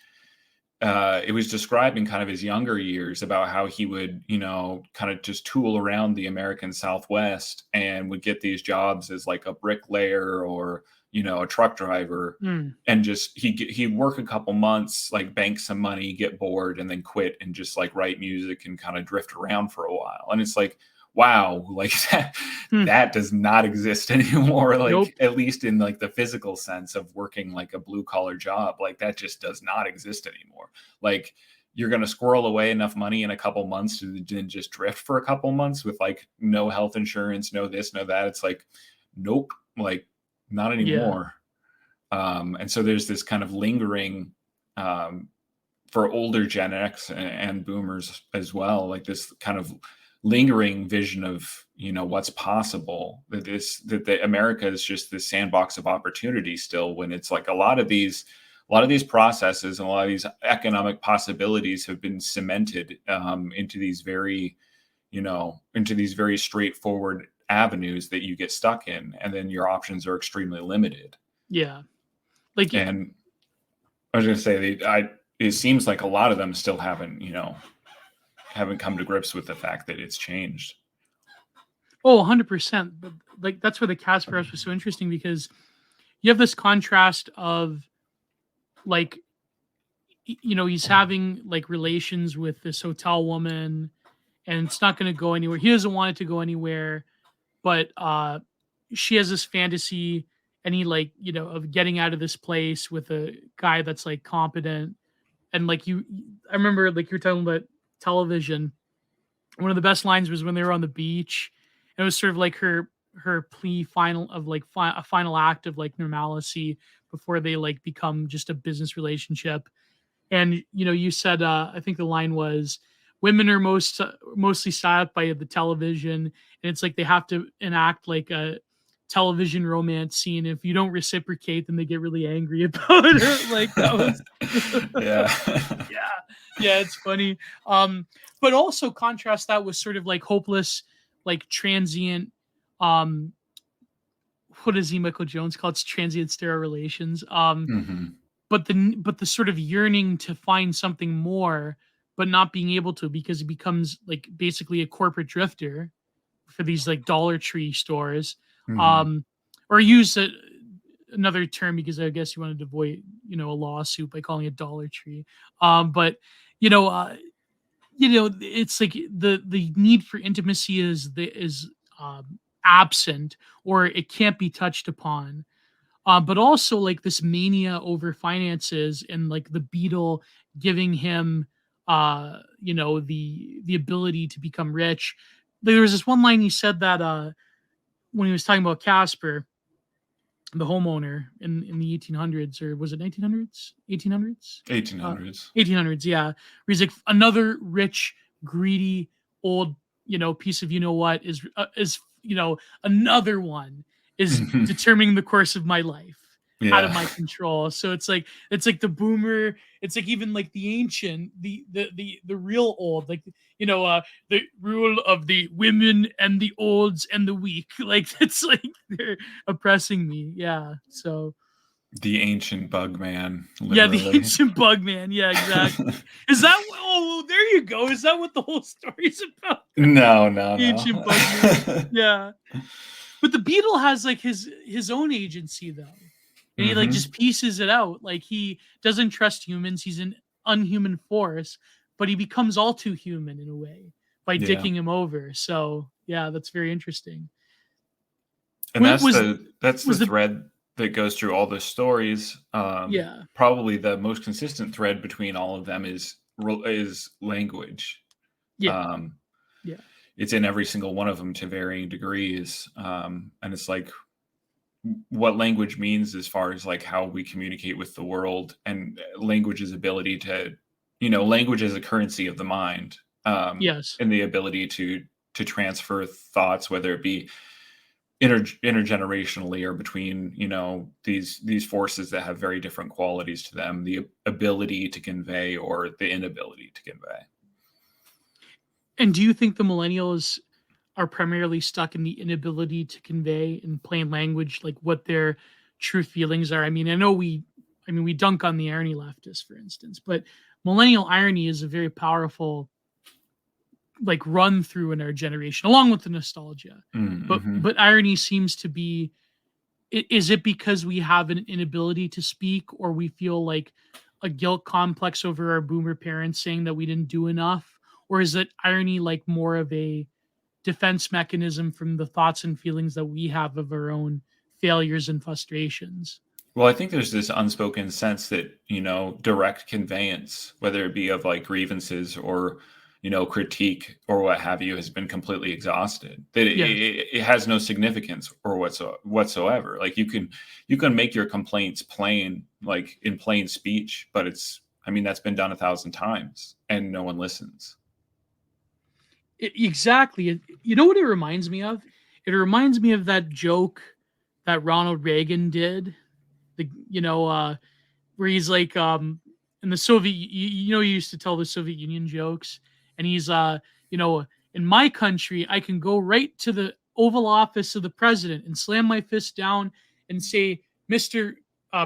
it was describing kind of his younger years, about how he would, kind of just tool around the American Southwest and would get these jobs as like a bricklayer or, a truck driver. And just, he'd work a couple months, like bank some money, get bored, and then quit and just like write music and kind of drift around for a while. And it's like, wow, like that does not exist anymore. Like, Nope. at least in like the physical sense of working like a blue collar job, like that just does not exist anymore. Like, you're going to squirrel away enough money in a couple months to then just drift for a couple months with like no health insurance, no this, no that. It's like, nope, like not anymore. And so there's this kind of lingering, for older Gen X and boomers as well, like this kind of lingering vision of, what's possible, that America is just this sandbox of opportunity still, when it's like a lot of these processes and a lot of these economic possibilities have been cemented into these very straightforward avenues that you get stuck in, and then your options are extremely limited. Yeah. Like, and I was going to say, it seems like a lot of them still haven't come to grips with the fact that it's changed. Oh, 100%. But like that's where the Casper House was so interesting, because you have this contrast of like he's having like relations with this hotel woman, and it's not going to go anywhere. He doesn't want it to go anywhere, but she has this fantasy, and he like of getting out of this place with a guy that's like competent. And like I remember like you're talking about television. One of the best lines was when they were on the beach. It was sort of like her plea final of like a final act of like normalcy before they like become just a business relationship. And you said I think the line was, women are mostly sat by the television, and it's like they have to enact like a television romance scene. If you don't reciprocate, then they get really angry about it. Like that was yeah. yeah, it's funny. But also contrast that with sort of like hopeless, like transient, what does Michael Jones call it? It's transient sterile relations. But the sort of yearning to find something more, but not being able to, because it becomes like basically a corporate drifter for these like Dollar Tree stores, or use another term because I guess you wanted to avoid, a lawsuit by calling it Dollar Tree. But you know, it's like the need for intimacy is absent, or it can't be touched upon. But also like this mania over finances, and like the Beetle giving him the ability to become rich. There was this one line he said that when he was talking about Casper, the homeowner in the 1800s, or was it 1900s, 1800s, 1800s. 1800s, yeah, where he's like, another rich, greedy, old, piece of what is another one is determining the course of my life, out of my control. So it's like the boomer, it's like even like the ancient, the real old, like the rule of the women and the olds and the weak. Like it's like they're oppressing me. Yeah. So the ancient bug man. Literally. Yeah, the ancient bug man. Yeah, exactly. Is that? Oh, there you go. Is that what the whole story's about? No. Ancient bug man. Yeah. But the Beetle has like his own agency though. And he like just pieces it out. Like he doesn't trust humans. He's an unhuman force, but he becomes all too human in a way by dicking him over. So yeah, that's very interesting. And that's the thread that goes through all the stories. Probably the most consistent thread between all of them is language. Yeah. It's in every single one of them to varying degrees. And it's like what language means as far as like how we communicate with the world, and language's ability to, language as a currency of the mind. Yes. And the ability to transfer thoughts, whether it be intergenerationally or between, these forces that have very different qualities to them, the ability to convey or the inability to convey. And do you think the millennials are primarily stuck in the inability to convey in plain language, like what their true feelings are? I mean, I know we dunk on the irony leftists, for instance, but millennial irony is a very powerful like run through in our generation, along with the nostalgia. But irony seems to be, is it because we have an inability to speak, or we feel like a guilt complex over our boomer parents saying that we didn't do enough? Or is it irony like more of a defense mechanism from the thoughts and feelings that we have of our own failures and frustrations? Well, I think there's this unspoken sense that, direct conveyance, whether it be of like grievances or, critique or what have you, has been completely exhausted. That it has no significance or whatsoever. Like you can make your complaints plain, like in plain speech, but that's been done 1,000 times and no one listens. Exactly. You know what it reminds me of? It reminds me of that joke that Ronald Reagan did. Where he's like, in the Soviet, he used to tell the Soviet Union jokes, and he's, in my country, I can go right to the Oval Office of the president and slam my fist down and say, Mr.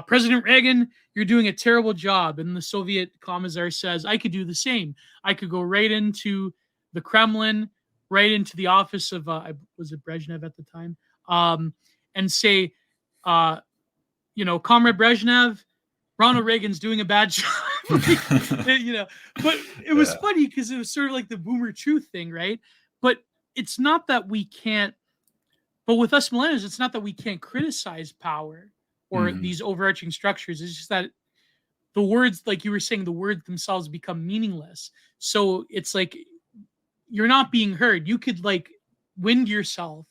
President Reagan, you're doing a terrible job. And the Soviet commissar says, I could do the same. I could go right into the Kremlin, right into the office of, was it Brezhnev at the time, and say, Comrade Brezhnev, Ronald Reagan's doing a bad job. But it was funny because it was sort of like the boomer truth thing, right? But it's not that we can't, but with us millennials, it's not that we can't criticize power or these overarching structures. It's just that the words, like you were saying, the words themselves become meaningless. So it's like, you're not being heard. You could like wind yourself.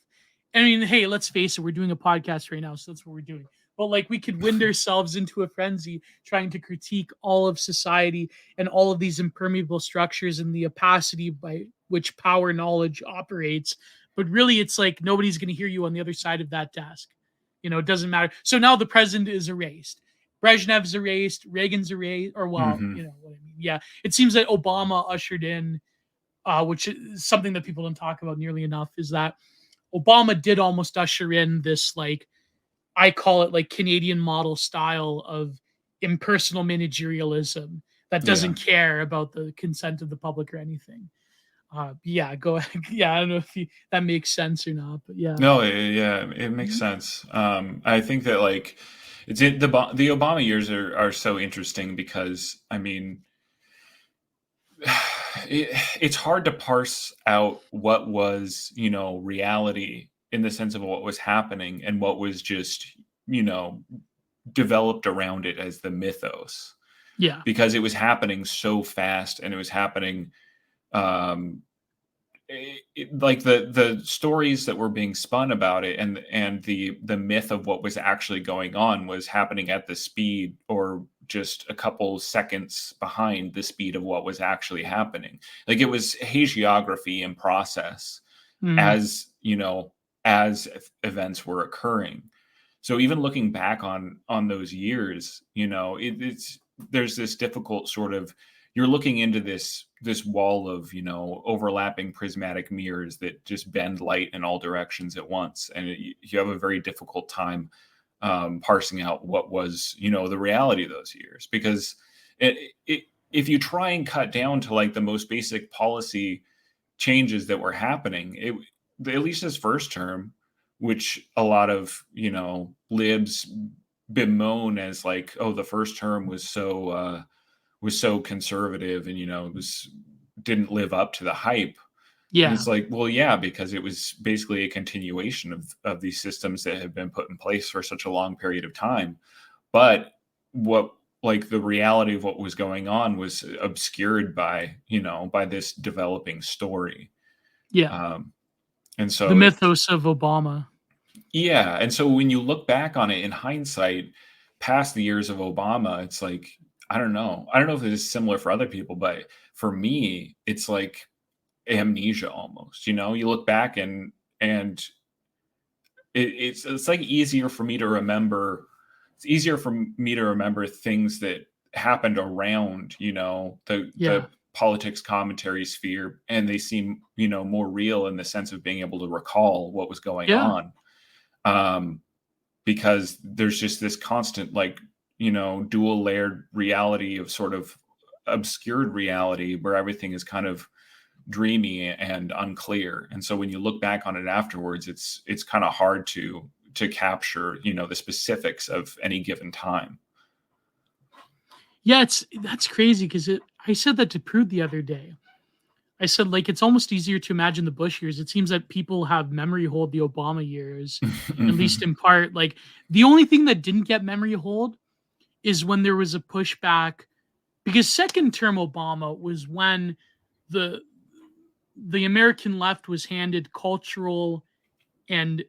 I mean, hey, let's face it, we're doing a podcast right now, so that's what we're doing. But like we could wind ourselves into a frenzy trying to critique all of society and all of these impermeable structures and the opacity by which power knowledge operates. But really, it's like nobody's going to hear you on the other side of that desk. It doesn't matter. So now the president is erased. Brezhnev's erased. Reagan's erased. Or, well, you know what I mean. Yeah. It seems that Obama ushered in, which is something that people don't talk about nearly enough, is that Obama did almost usher in this, like, I call it like Canadian model style of impersonal managerialism that doesn't care about the consent of the public or anything. Go ahead. Yeah, I don't know if that makes sense or not, but yeah. No, it makes sense. I think that like the Obama years are so interesting because, I mean, it's hard to parse out what was, reality in the sense of what was happening and what was just, developed around it as the mythos, Yeah. because it was happening so fast, and it was happening, um, like the stories that were being spun about it, and the myth of what was actually going on was happening at the speed, or just a couple seconds behind the speed of what was actually happening. Like, it was hagiography in process, Mhm. as as events were occurring. So even looking back on those years, it's there's this difficult sort of, you're looking into this wall of, overlapping prismatic mirrors that just bend light in all directions at once, and you have a very difficult time, parsing out what was, the reality of those years, because if you try and cut down to like the most basic policy changes that were happening, at least his first term, which a lot of, libs bemoan as like, oh, the first term was so conservative, and, it was didn't live up to the hype. And Yeah. it's like, well, yeah, because it was basically a continuation of these systems that have been put in place for such a long period of time. But what, like, the reality of what was going on was obscured by, by this developing story. Yeah. Um, and The so it, mythos of Obama. yeah. And so when you look back on it in hindsight, past the years of Obama, it's like, I don't know. I don't know if it is similar for other people, but for me, it's like amnesia almost. You look back, and it's like easier for me to remember. It's easier for me to remember things that happened around, Yeah. the politics commentary sphere, and they seem, more real in the sense of being able to recall what was going Yeah. on. Um, because there's just this constant, like, dual layered reality of sort of obscured reality where everything is kind of dreamy and unclear. And so when you look back on it afterwards, it's kind of hard to capture, the specifics of any given time. Yeah, that's crazy because I said that to Prude the other day. I said, like, it's almost easier to imagine the Bush years. It seems that people have memory hold the Obama years, at least in part. Like, the only thing that didn't get memory hold is when there was a pushback, because second term Obama was when the the American left was handed cultural and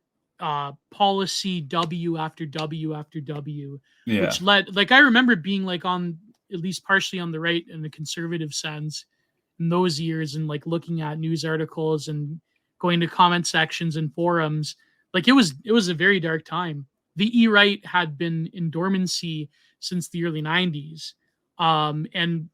policy W after W after W, Yeah. which led, like, I remember being like on at least partially on the right in the conservative sense in those years, and like looking at news articles and going to comment sections and forums. Like, it was a very dark time. The e-right had been in dormancy since the early 90s. And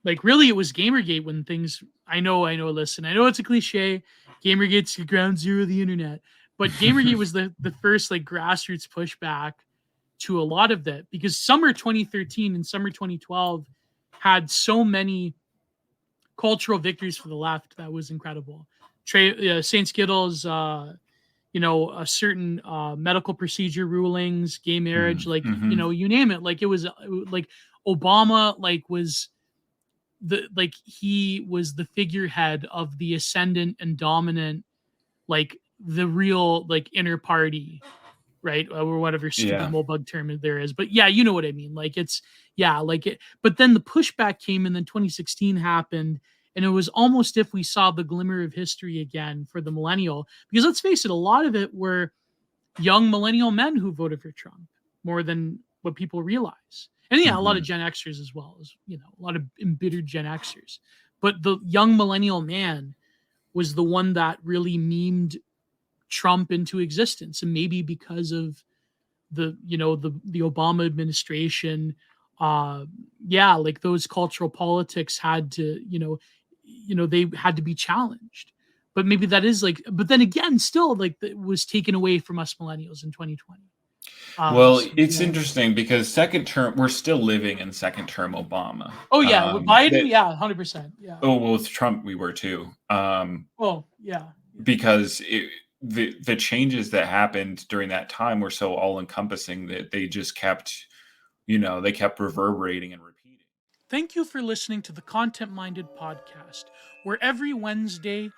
like, really, it was Gamergate when things, listen, I know it's a cliche. Gamergate's the ground zero of the internet. But Gamergate was the first like grassroots pushback to a lot of that, because summer 2013 and summer 2012 had so many cultural victories for the left that was incredible. Saint Skittles, a certain medical procedure rulings, gay marriage, like, Mm-hmm. you name it. Like, it was like Obama, like, was he was the figurehead of the ascendant and dominant, like the real like inner party, right? Or whatever stupid Yeah. Mulbug term there is. But yeah, you know what I mean. Like, it's, yeah, like it. But then the pushback came, and then 2016 happened, and it was almost if we saw the glimmer of history again for the millennial. Because let's face it, a lot of it were young millennial men who voted for Trump more than what people realize. And yeah, a lot of Mm-hmm. Gen Xers as well, as a lot of embittered Gen Xers. But the young millennial man was the one that really memed Trump into existence. And maybe because of the Obama administration, yeah, like those cultural politics had to, they had to be challenged. But maybe that is like, but then again, still, like, it was taken away from us millennials in 2020. Well, So, it's interesting because second term, we're still living in second term Obama. oh yeah, with Biden, That yeah, 100%, yeah. Oh, well, with Trump, we were too. Oh yeah, yeah, Because the changes that happened during that time were so all encompassing that they just kept, they kept reverberating and repeating. Thank you for listening to the Content Minded podcast, where every Wednesday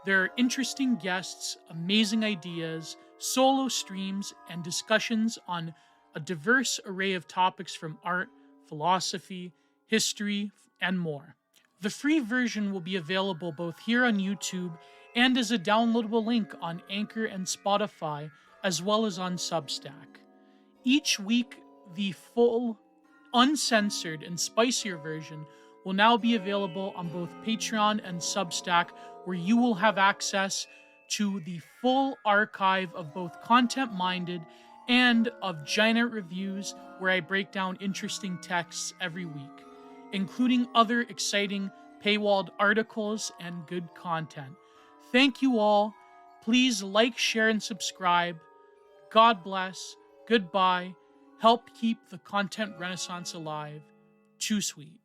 there are interesting guests, amazing ideas, solo streams, and discussions on a diverse array of topics from art, philosophy, history, and more. The free version will be available both here on YouTube and as a downloadable link on Anchor and Spotify, as well as on Substack. Each week, the full, uncensored, and spicier version will now be available on both Patreon and Substack, where you will have access to the full archive of both Content Minded and of Giant Reviews, where I break down interesting texts every week, including other exciting paywalled articles and good content. Thank you all. Please like, share, and subscribe. God bless. Goodbye. Help keep the content renaissance alive. Too sweet.